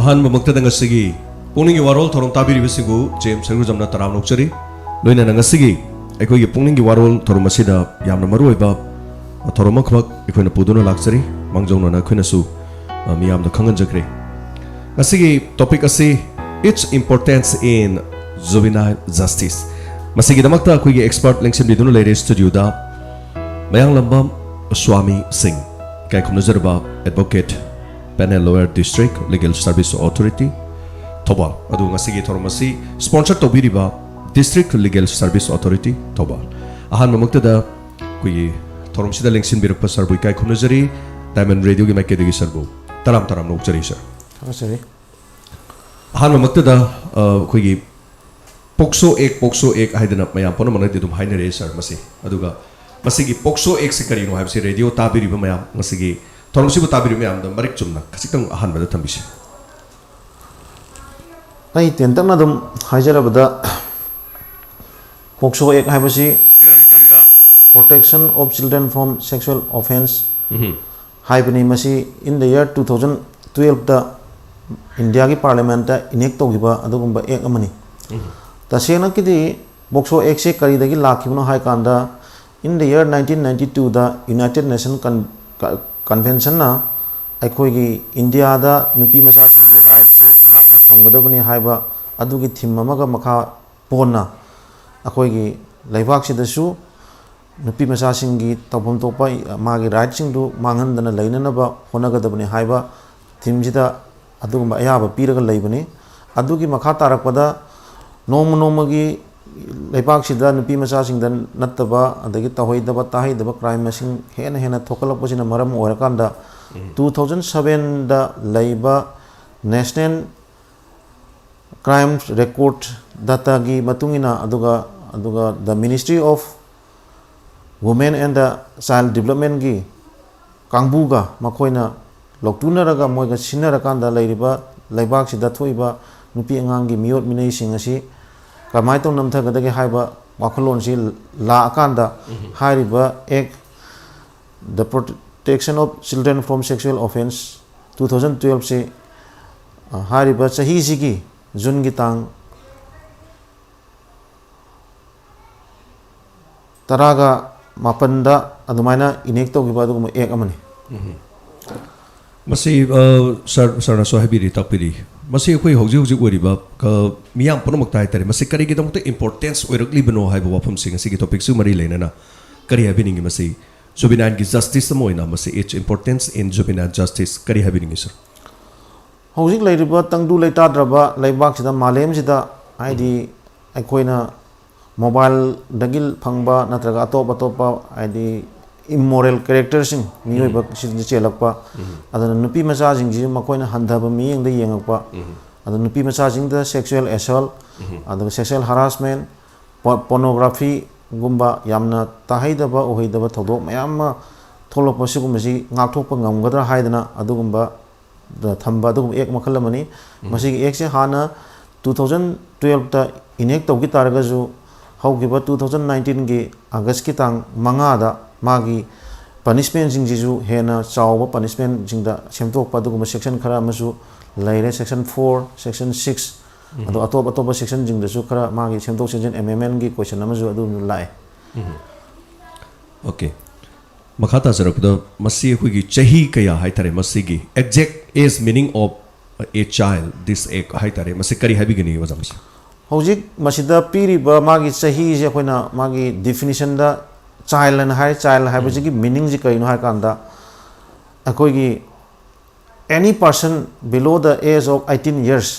Ahan mamagtada nga sige, Pukning Warol torong tabiri bisigu James Sergujamna taram nokchari, loina nga sige, ako'y Pukning Warol torong masida yamna maruay ba, torong makmak ako'y napudo na laksari, mangjong na ako'y nasu miyam na kangan jakre. Nga sige, topic asi, its importance in juvenile justice. Masige damakta ako'y expert lengsim dito no ladies studio da, mayang lambam Swami Singh, kay kumnazarba advocate. Panel Lower District Legal Service Authority Tobal adu nga sige toromasi sponsor to biriba District Legal Service Authority Tobal ahan mamagtada kuyi toromsida lengsin biruk pasar buy kay kunajari Diamond Radio gi makke degi sarbo taram nokjari sir sorry ahan mamagtada kuyi pokso ek haidana mayam pono manay didum hainere sir masi aduga masigi pokso ek se karino habsi radio tabiriba mayam masigi toromsibu tabiri me amda marik chumna kasitang ahan bada thambisi ai tentang na dum hajarabada pokso ek haibasi protection of children from sexual offense haibani masi in the year 2012 da India ki parliament da enact togiba adugumba ek amani tasena kidi pokso ek se kari dagi lakhibno hai kanda in the year 1992 da United Nations Convention na aikoigi India da nupi macha sing gi rights ngakna thamgadabani haiba adugi thim amaga makha ponna aikoigi laibak sidasu nupi macha sing gi tabom topa magi rights sing du manghandana lainana ba honagadabani haiba thim jida adugumba ayaba piraga laibani adugi makha tarakpada nomagi laibak sida nupi macha sing dan nattaba adagi tahoidaba tahaidaba crime machine hena thokalapasina maram orakanda 2007 da laiba national crime record data gi matungina aduga the Ministry of Women and Child Development gi kangbuga makoina loktunaraga moiga sinarakanda lairiba laibak sida thoiba nupi angangi miyot minai sing asi kamai tong namtha gadage haiba wakolon si la akanda hariba ek the protection of children from sexual offense 2012 se hariba chahi sigi jun gi tang taraga mapanda adumaina inek to giba dum ek amani masi sar so habiri tapiri masi khoi hojik woriba ka miyam ponomak tai tare masi kari gi dongte importance oirokli bano haiba wafam sing asi gi topic su mari leina na kari habining masi juvenile gi justice moina masi its importance in juvenile justice kari habining sir hojik lairiba tangdu leita draba laibak sida malem sida id aikoina mobile dagil phangba natraga atopa id immoral characters sing miyoi ba sin chelakpa adana nupi macha jing ji makoina handaba mi yeng da yengakpa adana nupi macha jing da sexual assault adana sexual harassment pornography gumba yamna tahaidaba ohaidaba thodok mayam tholokpa sigum ji ngakthokpa ngamgadra haidana adugumba da thamba dugum ek makhalamani masi ek se hana 2012 ta enact tawgi taraga ju haugiba 2019 gi august ki tang manga da magi punishment jing jisu hena chawba punishment jingda semtok paduguma section khara amasu laire section 4 section 6 ado atop section jingda su khara magi semtok section mmn gi question amasu adu lai okay makhata jarakda masi hugi chahi kaya haitare masi gi exact age meaning of a child this ek haitare masi kari habigini wajams hojik masida piriba magi chahi je koina magi definition da child and high child have a meaning ji kaino hai kanda akoigi any person below the age of 18 years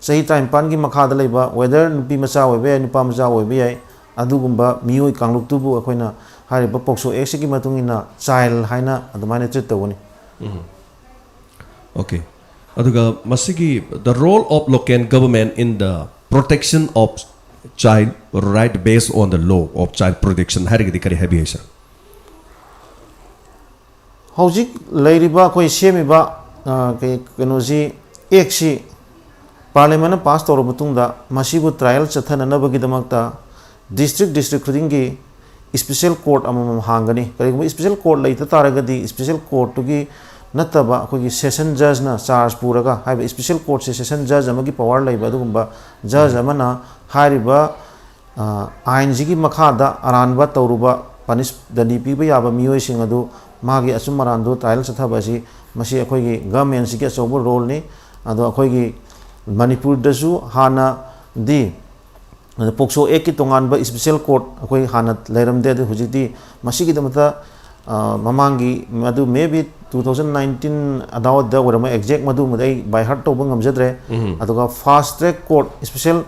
sahi time pan gi makha da leiba whether nupi macha oibe nupa macha oibe ai adugumba miyoi kangluk tubu akoina hariba pokso x gi matungina child haina adumane treat tawoni okay aduga masigi the role of local government in the protection of child right based on the law of child protection harigdi kari habi hai sir hojik lairiba koi semiba ke kenoji eksi parliament pass tawra butungda masibu trial chathana nabagi damakta district khudingi special court amam hangani kari special court laita taragadi special court to gi नत्तबा अखोगी session जज ना charge पूरगा हाइब special court से session जज अमगी power लैबा दुगुंबा जज अमना हारिबा आइन जिगी मखादा अरानबा तौरुबा पनिश दंडी पीबा याबा मियोइसिंग अदु मागी असुम मरानदो ट्रायल चथाबासी मसी अखोगी गवर्नमेंट सिगे अचौबो रोल नि अदो अखोगी मणिपुर दसु हाना दी पोक्सो एक की तोंगानबा स्पेशल कोर्ट अखोई हाना लेरमदे अदु हुजिति मसीगी दमता ममांगी मधु मे बी 2019 अदावत द वरम एग्जैक्ट मधु मदई बाय हार्ट तोबा ngamjadre aduga fast track court special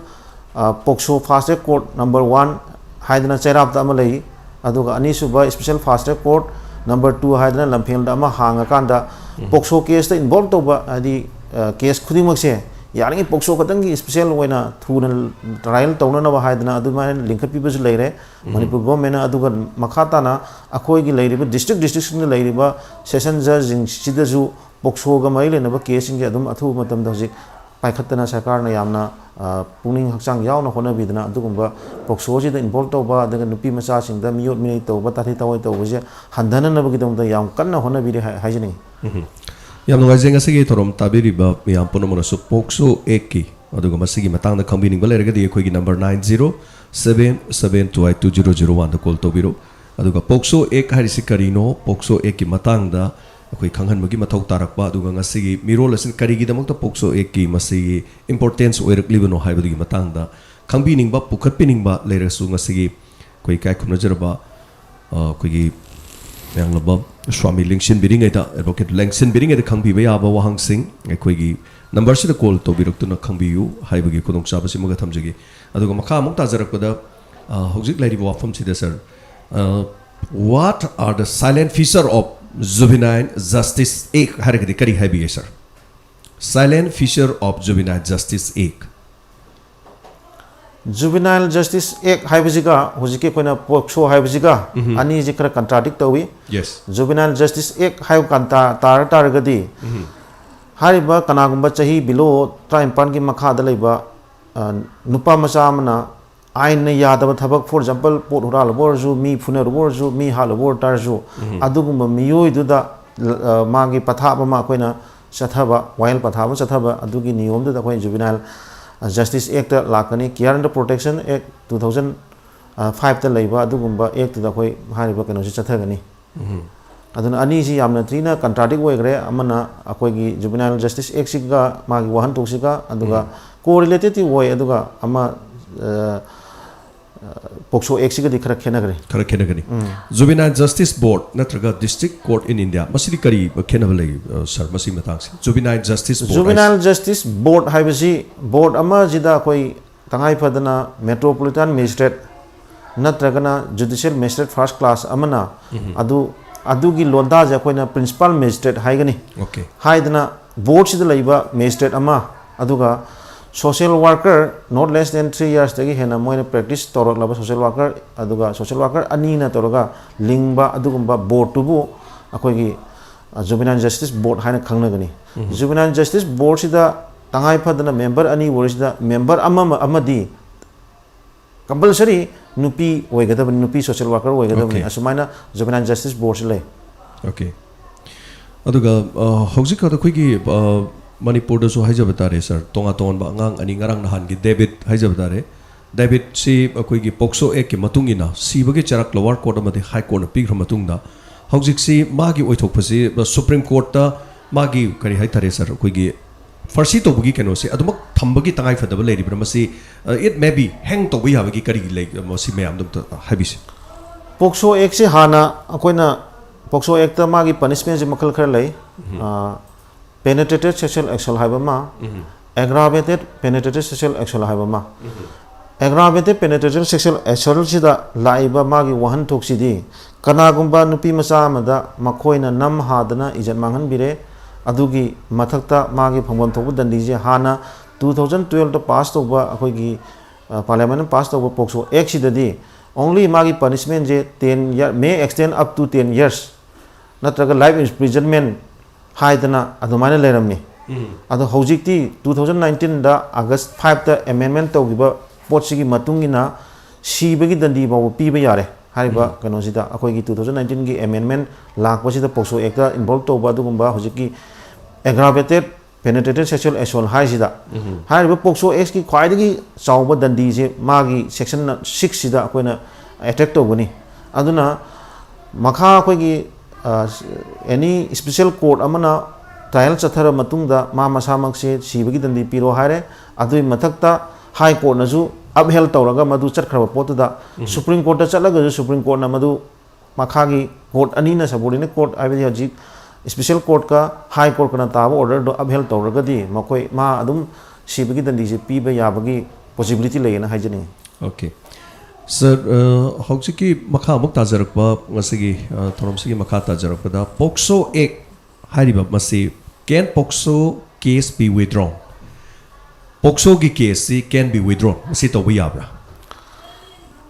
POCSO fast track court number 1 हाइदना चैराबता अमा लई अदुगा अनि सुबा special fast track court number 2 हाइदना लमफेलदा अमा हांगा कांदा पोक्सो केस ता इन्वॉल्व तोबा आदि केस खुदिमक से यानी पोक्सो खतंगी स्पेशल ओइना थुना ट्रायल तौननबा हाइदना अदुमा लिंकअप पिबसु लेरे मणिपुर गवर्नमेंट अदुगा मखाताना अखोइगी लेरिबा डिस्ट्रिक्ट सिंग लेरिबा सेशन जज सिदजु पोक्सो गा मई लेनबा केसिंग अदुम अथु मतम दजिक पाइखतना सरकारना यामना पुनिंग हक्चांग यावना होनबिदना अदुगुंबा पोक्सो जिदा इन्वॉल्व तौबा अदुगा नुपी मचा सिंगदा मियोट मिनि तौबा ताथि तवै तौबजे हंधननबगिदमदा याम कन्ना होनबिरे हाइजनि याम नुगाइजें असगी थोरम ताबिरिबा मियाम पुनमनसु पोक्सो एक की अदुगा मसिगी मतंग खंबिनिंग बलेरगदी अखोगी नंबर 9077722001 दा कॉल तोबिरो अदुगा पोक्सो एक हारिसि करिनो पोक्सो एक की मतंगदा अखोई खंगहनबगी मथौ तारकबा अदुगा ngasiगी मिरोल असिन करिगिदमक्ता पोक्सो एक की मसिगी इंपोर्टेंस ओइरक्लिबनो हाइबदुगी मतंगदा खंबिनिंगबा पुखत्पिनिंगबा लेरसु ngasiगी कोई काय खुनजरबा अखोगी यांगलबा स्वामी लिंगसिन बिरिंगैदा एडवोकेट लिंगसिन बिरिंगैदा खंबिबा याबा वाहंग सिंह अखोगी नंबर से कॉल तौबिरक्तुना खंबियु हाइबगी खुदोंचाबसि मगा थमजगी अदुगा मखा अमुक ताजरकपदा हौजिक लाइरिबा वाफम सिदा sir what are the silent feature of juvenile justice act हरगदी करी हाइबी sir silent feature of juvenile justice act juvenile justice act हाइबजिगा हुजिके कोइना पोक्सो हाइबजिगा अनि जे खरा कंट्राडिक्ट तौवी यस जुवेनाइल जस्टिस एक हाइब कांता तारगदी हारिबा कनागुंबा चाही बिलो 53 की मखादा लेबा नुपा मचा मना आइन ने यादव थबक फॉर एग्जांपल पोट हुराल बोरजु मी फुनर बोरजु मी हाल बोर तारजु अदुगुंबा मियोय दुदा मागी पथाबा मा कोइना चथाबा वाइल पथाबा चथाबा अदुगी नियम दुदा कोइ जुवेनाइल जस्टिस एक्ट लाकनी केयर एंड प्रोटेक्शन एक्ट 2005 ता लेबा अदुगुंबा एक्ट दुदा कोइ हारिबा कनो से चथगनी अदुना अनि जी यामना त्रिना कंट्राडिक्ट ओइग्रे अमना अकोइगी जुवेनाइल जस्टिस एक्ट सिगा मागी वाहन तोसिगा अदुगा कोरिलेटेड ओइ अदुगा अमा पोक्सो एक सिगदी खरा खेनगरी जुवेनाइल जस्टिस बोर्ड नत्रगा डिस्ट्रिक्ट कोर्ट इन इंडिया मसिदी करी खेनबले सर मसि मतांगसे जुवेनाइल जस्टिस बोर्ड हाइबसी बोर्ड अमा जिदा कोई तंगाई फदना मेट्रोपॉलिटन मजिस्ट्रेट नत्रगना जुडिशियल मजिस्ट्रेट फर्स्ट क्लास अमना अदुगी लोंदा जे कोइना प्रिंसिपल मजिस्ट्रेट हाइगनी ओके हाइदना बोर्ड सिदा लैबा मजिस्ट्रेट अमा अदुगा social worker not less than 3 years तगी हेना मोइना प्रैक्टिस तौरक सोशल वर्कर अनी ना तौरगा लिंगबा अदुगुंबा बोर्ड टुबु अखोगी जुवेनाइल जस्टिस बोर्ड हाइना खंगनगनी जुवेनाइल जस्टिस बोर्ड सिदा तंगाई फदना मेंबर अनी वरिसदा मेंबर अमदी कंपलसरी नुपी ओइगदब नुपी सोशल वर्कर ओइगदब असुमाइना जुवेनाइल जस्टिस बोर्ड से ओके अदुगा हौजिक अखोगी मणिपुर दसु हाइजब तारे सर तोंगा तोन बा अंगांग अनि ngarang nahan gi डेविड हाइजब तारे डेविड सी अखोगी पोक्सो एक के मतुंगिना सीबगे चरक लोअर कोर्ट अमदि हाई कोर्ट न पिग्र मतुंगदा हौजिक सी मागी ओइथोकफसी सुप्रीम कोर्ट ता मागी करी हाइ तारे सर अखोगी फर्सी तोबगी केनो से अदुमक थंबगी तंगाई फदब लेरिब्र मसी इट मे बी हैंग तोबई हाबगी करी ले मसी मैम दम हाबिसे पोक्सो एक से हाना अखोइना पोक्सो एक ता मागी पनिशमेंट जे मखल खर लै penetrated sexual assault haibama aggravated penetrated sexual assault haibama aggravated penetrated sexual assault sida laiba magi wahan thoksidi kanagumba nupi macha amada makoina nam hadana ijan mangan bire adugi mathakta magi phangwan thobu dandi je hana 2012 to pass toba akoigi parliament pass toba pokso act sidadi only magi punishment je 10 year may extend up to 10 years natraga life imprisonment हाइदना अदुमाने लेरमनी अदो हौजिकती 2019 दा अगस्त 5 दा amendment तौगिबा पोटसिगी मतुंगिना सीबगी दंडी बाव पीबा यारे hariba kano sida akoi gi 2019 gi amendment lakpa sida pokso ekta involve to ba dugumba hojiki aggravated penetrated sexual assault hai sida hariba pokso x ki khwaidagi chawba dandi je magi section 6 sida akoina attack to gani aduna makha akoi gi any special court amana trial chathara matungda ma masamak se sibagi dandi piro hare adui mathakta high court na ju upheld tawraga madu chatkhra pot da supreme court ta chalaga ju supreme court na madu makha gi court ani na subordinate court aibadi haji special court ka high court kana taba order do upheld tawraga di makoi ma adum sibagi dandi je piba yabagi possibility leina haijani. Okay sir hojiki makha muk tajarakba ngasigi thoromsigi makha tajarakba da pokso ek hariba masi can pokso case be withdrawn pokso ki case can be withdrawn masi to yabra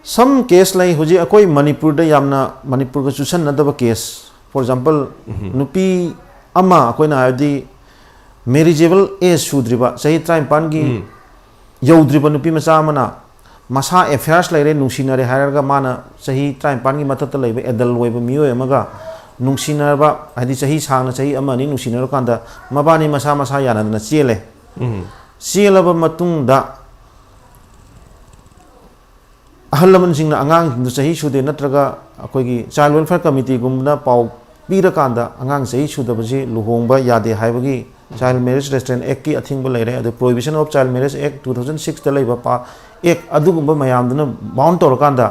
some case lai hoji akoi manipur da yamna manipur ga chusan na da case for example nupi ama akoi na adi marriageable age sudriba sahi 35 gi yaudriba nupi macha amana masa affairs laire nungsinare haraga mana sahi 35 gi mathata laiba adult waiba miyo amaga nungsinarba hadi sahi sangna sahi amani nungsinar kanda mabani masa masa yana na chele chilaba matungda ahalaman singna angang du sahi sude natraga akoi gi child welfare committee gumna pau pira kanda angang sahi sudabji luhongba yade haibagi child marriage restraint act ki athingba laire adu prohibition of child marriage act 2006 da laiba pa ek adugumba mayamduna bound tor kanda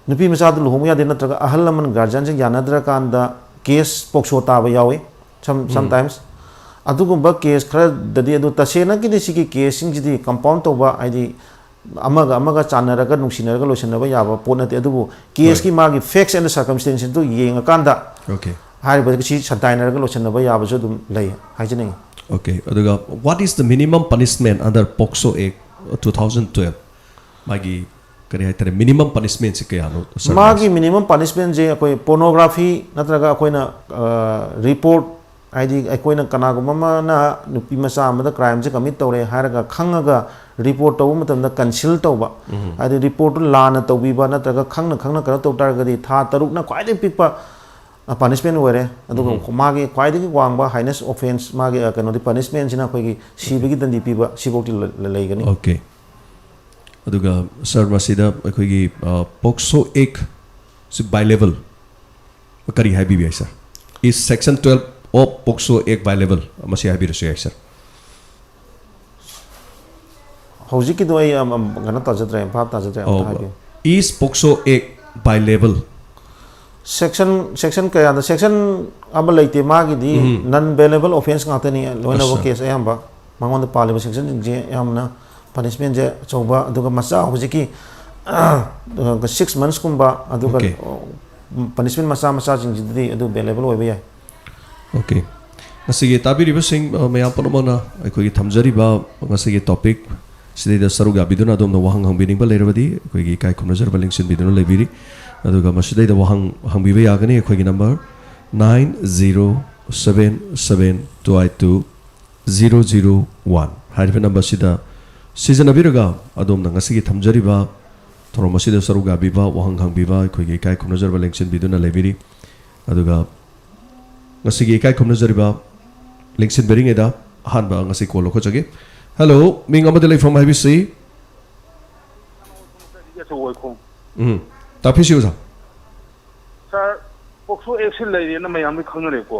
nupi macha du luhong yade natraga ahalaman guardian sing yanadra kanda case pokso ta ba yawe sometimes adugumba case khara dadi adu tasena ki disi ki case sing jidi compound to ba id amaga chanaraga nungsinaraga losanaba yaba ponate adubu case ki magi facts and circumstances to yenga kanda okay hariba ki santainaraga losanaba yaba so dum lay haijani. Okay aduga what is the minimum punishment under pokso act 2012 magi kare haitare minimum punishment se kaya no magi minimum punishment je akoi pornography natraga akoina report id akoina kanaguma na nupi macha amada crime je commit tawre haraga khangaga report tawu matamda cancel tawba adi report lana tawbiba natraga khangna kara taw targadi tha taruk na kwai pikpa punishment were aduga magi kwai de wangba heinous offense magi kano di punishment sina koi gi sibigi dandi piba sibokti leigani. Okay aduga sir masida koi gi pokso ek by level kari hai bi sir is section 12 of pokso ek by level masi hai bi sir hojiki do ai gana tajatre bhab tajatre habi is pokso ek by level section kaya da section aba laite magi di non bailable offense ngata ni loina bo case ayamba mangon da paliba section je yamna punishment je choba aduga macha hojiki 6 months kumba aduga punishment macha jing jidi adu bailable oiba yai. Okay ngasigi tabiriba sing mayam panomana aikoi thamjari ba ngasigi topic sidai da saruga biduna dom na wahang hangbining ba leirabadi aikoi gi kai khumnajar balingsin biduna leibiri aduga masidai da wahang hangbiba yagani aikoi gi number 9077220001 hariba number sida season abiraga adom na ngasigi thamjari ba thoro masida saruga biba wahang hangbiba aikoi gi kai khumnajar balingsin biduna leibiri aduga ngasigi kai khumnajar ba lingsin bering eda hanba ngasi kolo ko jage hello ming amadele from IBC tapisi usa sir pokso action lai na mayam ni khangne ko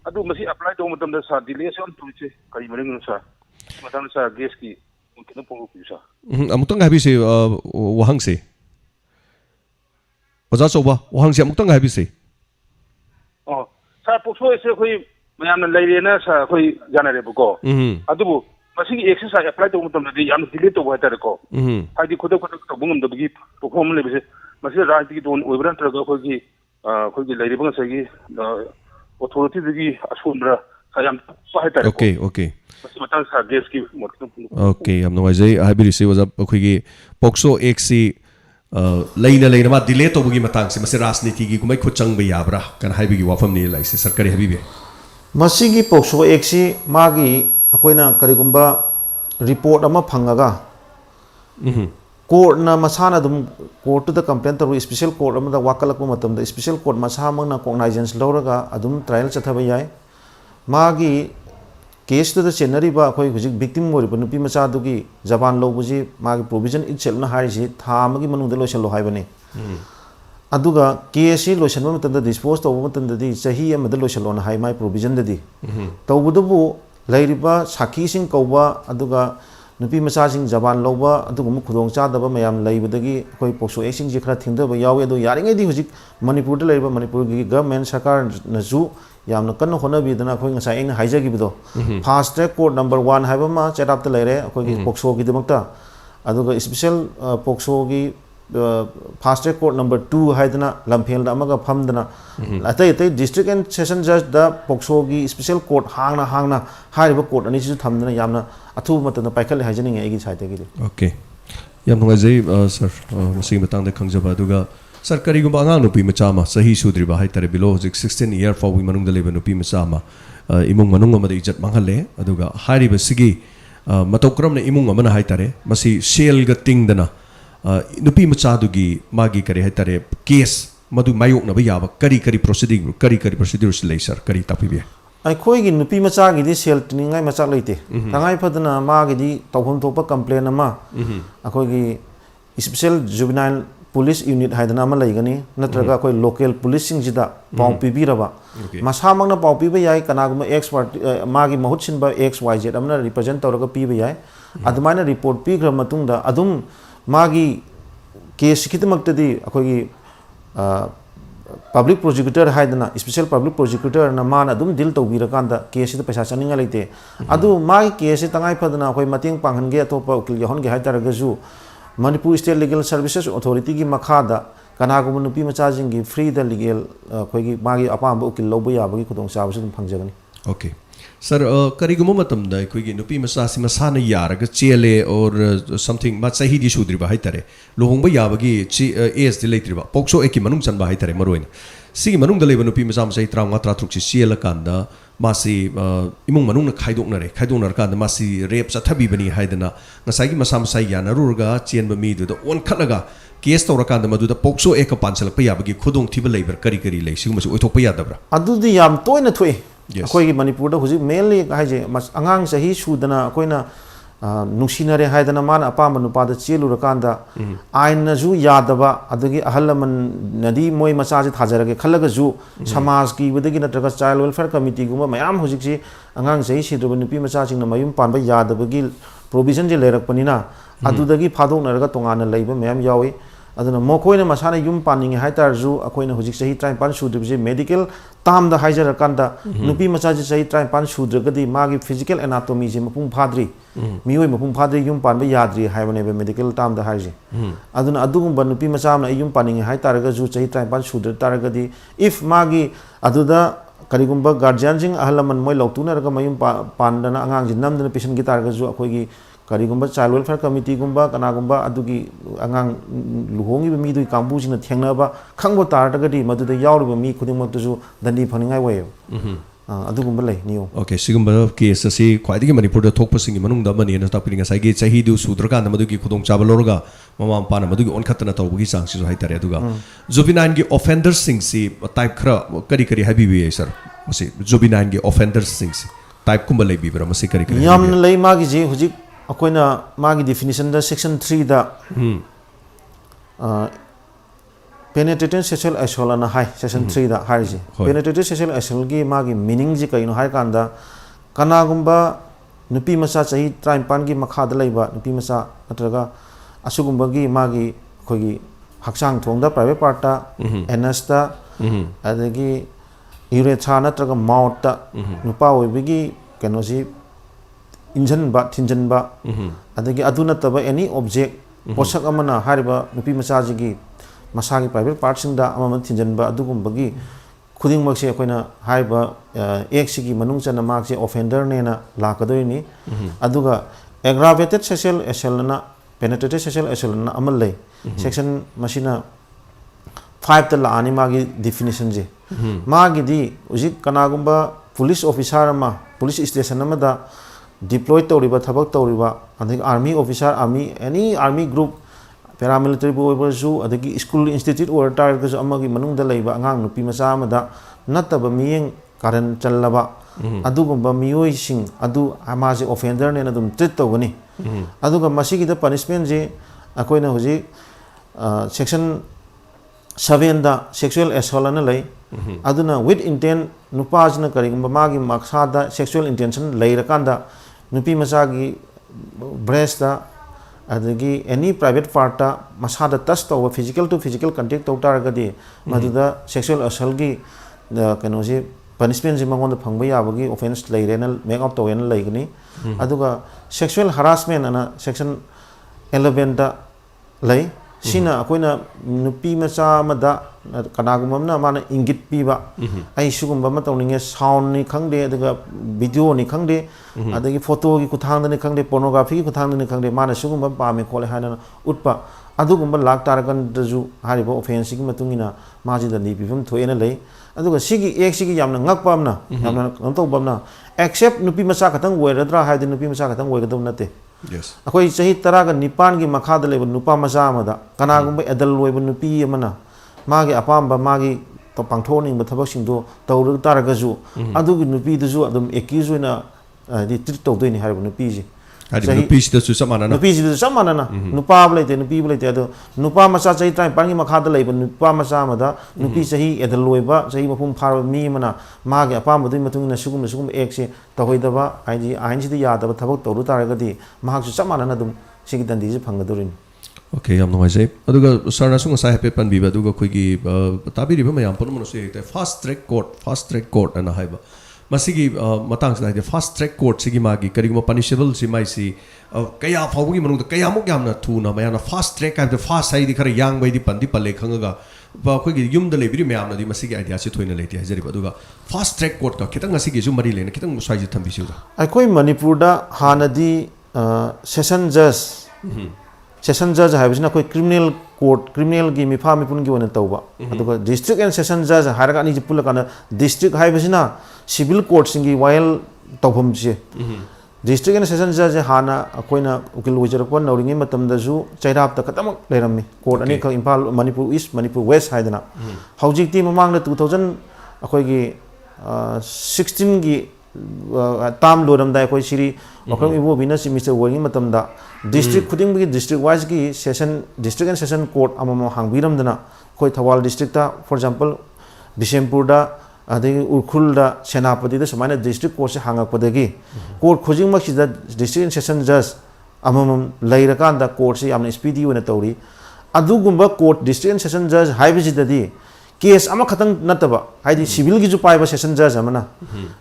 adu masi apply to matam da sa delay se on tuche kai maring no sir matam sa gas ki kino pongo ku sa amutang IBC wahang se oja soba wahang se amutang IBC oh sir pokso action khoi mayam lai na sa khoi janare bu ko adu masi exercise apply to matam da yam delay to wa ta ko haidi khoda to bungam da gi perform le bise masi right ki don oibran tra ko gi khoi lai bang sa gi authority gi asundra sayam pa ta ko okay masi matam sa gas ki okay am no jai habiri se was khoi gi pokso x leina ma delay to bugi matang se masi rajniti gi kumai khuchang ba yabra kan haibi gi wafam ni lai se sarkari habibi masi gi pokso x magi akoina karigumba report ama phangaga court na masana dum court to the complaint to special court am da wakala ko matam da special court masa mang na cognizance lawraga adum trial chathaba yai magi case to the scenery ba khoi hujik victim mori nupi macha du gi jaban lo buji magi provision itself na hari ji tha magi manung de lotion lo hai bane aduga case lotion ma tan da dispose to ma tan da di sahi am da lotion lo na hai mai provision da di to bu bu lairiba sakhi sing kauba aduga nupi macha sing jaban loba adugum khudong cha daba mayam laibadagi koi pokso exing ji khara thingda ba yawe do yaringai di hujik manipur da laiba manipur gi government sarkar na ju yamna kan hona bi dana khoi ngasai eng haija gi bido fast track court number 1 haiba ma chat up ta laire khoi gi pokso gi damakta aduga special pokso gi fast track court number 2 haidana lamphel da amaga phamdana atai atai district and session judge da pokso gi special court hangna hariba court ani ju thamdana yamna athu matana paikal haijani ngai gi side gi okay yam ngai sir masing batang da khangjaba aduga sir kari gum angang nupi macha ma sahi sudriba hai tare below 16 year for we manung da leba nupi macha ma imung manung ma da ijat manghale aduga hariba sigi matokram na imung amana hai tare masi sel ga tingdana nupi macha du gi magi kari hai tare case madu mayok na ba yaba kari procedure lei sir kari tapibe ai khoi gi nupi macha gi di sel tiningai macha leite tangai phadana ma gi di tawhom thopa complaint ama akhoi gi special juvenile police unit haidana ama laigani natraga khoi local police sing jida paw pibi raba masa mangna paw piba yai kana guma expert ma gi mahut sin ba xyz amna represent tawraga piba yai admaina report pi gra matungda adum magi case khitmak tadi akhoi gi public prosecutor haidana special public prosecutor na man adum deal to birakanda case ta paisa chaninga leite adu mai case tangai phadana khoi mating panghan ge atopa ukil yahon ge haitaraga ju manipur state legal services authority gi makhada kana gu nupi macha jing gi free the legal khoi gi magi apam ukil lobu ya bagi khudong cha bu phangjagani okay sir kariguma matam da khoi gi nupi macha si masana yaraga chele or something ma sahi di sudriba haitare lohong ba yabagi as di leitriba pokso eki manung chanba haitare maroina sigi manung da leba nupi macha ma sai 33 chi chela kanda masi imung manung na khaidoknar kanda masi rape chathabi bani haidana ngasai gi masam sai yana rurga chenba mi du da on khalaga case tawra kanda madu da pokso eka panchal pa yabagi khudong thiba leiber kari lei sigum su oithok pa yadabra adu di yam toina thoi akoi gi manipur da huji mainly haije angang sahi sudana akoina nungsinare haidana man apam nupa da chelu rakanda ain na ju yadaba adagi ahalaman nadi moi macha ji thajarage khalaga ju samaj ki budagi natraga child welfare committee guma mayam hujik ji angang sahi sidroba nupi macha jing na mayum panba yadabagi provision je lerak panina adudagi phadok naraga tongana leiba mayam yawi aduna mokoina masana yum paning haitar ju akoina hujik sahi try pan sudribje medical tam da haijar kanda nupi macha ji sahi try pan sudragadi magi physical anatomy je mapung phadri mioi mapung phadri yum pan ba yadri haibane be medical tam da haije aduna adugum ba nupi macha na yum paning haitar ga ju sahi try pan sudra taragadi if magi aduda karigumba guardian jing ahalaman moi lautuna raga mayum pandana angang ji namdana patient gi targa ju akoi gi karigumba child welfare committee gumba kanagumba adugi angang luhongi mi du kambu jina thengna ba khangbo taragadi maduda yawruba mi khudingmak tu ju dandi phaningai wayo adugumba lei niyo okay sigumba case asi khwaidigi manipur da thokpa singi manung da mani na tapiringa saigi chahi du sudraka na madugi khudong chaba lorga mama pa na madugi on khatna tawbugi sang si hai tare aduga juvenile gi offenders sing si type khra kari habi bi sir asi juvenile gi offenders sing si type kumba lei bi bra masi kari yam lei magi ji hujik akoina magi definition da section 3 da penetrating sexual assault na hai section 3 da haiji penetrating sexual assault gi magi meaning ji kaino hai kanda kana gumba nupi macha chahi 35 gi makha da leiba nupi macha natraga asugumba gi magi khogi haksang thong da private part ta anus ta adagi urethra natraga mouth ta nupa oibigi kano ji injan ba thinjan ba adagi aduna taba any object posak amana hariba nupi macha ji gi masagi private part sing da amama thinjan ba adugum bagi khuding mak se koina haiba x gi manung chana mak se offender ne na la kadoi ni aduga aggravated sexual assault na penetrative sexual assault na amal lei section machina 5 ta la ani magi definition je magi di uji kanagumba police officer ma police station ma da deploy tawriba thabak tawriba adhi army officer army any army group paramilitary bu oibasu adagi school institute or target amagi manungda leiba angang nupi macha amada nataba miyeng karan challaba adugumba miyoi sing adu amaji offender ne adum treat tawani aduga masigi da punishment je akoina hoji section 7 da sexual assault ana lei aduna with intent nupajna karigumba magi maksada sexual intention leirakanda nupi macha gi breast da adagi any private part ta masada touch tawa physical to physical contact taw taragadi maduda sexual assault gi kano ji punishment ji mangon da phangba yabagi offense leirena make up tawena leigni aduga sexual harassment ana section 11 da lei sina akoina nupi macha amada kanagumamna mana ingit piba ai sugumba ma tawninge sound ni khangde aduga video ni khangde adagi photo gi kuthang ni khangde pornography gi kuthang ni khangde mana sugumba pame khole hana utpa adugumba lak taragan daju haribo offense gi matungina maji da ni bifum thoena lei aduga sigi ek sigi yamna ngakpa amna yamna ngam tawbamna except nupi macha katang weradra haidi nupi macha katang wegadum nate yes akoi sahi taraga nipan gi makhada leba nupa macha amada kanagumba adal loiba nupi amana magi apamba magi to pangthoning ba thabak singdo tawru taragaju adugi nupi duju adum accuse na di treat tawdoini haribo nupi ji hadi nupi sida su samana na nupi sida samana na nupa blete nupi blete ado nupa macha chai trai pangi makhada leba nupa macha amada nupi sahi adal loiba sahi mapum phar mi mana magi apamba dui matung na sugum ekse tahoidaba aiji ain sidi yadaba thabak tawru taragadi mahak su samana na dum sigi dandi ji phangadorin okay yam no jai aduga sarna sunga sai happy pan biba aduga khoigi tabiri ba mayam pon mono se fast track court ana haiba masigi matang sa de fast track court sigi magi karigma punishable si mai si kaya phawgi manung kaya muk yamna thuna mayana fast track ka de fast sai di khara yang bai di pandi palle khangaga ba khoigi yum da lebiri mayamna di masigi idea si thoina leti hajari ba aduga fast track court ka kitang asigi ju mari lena kitang swai ji thambi siu da aikoi manipur da hanadi session judge haibisina koi criminal court criminal gi mifa mipun gi wona tawba aduga district and session judge haraga ani pula kana district haibisina civil court singi while tawpham je district and session judge hana akoina ukil wijarakon nauringi matam da ju chairap ta katam lerammi court ani ka impal manipur east manipur west haidana haujik ti mamang da 2000 akoi gi 16 gi tam loram da koi siri okram ibo bina si mr working matam da district khuding gi district wise gi session district and session court amamo hangbiram dana koi thawal district ta for example bisempur da adagi urkhul da senapati da samana district court se hangak padagi court khujing mak si da district and session judge amamam leirakan da court se amna speedy wona tawri adugumba court district and session judge haibisi dadi case ama khatang nataba haidi civil gi ju paiba session judge amana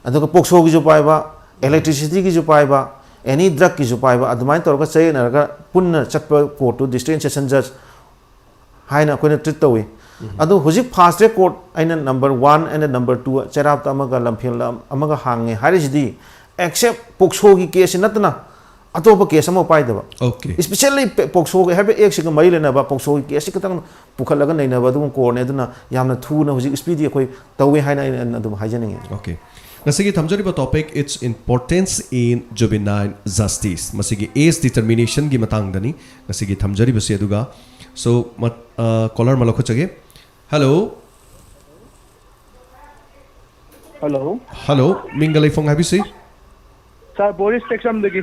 aduga pokso gi ju paiba electricity gi ju paiba any drug ki ju paiba adumain torga chai naraga punna chakpa court to district and session judge haina koina treat tawi adu hojik fast track court aina number 1 and number 2 cherap ta amaga lamphel amaga hange harisidi except pokso gi case natna atopa case amo paidaba okay especially pokso gi habe ek siga mai lena ba pokso gi case kitang pukhalaga naina ba dum court ne duna yamna thuna hojik speedy koi tawi haina adum hajaninge okay nasigi thamjari ba topic its importance in juvenile justice masigi age determination gi matang dani nasigi thamjari ba se aduga so caller malakho chage hello mingalai phong habi si sir boris section dagi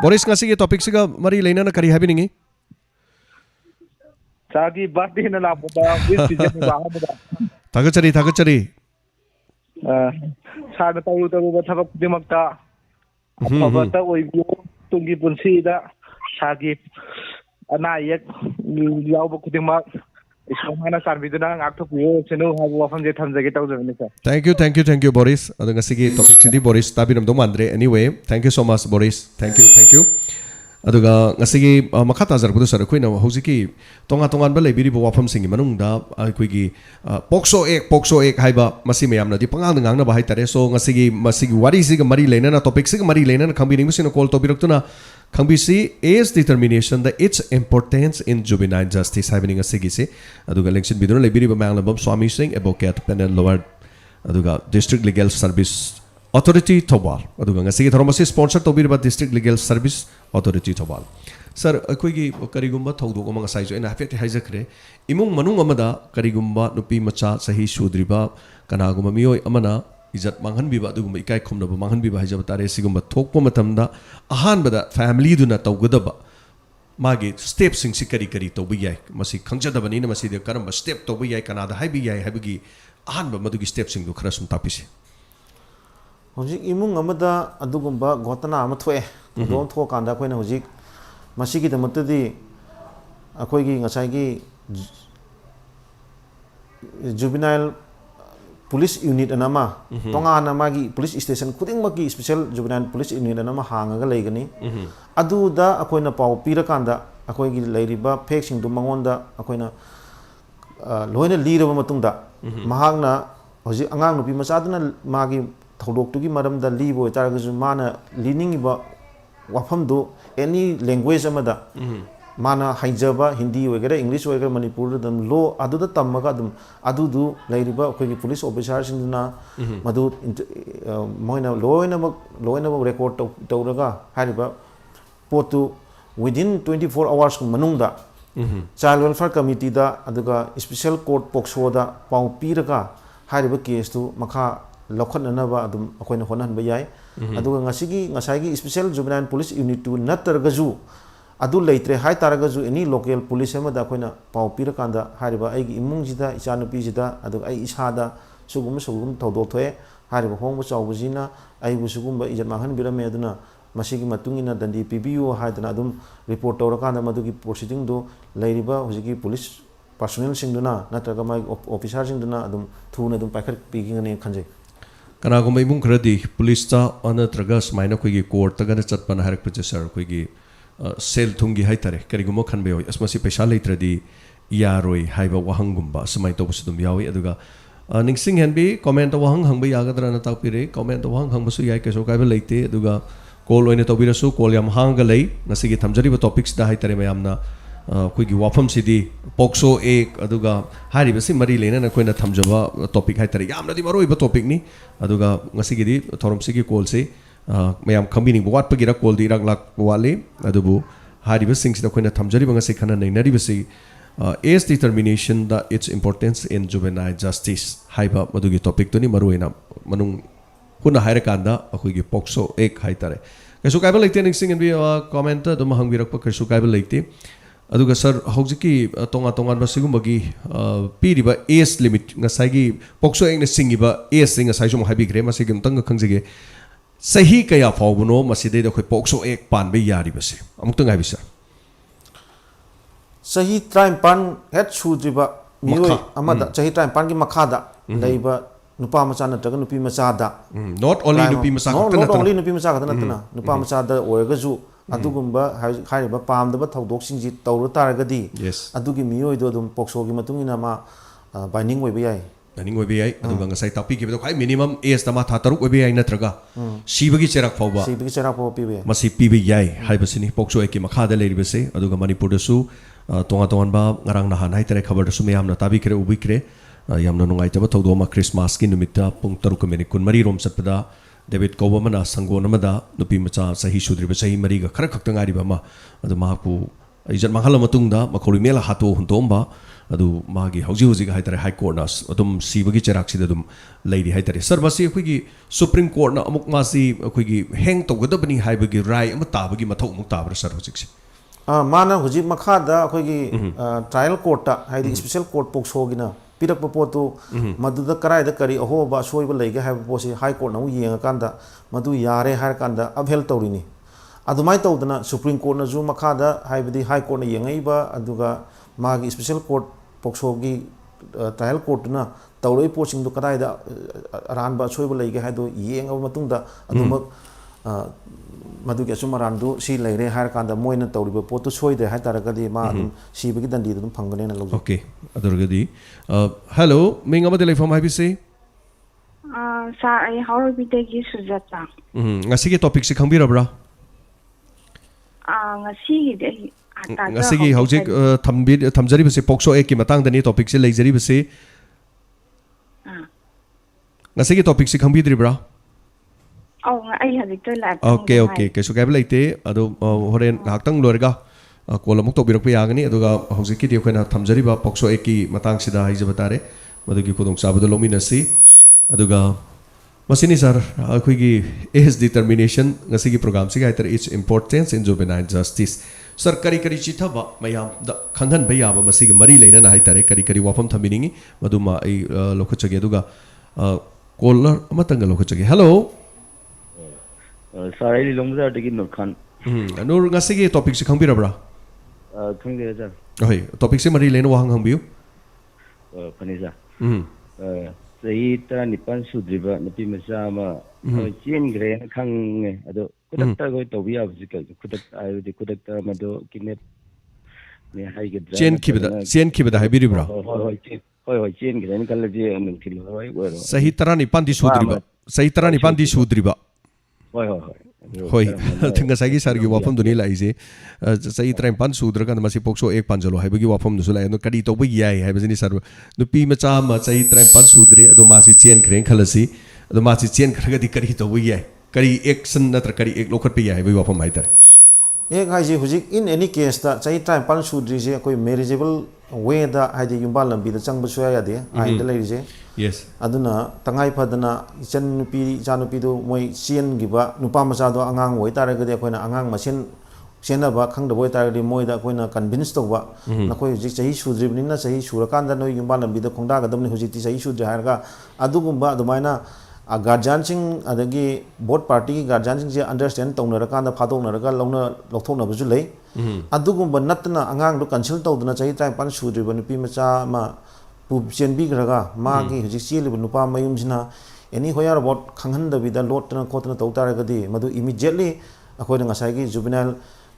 boris nasigi topic siga mari leina na kari habi ningi sagi birthday na la boda with season ba boda thagachari सादा ताऊ ताऊ बथाबक दिमकता अफबता ओइबो तुंगी पुनसीदा सागी अनायक यावब खुदिमक इसमाना सारबिदना आक्थोपियो सेनो हाबो वफम जे थमजगे ताउजबने sir thank you boris adanga sigi topic sidi boris tabiram do mandre anyway thank you so much boris thank you aduga ngasigi makha tajar budu sar khoina hojiki tongan ba lebiri bo wafam singi manungda aikoigi pokso ek haiba masi mayamna di pangang ngang na ba haitare so ngasigi wari siga mari leina na topic siga mari leina na khambini musina call topic tuna khambisi age determination the its importance in juvenile justice happening ngasigi se aduga election biduna lebiri ba mangla bam swami singh advocate panel lower aduga district legal service authority thobal aduga ngasigi tharomasi sponsor tobir ba district legal service authority thobal sir akoi gi karigumba thodok amang sai jo ina hafet haijakre imung manung amada karigumba nupi macha sahi sudriba kanaguma mioi amana izat manghan biba dugumba ikai khomnaba manghan biba haijaba tare sigumba thokpo matamda ahan bada family duna tawgadaba magi step sing si kari kari tawbi yai masi khangjadabani na masi de karamba step tawbi yai kanada haibi yai haibigi ahan ba madugi step sing du khara sum tapisi hojik imung amada adugumba gotana ama thoe dom tho kanda koina hojik masigi de matadi akoi gi ngasai gi juvenile police unit anama tonga anama gi police station kuding maki special juvenile police unit anama hangaga leigani adu da akoina pau pira kanda akoi gi leiriba fake sing du mangonda akoina loina liraba matungda mahagna hoji angang nupi machaduna magi thodok tugi maram da libo taragaju mana lining ba wafam do any language amada mana haijaba hindi wagera english wagera manipur dam lo adu da tamaga dum adu du lairiba akogi police officer singna madu moina loina record tawraga hariba potu within 24 hours manungda child welfare committee da aduga special court pokso da pau piraga hariba case tu makha lokhananaba adum akoina honan ba yai aduga ngasigi special juvenile police unit tu natargaju adu leitre hai taragaju any local police ama da koina pau pira kanda hariba aigi imung jida ichanupi jida adu ai isada sugum tawdo thoe hariba hongba chawbujina ai busugumba ijat mahan birame aduna masigi matungina dandi pbu haidana adum report tawrakanda madugi proceeding do leiriba hojiki police personnel singduna natraga mai officer singduna adum thuna adum paikhat pigingane khanje kanagumba imung khradi police ta anatraga smaina koigi court ta gana chatpana harak processor koigi sel thungi haitare karigumba khanbe oi asmasi paisa leitradi yaroi haiba wahangumba samai to busudum yawi aduga ningsing henbi comment wahang hangba yagadra na tapire comment wahang hangbasu yai keso kaiba leite aduga call oina tobirasu call yam hanga lei nasigi thamjari ba topics da haitare mayamna koigi wafam sidi pokso ek aduga hari basi mari lena na koina thamjaba topic haitare yamna di maroi ba topic ni aduga ngasigi di thorom sigi call se mayam kambini buat pagira call di rak lak wale adubu hari basi sing sida koina thamjari ba ngasi khana nei nari basi age determination da its importance in juvenile justice haiba madugi topic to ni maruina manung kuna haira kanda akoigi pokso ek haitare kesu kaiba leite ning sing and be comment da mahang birak pa kesu kaiba leite aduga sir hojiki tonga tongan ba sigumagi piriba age limit ngasagi pokso ek na singiba age sing asai jom habi gre masigim tang khangjige sahi kaya fawbuno maside da khoi pokso ek pan be yari base amuk tang habi sir sahi time pan het sudriba mioi amada sahi time pan gi makhada leiba nupa macha natraga nupi macha da not only nupi macha not only nupi macha ka natana nupa macha da oirgaju adugumba hairiba pamdaba thodok singji tawra taragadi adugi mioi do dum pokso gi matungina ma binding oiba yai binding oiba yai aduga ngasai topic gi khai minimum age tama tha taruk oiba yai natraga sibagi cherak fawba pibe masi pibe yai haibasini pokso eki makha da leiribase aduga manipur da su tonga tongan ba ngarang nahan haitare khabar da su meyamna tabi kre ubi kre yamna nungai taba tawdoma Christmas ki numita pung 3:3 rom satpada David Kobamana sangon amada nupi macha sahi sudriba sahi mariga khara khakta ngari ba ma adu mahaku ijat manghala matungda makhori mela hato huntomba adu magi hauji ga haitare high court nas adum sibagi cherak sida dum leidi haitare sir basi khoi supreme court na amuk masi khoi hang tawgadabani haibagi rai ama tabagi mathau muk tabra sir hojiksi mana hojik makhada khoi trial court ta haidi special court pokso gina pirak potu maduda karai da kari aho ba soiba leige ha posi high court na yenga kanda madu yare har kanda abhel tawrini adumai tawdana supreme court na ju makhada haibadi high court na yengai ba aduga magi special court pokso gi trial court na tawroi posing du karai da ran ba soiba leige ha do yenga matung da aduma madugi asumarandu si leire har kanda moina tawriba potu soide ha taragadi ma si bagi dandi dum phangane na log okay adurgadi hello minga badele from ibc sa ai haur bidegi sujata ngasi ge topic se khangbirabra ngasi ge ngasi ge hojik thamjari base pokso ek ki matang dani topic se leijari base ngasi ge topic se khangbidribra ai hadik to la okay kesu kai leite ado horen haktang lorga call ꯑꯃꯨꯛ ꯇꯧꯕꯤꯔꯛꯄ ꯌꯥꯒꯅꯤ ꯑꯗꯨꯒ ꯍꯧꯖꯤꯛꯀꯤꯗꯤ ꯑꯩꯈꯣꯏꯅ ꯊꯝꯖꯔꯤꯕ ꯄꯣꯛꯁꯣ ꯑꯦꯛꯀꯤ ꯃꯇꯥꯡꯁꯤꯗ ꯍꯥꯏꯖꯕ ꯇꯥꯔꯦ ꯃꯗꯨꯒꯤ ꯈꯨꯗꯣꯡꯆꯥꯕꯗꯨ ꯂꯧꯃꯤꯟꯅꯁꯤ ꯑꯗꯨꯒ ꯃꯁꯤꯅꯤ ꯁꯥꯔ ꯑꯩꯈꯣꯏꯒꯤ ꯑꯦꯖ ꯗꯤꯇꯔꯃꯤꯅꯦꯁꯟ ꯉꯁꯤꯒꯤ ꯄ꯭ꯔꯣꯒ꯭ꯔꯥꯝꯁꯤꯒꯤ ꯍꯥꯏꯇꯥꯔꯦ it's importance in juvenile justice ꯁꯥꯔ ꯀꯔꯤ ꯆꯤꯊꯕ ꯃꯌꯥꯝꯗ ꯈꯪꯍꯟꯕ ꯌꯥꯕ ꯃꯁꯤꯒ ꯃꯔꯤ ꯂꯩꯅꯅ ꯍꯥꯏꯇꯥꯔꯦ ꯀꯔꯤ ꯋꯥꯐꯝ ꯊꯝꯕꯤꯅꯤꯡꯉꯤ ꯃꯗꯨꯃ ꯑꯩ ꯂꯧꯈꯠꯆꯒꯦ ꯑꯗꯨꯒ ꯀꯣꯂꯔ ꯑꯃꯇꯪꯒ ꯂꯧꯈꯠꯆꯒꯦ ꯍꯜꯂꯣ ꯁꯥꯔ ꯑꯩ ꯂꯣꯡꯕꯖꯥꯔꯗꯒꯤ ꯅꯨꯔ ꯈꯥꯟ ꯅꯨꯔ ꯉꯁꯤꯒꯤ ꯇꯣꯄꯤꯛꯁꯤ ꯈꯪꯕꯤꯔꯕ꯭ꯔꯥ ꯈꯪꯗꯦ ꯁꯥꯔ ꯍꯣꯏ ꯇꯣꯄꯤꯛꯁꯤ ꯃꯔꯤ ꯂꯩꯅ ꯋꯥꯍꯪ ꯍꯪꯕꯤꯌꯨ ꯐꯅꯤ ꯁꯥꯔ ꯆꯍꯤ 19 ꯁꯨꯗ꯭ꯔꯤꯕ ꯅꯨꯄꯤ ꯃꯆꯥ ꯑꯃ ꯆꯦꯟꯈ꯭ꯔꯦꯅ ꯈꯪꯉꯦ ꯑꯗꯣ ꯈꯨꯗꯛꯇ ꯑꯩꯈꯣꯏ ꯇꯧꯕ ꯌꯥꯕꯁꯤ ꯀꯩ ꯈꯨꯗꯛꯇ ꯍꯥꯏꯕꯗꯤ ꯈꯨꯗꯛꯇ ꯃꯗꯨ ꯀꯤꯗꯅꯦꯞꯅꯦ ꯍꯥꯏꯒꯗ꯭ꯔꯥ ꯆꯦꯟꯈꯤꯕꯗ ꯍꯥꯏꯕꯤꯔꯤꯕ꯭ꯔꯥ ꯍꯣꯏ ꯆꯦꯟꯈ꯭ꯔꯦꯅ ꯈꯜꯂꯁꯤ ꯅꯨꯡꯊꯤꯜ ꯍꯣꯏ ꯑꯣꯏꯔꯣ ꯆꯍꯤ 19ꯗꯤ ꯁꯨꯗ꯭ꯔꯤꯕ ꯆꯍꯤ 19ꯗꯤ ꯁꯨꯗ꯭ꯔꯤꯕ ꯍꯣꯏ ꯉꯁꯥꯏꯒꯤ ꯁꯥꯔꯒꯤ ꯋꯥꯐꯝꯗꯨꯅꯤ ꯂꯥꯛꯏꯁꯦ ꯆꯍꯤ 19 ꯁꯨꯗ꯭ꯔꯀꯥꯟꯗ ꯃꯁꯤ ꯄꯣꯛꯁꯣ ꯑꯦꯛ ꯄꯥꯟꯖꯜꯂꯣ ꯍꯥꯏꯕꯒꯤ ꯋꯥꯐꯝꯗꯨꯁꯨ ꯂꯥꯛꯑꯦ ꯑꯗꯣ ꯀꯔꯤ ꯇꯧꯕ ꯌꯥꯏ ꯍꯥꯏꯕꯁꯤꯅꯤ ꯁꯥꯔ ꯅꯨꯄꯤ ꯃꯆꯥ ꯑꯃ ꯆꯍꯤ 19 ꯁꯨꯗ꯭ꯔꯦ ꯑꯗꯣ ꯃꯥꯁꯤ ꯆꯦꯟꯈ꯭ꯔꯦꯅ ꯈꯜꯂꯁꯤ ꯑꯗꯣ ꯃꯥꯁꯤ ꯆꯦꯟꯈ꯭ꯔꯒꯗꯤ ꯀꯔꯤ ꯇꯧꯕ ꯌꯥꯏ ꯀꯔꯤ ꯑꯦꯛꯁꯟ ꯅꯠꯇ꯭ꯔ ꯀꯔꯤ ꯑꯦꯛ ꯂꯧꯈꯠꯄ ꯌꯥꯏ ꯍꯥꯏꯕꯒꯤ ꯋꯥꯐꯝ ꯍꯥꯏꯇꯥꯔꯦ ꯑꯦꯛ ꯍꯥꯏꯁꯤ ꯍꯧꯖꯤꯛ ꯏꯟ ꯑꯦꯅꯤ ꯀꯦꯁꯇ ꯆꯍꯤ 19 ꯁꯨꯗ꯭ꯔꯤꯁꯦ ꯑꯩꯈꯣꯏ ꯃꯦꯔꯤꯖꯦꯕꯜ ꯋꯦꯗ ꯍꯥꯏꯗꯤ ꯌꯨꯝꯕꯥꯜ ꯂꯝꯕꯤꯗ ꯆꯪꯕ ꯁꯨꯡꯌꯥ ꯌꯥꯗꯦ ꯑꯥꯏꯟꯗ ꯂꯩꯔꯤꯁꯦ ꯌꯦꯁ ꯑꯗꯨꯅ ꯇꯉꯥꯏ ꯐꯗꯅ ꯏꯆꯥꯅꯨꯄꯤꯗꯨ ꯃꯣꯏ ꯆꯦꯟꯈꯤꯕ ꯅꯨꯄꯥ ꯃꯆꯥꯗꯣ ꯑꯉꯥꯡ ꯑꯣꯏꯇꯥꯔꯒꯗꯤ ꯑꯩꯈꯣꯏꯅ ꯑꯉꯥꯡ ꯃꯁꯦꯟ ꯆꯦꯟꯅꯕ ꯈꯪꯗꯕ ꯑꯣꯏꯇꯥꯔꯒꯗꯤ ꯃꯣꯏꯗ ꯑꯩꯈꯣꯏꯅ ꯀꯟꯚꯤꯟꯁ ꯇꯧꯕ ꯅꯈꯣꯏ ꯍꯧꯖꯤꯛ ꯆꯍꯤ ꯁꯨꯗ꯭ꯔꯤꯕꯅꯤꯅ ꯆꯍꯤ ꯁꯨꯔꯀꯥꯟꯗ ꯅꯣꯏ ꯌꯨꯝꯕꯥꯜ ꯂꯝꯕꯤꯗ ꯈꯣꯡꯗꯥꯒꯗꯕꯅꯤ ꯍꯧꯖꯤꯛꯇꯤ ꯆꯍꯤ ꯁꯨꯗ꯭ꯔꯦ ꯍꯥꯏꯔꯒ ꯑꯗꯨꯒꯨꯝꯕ ꯑꯗꯨꯃꯥꯏꯅ ꯒꯥꯔꯖꯤꯌꯥꯟꯁꯤꯡ ꯑꯗꯒꯤ ꯕꯣꯠ ꯄꯥꯔꯇꯤꯒꯤ ꯒꯥꯔꯖꯤꯌꯥꯟꯁꯤꯡꯁꯦ ꯑꯟꯗꯔꯁꯇꯦꯟ ꯇꯧꯅꯔꯀꯥꯟꯗ ꯐꯥꯗꯣꯛꯅꯔꯒ ꯂꯧꯊꯣꯛꯅꯕꯁꯨ ꯂꯩ ꯑꯗꯨꯒꯨꯝꯕ ꯅꯠꯇꯅ ꯑꯉꯥꯡꯗꯣ ꯀꯟꯁꯜ ꯇꯧꯗꯅ ꯆꯍꯤ 19 ꯁꯨꯗ꯭ꯔꯤꯕ ꯅꯨꯄꯤ ꯃꯆꯥ ꯑꯃ ꯆꯦꯟꯕꯤꯈ꯭ꯔꯒ ꯃꯥꯒꯤ ꯍꯧꯖꯤꯛ ꯆꯦꯜꯂꯤꯕ ꯅꯨꯄꯥ ꯃꯌꯨꯝꯁꯤꯅ ꯑꯦꯅꯤ ꯍꯣꯌꯥꯔ ꯑꯕꯥꯎꯠ ꯈꯪꯍꯟꯗꯕꯤꯗ ꯂꯣꯠꯇꯅ ꯈꯣꯠꯇꯅ ꯇꯧ ꯇꯥꯔꯒꯗꯤ ꯃꯗꯨ ꯏꯃꯤꯗꯤꯌꯦꯠꯂꯤ ꯑꯩꯈꯣꯏꯅ ꯉꯁꯥꯏꯒꯤ ꯖꯨꯕꯤꯅꯥꯏꯜ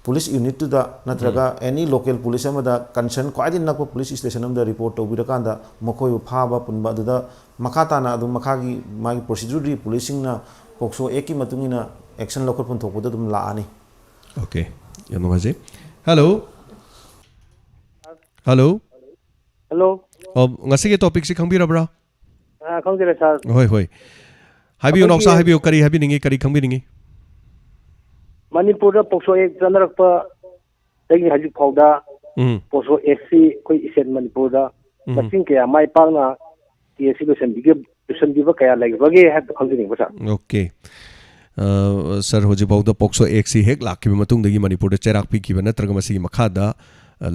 ꯄꯨꯂꯤꯁ ꯌꯨꯅꯤꯠꯇꯨꯗ ꯅꯠꯇ꯭ꯔꯒ ꯑꯦꯅꯤ ꯂꯣꯀꯦꯜ ꯄꯨꯂꯤꯁ ꯑꯃꯗ ꯀꯟꯁꯔꯟ ꯈ꯭ꯋꯥꯏꯗꯒꯤ ꯅꯛꯄ ꯄꯨꯂꯤꯁ ꯁ꯭ꯇꯦꯁꯟ ꯑꯃꯗ ꯔꯤꯄꯣꯔꯠ ꯇꯧꯕꯤꯔꯀꯥꯟꯗ ꯃꯈꯣꯏꯕꯨ ꯐꯥꯕ ꯄꯨꯟꯕ ꯑꯗꯨꯗ ꯃꯈꯥ ꯇꯥꯅ ꯑꯗꯨꯝ ꯃꯈꯥꯒꯤ ꯃꯥꯒꯤ ꯄ꯭ꯔꯣꯁꯤꯗ꯭ꯌꯨꯔꯤ ꯄꯨꯂꯤꯁꯁꯤꯡꯅ ꯄꯣꯛꯁꯣ ꯑꯦꯛꯀꯤ ꯃꯇꯨꯡ ꯏꯟꯅ ꯑꯦꯛꯁꯟ ꯂꯧꯈꯠꯐꯝ ꯊꯣꯛꯄꯗ ꯑꯗꯨꯝ ꯂꯥꯛꯑꯅꯤ ꯑꯣꯀꯦ ꯌꯥꯝ ꯅꯨꯡꯉꯥꯏꯖꯩ ꯍꯜꯂꯣ ꯍꯜꯂꯣ ꯍꯜꯂꯣ ꯉꯁꯤꯒꯤ ꯇꯣꯄꯤꯛꯁꯤ ꯈꯪꯕꯤꯔꯕ꯭ꯔꯥ ꯈꯪꯖꯔꯦ ꯁꯥꯔ ꯍꯣꯏ ꯍꯥꯏꯕꯤꯌꯨ ꯑꯩꯈꯣꯏꯒꯤ ꯅꯥꯎꯆꯥ ꯍꯥꯏꯕꯤꯌꯨ ꯀꯔꯤ ꯍꯥꯏꯕꯤꯅꯤꯡꯉꯤ ꯀꯔꯤ ꯈꯪꯕꯤꯅꯤꯡꯉꯤ ꯃꯅꯤꯄꯨꯔꯗ ꯄꯣꯛꯁꯣ ꯑꯦꯛ ꯆꯠꯅꯔꯛꯄꯗꯒꯤ ꯍꯧꯖꯤꯛ ꯐꯥꯎꯗ ꯄꯣꯛꯁꯣ ꯑꯦꯛꯁꯤ ꯑꯩꯈꯣꯏ ꯏꯁꯇꯦꯠ ꯃꯅꯤꯄꯨꯔꯗ ꯃꯁꯤꯡ ꯀꯌꯥ ꯃꯥꯏ ꯄꯥꯛꯅ ꯀꯦꯁꯁꯤ ꯂꯣꯏꯁꯤꯟꯕꯤꯕ ꯀꯌꯥ ꯂꯩꯕꯒꯦ ꯍꯥꯏꯕꯗꯨ ꯈꯪꯖꯅꯤꯡꯕ ꯁꯥꯔ ꯑꯣꯀꯦ ꯁꯥꯔ ꯍꯧꯖꯤꯛꯐꯥꯎꯗ ꯄꯣꯛꯁꯣ ꯑꯦꯛꯁꯤ ꯍꯦꯛ ꯂꯥꯛꯈꯤꯕ ꯃꯇꯨꯡꯗꯒꯤ ꯃꯅꯤꯄꯨꯔꯗ ꯆꯩꯔꯥꯛ ꯄꯤꯈꯤꯕ ꯅꯠꯇ꯭ꯔꯒ ꯃꯁꯤꯒꯤ ꯃꯈꯥꯗ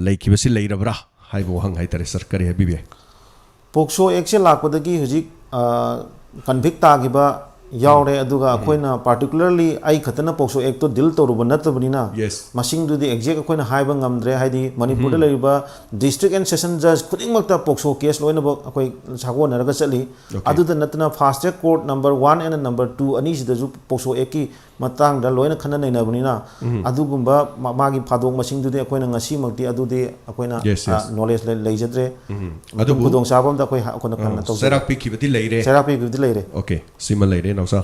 ꯂꯩꯈꯤꯕꯁꯤ ꯂꯩꯔꯕ꯭ꯔꯥ ꯍꯥꯏꯕ ꯋꯥꯍꯪ ꯍꯥꯏꯇꯥꯔꯦ ꯁꯥꯔ ꯀꯔꯤ ꯍꯥꯏꯕꯤꯕ ꯌꯥꯏ ꯄꯣꯛꯁꯣ ꯑꯦꯛꯁꯦ ꯂꯥꯛꯄꯗꯒꯤ ꯍꯧꯖꯤꯛ ꯀꯟꯚꯤꯛ ꯇꯥꯈꯤꯕ ꯌꯥꯎꯔꯦ ꯑꯗꯨꯒ ꯑꯩꯈꯣꯏꯅ ꯄꯥꯔꯇꯤꯀꯨꯂꯔꯂꯤ ꯑꯩ ꯈꯛꯇꯅ ꯄꯣꯛꯁꯣ ꯑꯦꯛꯇꯣ ꯗꯤꯜ ꯇꯧꯔꯨꯕ ꯅꯠꯇꯕꯅꯤ나 ꯌꯦꯁ ꯃꯁꯤꯡꯗꯨꯗꯤ ꯑꯦꯛꯖꯦꯛ ꯑꯩꯈꯣꯏꯅ ꯍꯥꯏꯕ ꯉꯝꯗ꯭ꯔꯦ ꯍꯥꯏꯗꯤ ꯃꯅꯤꯄꯨꯔꯗ ꯂꯩꯔꯤꯕ ꯗꯤꯁꯇ꯭ꯔꯤꯛ ꯑꯦꯟड ꯁꯦꯁꯟ ꯖꯖ ꯈꯨꯗꯤꯡꯃꯛꯇ ꯄꯣꯛꯁꯣ ꯀꯦꯁ ꯂꯣꯏꯅꯃꯛ ꯑꯩꯈꯣꯏ ꯁꯥꯒꯣꯟꯅꯔꯒ ꯆꯠꯂꯤ ꯑꯗꯨꯗ ꯅꯠꯇꯅ fast track court number 1 and number 2 ꯑꯅꯤꯁꯤꯗꯁꯨ ꯄꯣꯛꯁꯣ ꯑꯦꯛꯀꯤ ꯃꯇꯥꯡꯗ ꯂꯣꯏꯅ ꯈꯟꯅ ꯅꯩꯅꯕꯅꯤꯅ ꯑꯗꯨꯒꯨꯝꯕ ꯃꯥꯒꯤ ꯐꯥꯗꯣꯛ ꯃꯁꯤꯡꯗꯨꯗꯤ ꯑꯩꯈꯣꯏꯅ ꯉꯁꯤꯃꯛꯇꯤ ꯑꯗꯨꯗꯤ ꯑꯩꯈꯣꯏꯅ ꯅꯣꯂꯦꯖ ꯂꯩꯖꯗ꯭ꯔꯦ ꯑꯗꯨꯕꯨ ꯈꯨꯗꯣꯡꯆꯥꯕ ꯑꯃꯗ ꯑꯩꯈꯣꯏꯅ ꯀꯟꯅ ꯇꯧꯖꯩ ꯆꯩꯔꯥꯛ ꯄꯤꯈꯤꯕꯗꯤ ꯂꯩꯔꯦ ꯆꯩꯔꯥꯛ ꯄꯤꯈꯤꯕꯗꯤ ꯂꯩꯔꯦ ꯑꯣꯀꯦ ꯁꯤꯃ ꯂꯩꯔꯦ ꯅꯥꯎꯆꯥ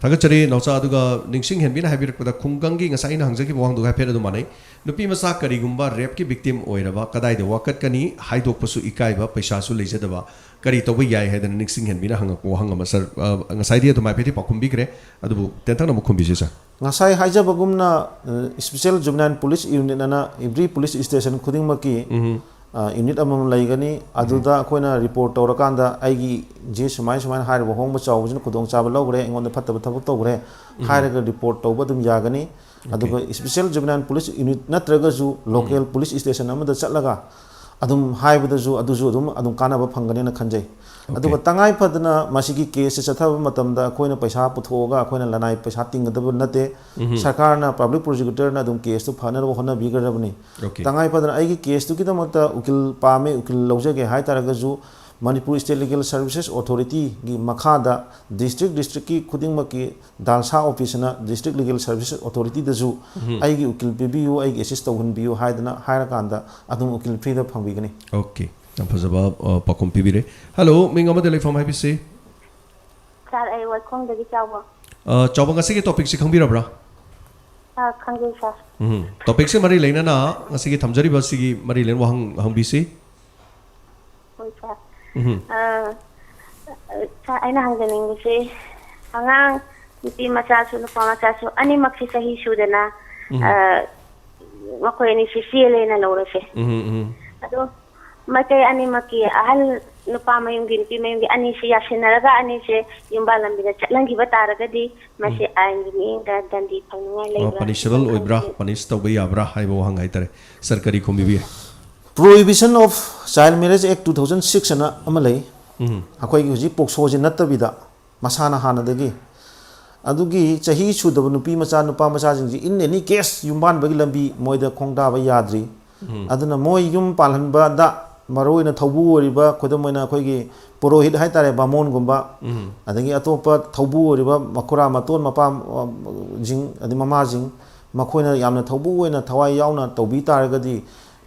ꯊꯥꯒꯠꯆꯔꯤ ꯅꯥꯎꯆꯥ ꯑꯗꯨꯒ ꯅꯤꯡꯁꯤꯡ ꯍꯦꯟꯕꯤꯅ ꯍꯥꯏꯕꯤꯔꯛꯄꯗ ꯈꯨꯡꯒꯪꯒꯤ ꯉꯁꯥꯏ ꯑꯩꯅ ꯍꯪꯖꯈꯤꯕ ꯋꯥꯍꯪꯗꯨꯒ ꯍꯥꯏꯐꯦꯠ ꯑꯗꯨꯝ ꯃꯥꯟꯅꯩ ꯅꯨꯄꯤ ꯃꯆꯥ ꯀꯔꯤꯒꯨꯝꯕ ꯔꯦꯞꯀꯤ ꯚꯤꯛꯇꯤꯝ ꯑꯣꯏꯔꯕ ꯀꯗꯥꯏꯗ ꯋꯥꯀꯠꯀꯅꯤ ꯍꯥꯏꯗꯣꯛꯄꯁꯨ ꯏꯀꯥꯏꯕ ꯄꯩꯁꯥꯁꯨ ꯂꯩꯖꯗꯕ ꯀꯔꯤ ꯇꯧꯕ ꯌꯥꯏ ꯍꯥꯏꯗꯅ ꯅꯤꯡꯁꯤꯡ ꯍꯦꯟꯕꯤꯅ ꯍꯪꯉꯛꯄ ꯋꯥꯍꯪ ꯑꯃ ꯁꯥꯔ ꯉꯁꯥꯏꯗꯤ ꯑꯗꯨꯝ ꯍꯥꯏꯐꯦꯠꯇꯤ ꯄꯥꯎꯈꯨꯝꯕꯤꯈ꯭ꯔꯦ ꯑꯗꯨꯕꯨ ꯇꯦꯟꯇꯛꯅ ꯑꯃꯨꯛ ꯈꯨꯝꯕꯤꯁꯤ ꯁꯥꯔ ꯉꯁꯥꯏ ꯍꯥꯏꯖꯕꯒꯨꯝꯅ ꯁ꯭ꯄꯦꯁꯤꯌꯦꯜ ꯖꯨꯕꯅꯥꯏꯜ ꯄꯨꯂꯤꯁ ꯌꯨꯅꯤꯠ ꯑꯅ ꯏꯕ꯭ꯔꯤ ꯄꯨꯂꯤꯁ ꯁ꯭ꯇꯦꯁꯟ ꯈꯨꯗꯤꯡꯃꯛꯀꯤ यूनिट लेगनी अखोना रिपोर्ट तौरकान जे सुमाय हाइब होंब चावजना खुदचाब लौरे अगोंद फतब थबक तौरे हाइरग रिपोर्ट तौब अदुम यागनी अदुगा स्पेशल जुवेनाइल पुलिस यूनिट नत्रगजु लोकल पुलिस स्टेशन अमदा चलगा अदुम हाइबदजु अदुजु अदुम कानब फंगनेना खंजै अदुगा तंगाई फदना मसिगी केस चथब मतमदा अखोइना पैसा पुथोगा अखोइना लनाई पैसा तिंगदब नते सरकारना पब्लिक प्रोसिक्यूटर ना अदुम केस तो फानर होना बिगरबनी तंगाई फदना आइगी केस तो किदमता उकिल पामे उकिल लौजगे हाइ तारगजु Manipur state legal services authority की मखादा डिस्ट्रिक्ट की खुदिंग की दालसा ऑफिसना डिस्ट्रिक्ट लीगल सर्विसेस अथॉरिटी दजु आइगी उकिल पिबियु आइगी असिस्ट तौहनबियु हाइदना हाइरकांदा अदुम उकिल फ्रीदा फंबिगनी ओके फजबा पाकुम पिबिरे हेलो मिंग अमदे लेफम हाइबिसे सर आई वाखोंग दगी चावबा चावबा ngasi ki topic si khangbirabra खंगे sir topic se mari leina na ngasi ki thamjari ba si gi mari len wahang hangbisi होय सर सर आइना हंगनिंग से अंगांग नुपी मचासु नुपा मचासु अनिमक से सही सुदना ꯃꯈꯣꯏ ꯑꯅꯤꯁꯤ ꯆꯦꯜꯂꯦꯅ ꯂꯧꯔꯁꯦ ꯑꯗꯣ ꯃꯩꯇꯩ ꯑꯅꯤꯃꯛꯀꯤ ꯑꯍꯜ ꯅꯨꯄꯥ ꯃꯌꯨꯝꯒꯤ ꯅꯨꯄꯤ ꯃꯌꯨꯝꯒꯤ ꯑꯅꯤꯁꯤ ꯌꯥꯁꯤꯟꯅꯔꯒ ꯑꯅꯤꯁꯦ ꯌꯨꯝꯕꯥꯟ ꯂꯝꯕꯤꯗ ꯆꯠꯍꯟꯈꯤꯕ ꯇꯥꯔꯒꯗꯤ ꯃꯁꯤ ꯑꯥꯏꯟꯒꯤ ꯃꯤꯠꯌꯦꯡꯗ ꯗꯟꯗꯤ ꯐꯪꯅꯤꯡꯉꯥꯏ ꯂꯩꯕ꯭ꯔꯥ ꯄꯅꯤꯁꯦꯕꯜ ꯑꯣꯏꯕ꯭ꯔꯥ ꯄꯅꯤꯁ ꯇꯧꯕ ꯌꯥꯕ꯭ꯔꯥ ꯍꯥꯏꯕ ꯋꯥꯍꯪ ꯍꯥꯏꯇꯥꯔꯦ ꯁꯔ ꯀꯔꯤ ꯈꯨꯝꯕꯤꯕꯤ Prohibition of Child Marriage Act 2006 ana ama lei akhoi gi pokso ji nattabida masana hanadagi adugi chahi sudaba nupi macha nupa macha jing ji in any case yumban bagi lambi moida khongda ba yadri aduna moi yum palhanba da maroina thobu oriba khodamoina akhoi gi purohit hai tare bamon gumba adagi atopa thobu oriba makura maton mapa jing adi mama jing makhoina yamna thobu oina thawai yauna tobi taragadi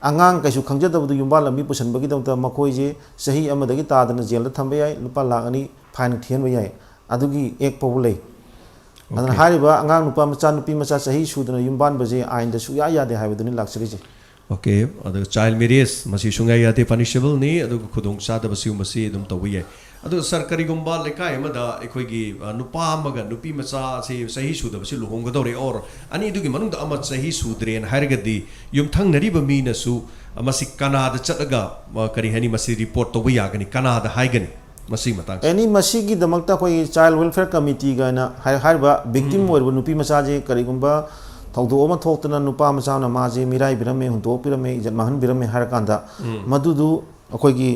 angang kaisu khangjadabdu yumbal lambi pusanbagi damta makoi je sahi amadagi tadana jail da thamba yai lupa lakh ani fine thian ba yai adugi ek pobulei adana hariba angang nupa macha sahi sudana yumban baje ain da suya yade haibaduni laksari je okay adu child marriage masi sungai yate punishable ni adu khudong sa da basi masi dum tawi yai adu sarkari gumba lekai amada ekhoi gi nupa amaga nupi macha se sahi suda basi luhong gadore or ani dugi manung da ama sahi sudren hairgadi yum thang nari ba mi na su amasi kanada chataga kari hani masi report to ya gani kanada haigani masi matang any masi gi damakta koi child welfare committee ga na harba victim or nupi macha je kari gumba thaudo ama thoktana nupa macha na ma je mirai birame hunto pirame ijat mahan birame harakanda madudu अखोगी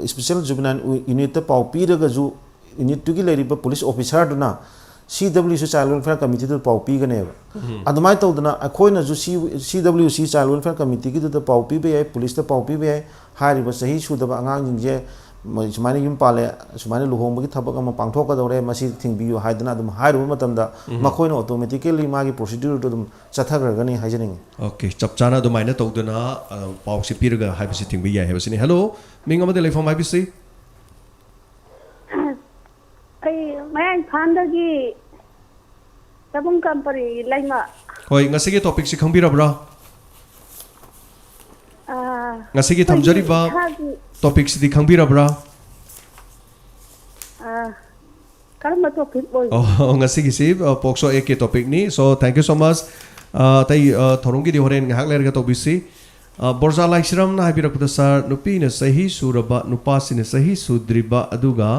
special जुबिनाइन unit पाव पीरगजु unit तुगी लेरिबा police officer दुना CWC child welfare committee दु पाव पीगनेबा अदमाय तौदना अखोइना जु CWC चाइल्ड वेलफेयर कमिटी की दु पाव पीबे याय पुलिस द पाव पीबे याय हारिबा सही सुदबा अंगांग जिंजे सुमाने युम पाले सुमाने लुहोंबगी थबक अमा पांगथोकदौरे मसी थिंगबियु हाइदना दुम हाइरुबा मतमदा मखोइना ऑटोमेटिकली मागी प्रोसीड्यूर दुम चथाग्रगनी हाइजनिंग ओके चपचाना दुमाइना तौदना पावसी पीरगा हाइबसी थिंगबि याय हाइबसिनी हेलो मिंग अमदे लेफॉर्म हाइबसी ai mayan phandagi tabung company laima hoi ngasigi topic si khangbirabra ngasigi thamjariba topic si khangbirabra karma topic boy oh ngasigi si pokso ek topic ni so thank you so much tai thorungi di horen ngahak lerga tobisi borja laisiram na habirakda sar nupi ne sahi suraba nupa sine sahi sudriba aduga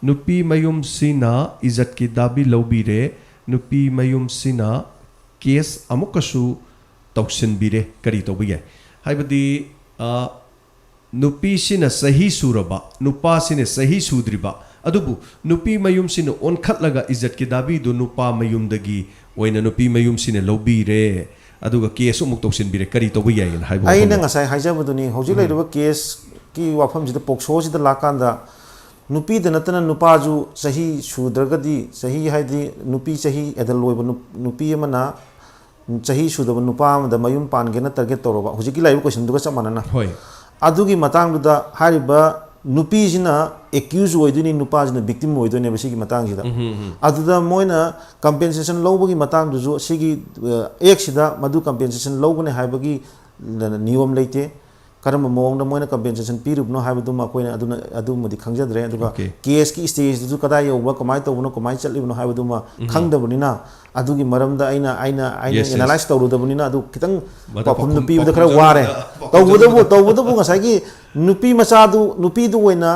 nupi mayum sina izat ki dabi lobire nupi mayum sina case amukasu toksin bire kari tobiye haibadi nupi sina sahi suraba nupa sine sahi sudriba adubu nupi mayum sina onkhatlaga izat ki dabi do nupa mayum dagi oina nupi mayum sina lobire aduga case amuk toksin bire kari tobiye haibu ai na ngasai haijabuduni hoji leiruba case ki wafam jida pokso jida lakanda nupi da natana nupa ju sahi sudragadi sahi haidi nupi sahi edal loiba nupi amana sahi sudaba nupa da mayum pangena target toroba hujiki laibu question duga samanana hoi adugi matang da hariba nupi jina accused oiduni nupa jina victim oiduni basi gi matang jida aduda moina compensation lobagi matang du ju sigi ek sida madu compensation lobune haibagi niyom leite karama mong da moina compensation pirubno haibadu ma koina adumudi khangjadre aduga case ki stage du kada yoba kamai tawno kamai chatlibno haibadu ma khangdabunina adugi maramda aina analyze tawrudabunina adu kitang pafum nupi da khara ware tawbudu ngasai gi nupi macha du nupi du oina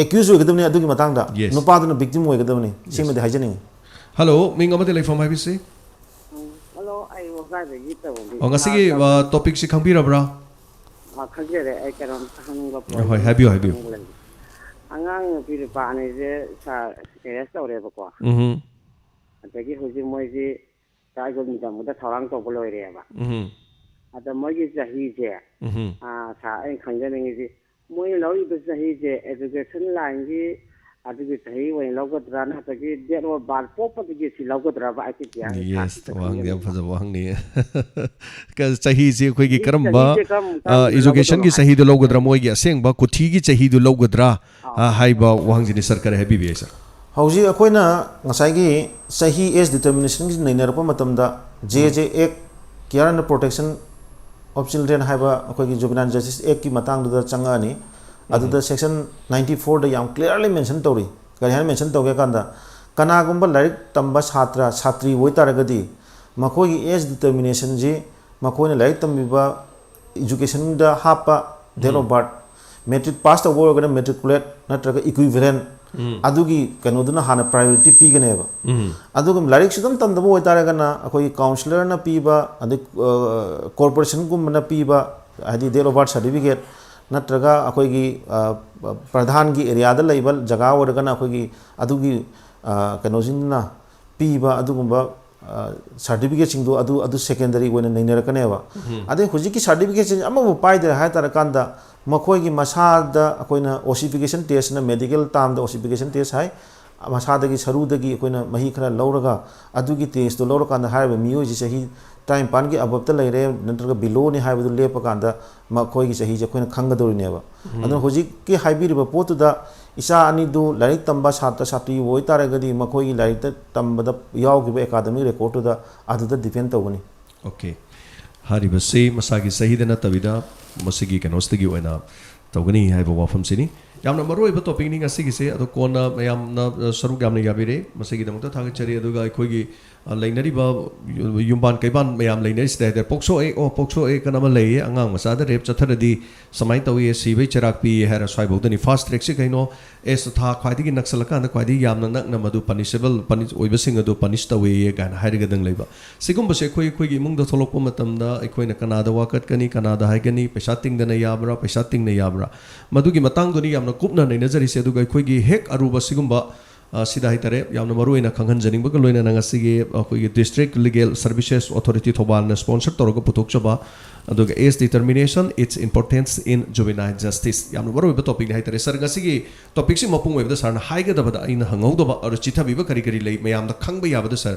accused oigadabni adugi matangda nupa du victim oigadabni simade haijani hello ming amade leifam haibisi hello ai woga de gita ngasigi topic si khangbirabra khajere ai karam hangba hoi habiyo angang pir pa ne je sa arrest tawre ba ko adagi hoji moi ji tai go mi da muda thorang to boloi re ba ada moi ji jahi je sa ai khanjane ngi ji moi lo yi ba jahi je education line ji adagi jahi wai logadra na tagi der wa bal pop tagi si logadra ba ai ti yes wang ya faza wang ni ka sahi ji khoi gi karamba education gi sahi do logadra moi gi aseng ba kuthi gi sahi do logadra haiba wang ji ni sarkar happy bi sir hauji akoina ngasai gi sahi age determination gi nainer pa matamda JJ Act care and protection of children haiba akoi gi juvenile justice act ki matang du da changa ni aduda section 94 da yam clearly mention tori kari han mention toge kanda kana gumba larik tamba chhatra chhatri woi taragadi makoi age determination ji makoina laik tambiba education da hapa date of birth metric pass to work gonna matriculate natraga equivalent adugi kanoduna hana priority piganeba adugum larik sidam tamdabo oitaragana akoi counselor na piba adi corporation gum na piba adi date of birth certificate natraga akoi gi pradhan gi area da level jaga oragana akoi gi adugi kanojinna piba adugumba certificate singdo adu secondary wena nainarakaneba ade hujiki certificate amabu paidra ha tarakanda makhoi masada akoina ossification test na medical term da ossification test hai masada gi saru da gi akoina mahi khara lauraga adugi test to laura kanda haiba miyo ji sahi time pan gi above ta leire nantraga below ni haiba du lepa kanda makhoi gi sahi je akoina khangadori neba adu hujiki haibi riba potu da isa ani du larik tamba satra satri woi taragadi makhoi gi larik tamba da yaw gi academic record da adu da depend tawani okay haribase masagi sahidana tabida masigi kanostagi oina tawgani haiba wafam sini yamna maroi ba topic ni ngasigi se ado kona yamna saru gamna yabire masigi damta thagachari aduga khoigi lainari ba yumban kaiban mayam lainari sta der pokso e kanama lei angang masada rep chatharadi samai tawi sibai charak pi hera swai bodani fast track se kaino es tha khwaidi gi naksalaka na khwaidi yamna nakna madu punishable punish oibasing adu punish tawi gan hairiga dang leiba sigum ba se khoi gi mungda tholokpa matamda ekhoina kanada wakat kani kanada haigani paisa tingdana yabra paisa tingna yabra madugi matang doni yamna kupna nei nazari se aduga khoi gi hek aruba sigumba sida hitare yamna maruina khanghan janing ba loina nanga sige khoi district legal services authority thobal na sponsor toroga putok chaba aduga age determination its importance in juvenile justice yamna maru ba topic hitare sar nga sige topic si mapung web da sarna haiga da ba ina hangau da ba aru chitha bi ba kari kari lei mayam da khangba yaba da sar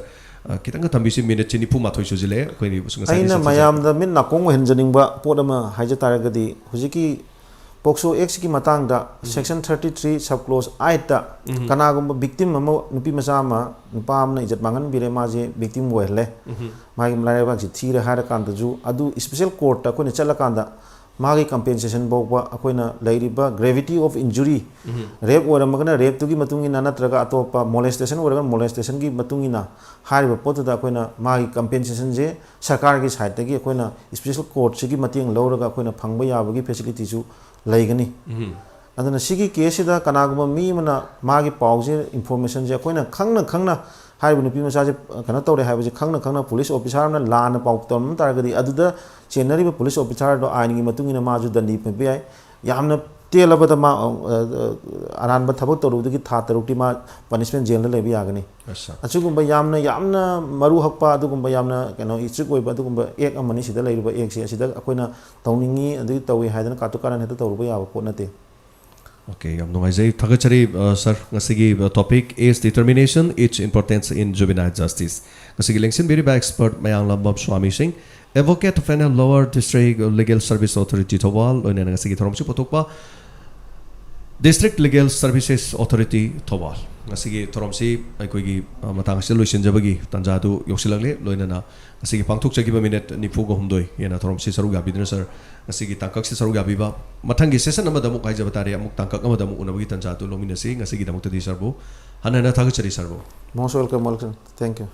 kitanga tambi si minute chini pu mathoi sujile khoi ni busunga sai aina mayam da min nakong hen janing ba podama haija taragadi hujiki Pokso X ki matang da section 33 subclause 8 da kanagum victim amo nupi masama nupa amna ijat mangan bire maje victim wele magi mlare ba ji thira hara kan da ju adu special court ta ko ne chala kan da magi compensation bokwa akoina lairiba gravity of injury rape ora magana rape tu gi matungi na natraga atopa molestation ora molestation gi matungi na hariba pot da akoina magi compensation je sarkar gi side ta gi akoina special court sigi mating lauraga akoina phangba yaba gi facility ju laigani adana sigi case da kanaguma mi mana magi pause information je akoina khangna haibu nupi macha je kana tawre haibu je khangna police officer na lana pau tom taragadi aduda chenari ba police officer do aini gi matungi na maju dandi pe ai yamna telaba da ma aran ba thabak toru gi tha tarukti ma punishment jail le bi agani achugumba yamna maru hakpa adugumba yamna kano ichik oi ba adugumba ek amani sida leiruba ek se sida akoina tawningi adu tawi haidana katukaran heta toruba yaba potnate Okay, I'm no Thagachari, sir, Nasigi topic is determination, its importance in juvenile justice. Nasigi Lengsin Biriba expert Mayang Lambab Swami Singh, advocate of a lower district legal service authority Towal, and Nasigi Thoromsi Potokpa, district legal services authority Towal. Nasigi Thoromsi, I could give Matang solution Jabagi, Tanjadu, Yoksilangle, Loinana, Nasigi Pangtuk Chaki minute, Nifugo Humdoi, and Thoromsi Saruga Bidner. Ngasigi tangkak si saruga biba matangi session nama damu kai jabatari amuk tangkak nama damu unabagi tanjatu lominasi ngasigi damu tadi sarbo hanana thagachari sarbo most welcome thank you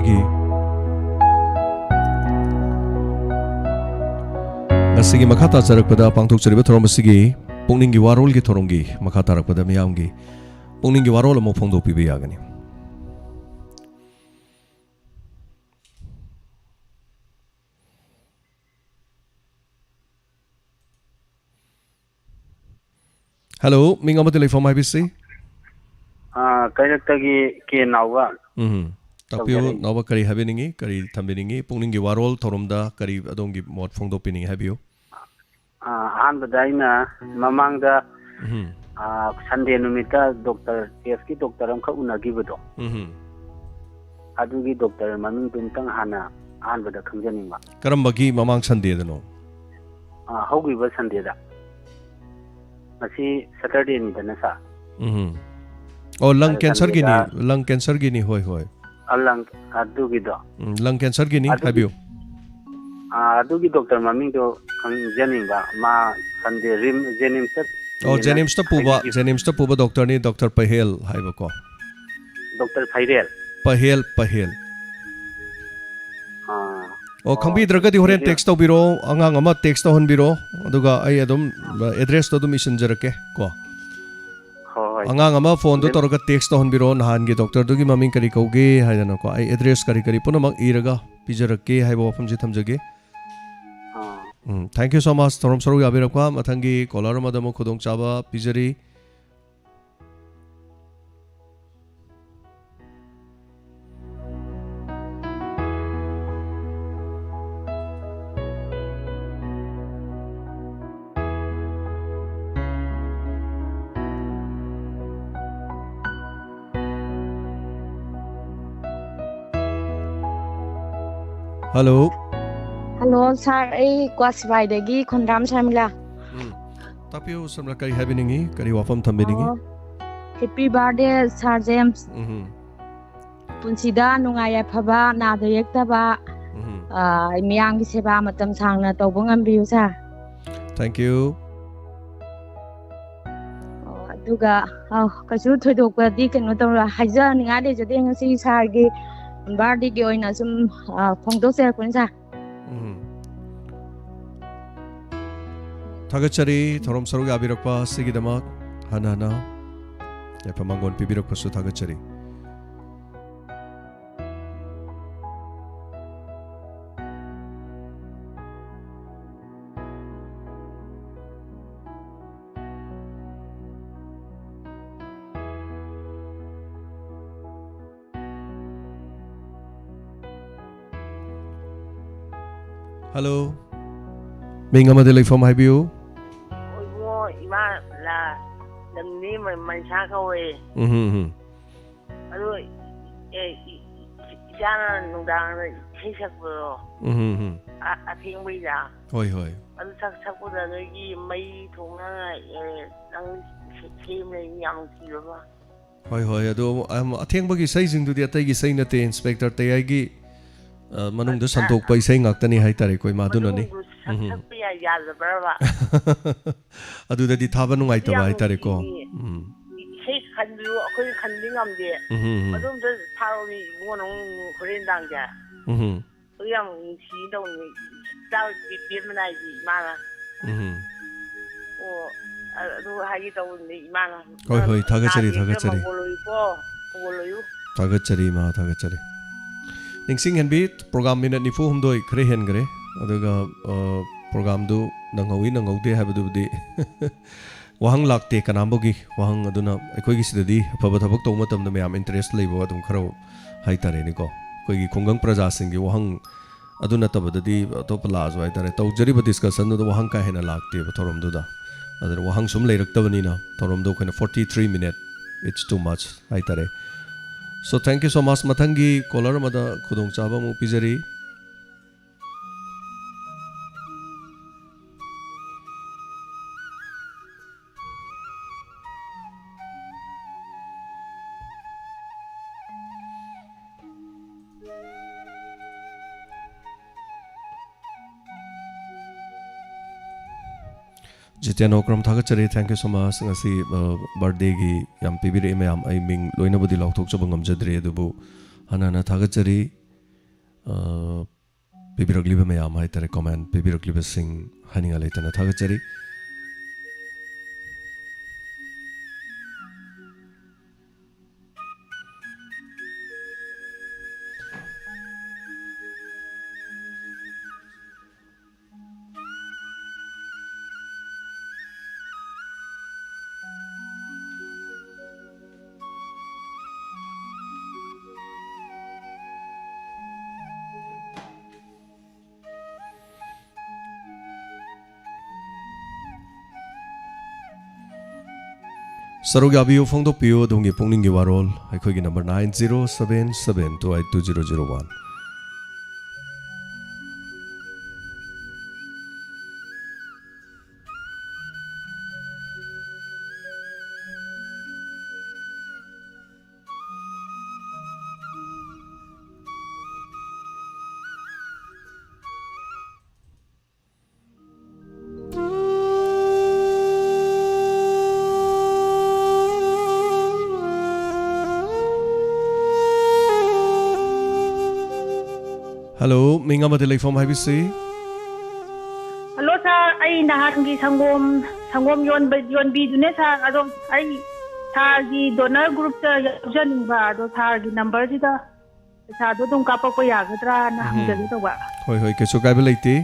ꯇꯧꯕꯤꯔꯛꯄꯒꯤ ꯉꯁꯤꯒꯤ ꯃꯈꯥ ꯇꯥꯖꯔꯛꯄꯗ ꯄꯥꯡꯊꯣꯛꯆꯔꯤꯕ ꯊꯧꯔꯝ ꯑꯁꯤꯒꯤ ꯄꯨꯛꯅꯤꯡꯒꯤ ꯋꯥꯔꯣꯜꯒꯤ ꯊꯧꯔꯝꯒꯤ ꯃꯈꯥ ꯇꯥꯔꯛꯄꯗ ꯃꯤꯌꯥꯝꯒꯤ ꯄꯨꯛꯅꯤꯡꯒꯤ ꯋꯥꯔꯣꯜ ꯑꯃ ꯐꯣꯡꯗꯣꯛꯄꯤꯕ ꯌꯥꯒꯅꯤ. Hello, ming amati leifam haibisi? Kailaktagi ke nawa. Tapiyo nawa kari habiningi, kari tambiningi, pungningi warol thorumda kari adongi mot phongdokpiningi habiyo. Ahanbada mamangda Sunday numita Dr. F.K. Dr. Amka unagibado. Adugi Dr. Maming Dumtang Hana ahanbada khangjaningba. Karambagi mamang Sunday dano? Haugiba Sunday da. Masi Saturday ni dana sa. Oh, lung cancer gini hoy. Lung adugi do. Lung cancer gini habiyo. Adugi Dr. Maming do khangjaningba ma Sunday rim jenim sat. Oh, Jenims ta puba doctor ni Dr. Pahel haiba ko. Dr. Pahel. Pahel. Oh, khambi draga di horen text to biro angang ama text to hon biro aduga ai adum address to dum isinjarake ko. Angang ama phone to toraga text to hon biro nahan gi doctor dugi maming kari kauge haidana ko ai address kari punamak iraga pijarake haiba wafam ji thamjage. Thank you so much. Thorom saru yabirakwa mathangi caller madamo khudong chaba pijari. Hello. Hello, sir. I Kwasbai dagi Khondram Samila. Tapiyo samla kari habiningi, kari wafam thambiningi. Happy birthday, Sir James. Punsida nungaya phaba nada yektaba. Miyang gi seba matam sangna tawba ngambiyu sa. Thank you. Aduga kasu thoidokpa di kanu tawra haja ninga de jade ngasi sar gi birthday gi oina sum phongdokse kun sa. Thagachari thorom saru yabirakwa sigidamak hana yapamangon pibirakwa su thagachari. Hello. Ming amade leifam haibiyo. Ima la langni man sa kawe. Ado jana nungdang hisakbo. Ating bida. Hoy. Ado sakbo da gi mai thongna nang thim le yang tiba ba. Hoy ado atheng bagi sai jing du dia tai gi sai na te inspector tai ai gi manung da santok pai sai ngak tani hai tare koi ma du na ni. Adu da di thaba nungai ta bai tare ko. Sei khandu akoi khandi ngamde. Adum da thawi ngonong khoren dang ja. Yang si dong ni tao di manai di mana. Adu hai tau ni mana. Hoy thagachari. Thagachari. Ningsing henbit program minute ni fu humdoi khre hen gre aduga program du nangaude habadubdi wahang lakte kanambogi wahang aduna ekoi gi sidadi phaba thabak to matam na mayam interest leibo adum kharo haitare ni ko koi gi khongang praja sing gi wahang aduna tabadadi to pala zo haitare to jari ba discussion du wahang ka hena lakte ba thorom du da adar wahang sum leirak tabani na thorom du khona 43 minute it's too much haitare. So thank you so much. Mathangi caller mada khudong chaba mu pijari. Jitian okram thagachari. Thank you so much. Ngasi birthday gi yam pibire me am ai ming loina budi lauthok chaba ngamjadre adubu hanana thagachari ꯄꯤꯕꯤꯔꯛꯂꯤꯕ ꯃꯌꯥꯝ ꯍꯥꯏꯇꯥꯔꯦ comment ꯄꯤꯕꯤꯔꯛꯂꯤꯕꯁꯤꯡ ꯍꯥꯏꯅꯤꯡꯉꯥꯏ ꯂꯩꯇꯅ ꯊꯥꯒꯠꯆꯔꯤ Saruk yabiyo phongdokpiyo adomgi pukninggi warol aikoigi number 9077282001 Hello, minga madilay from Habisi. Hello sir, ay nahangi sangom yon bidune sir ado ay thagi donor group sa yajan ba ado thagi number sida sa do tum kapak ko yagadra na hangdali to ba. Hoi keso kai belaiti.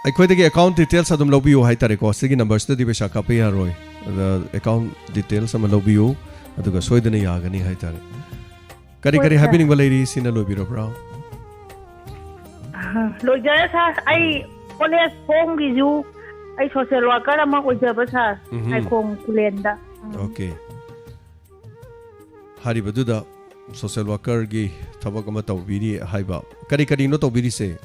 Aikoidagi account details adum lobiyo hai tare ko sigi numbers te dibe shaka pe yaroi. The account details am lobiyo aduga soidana yagani hai tare. Kari happening balai sina lobiro bro. Lojaya sa ay college phone gi ju ay social worker ama ojaba sa ay kong kulenda. Okay. Hari baduda social worker gi thabak ama tawbiri haiba. Kari no tawbiri se.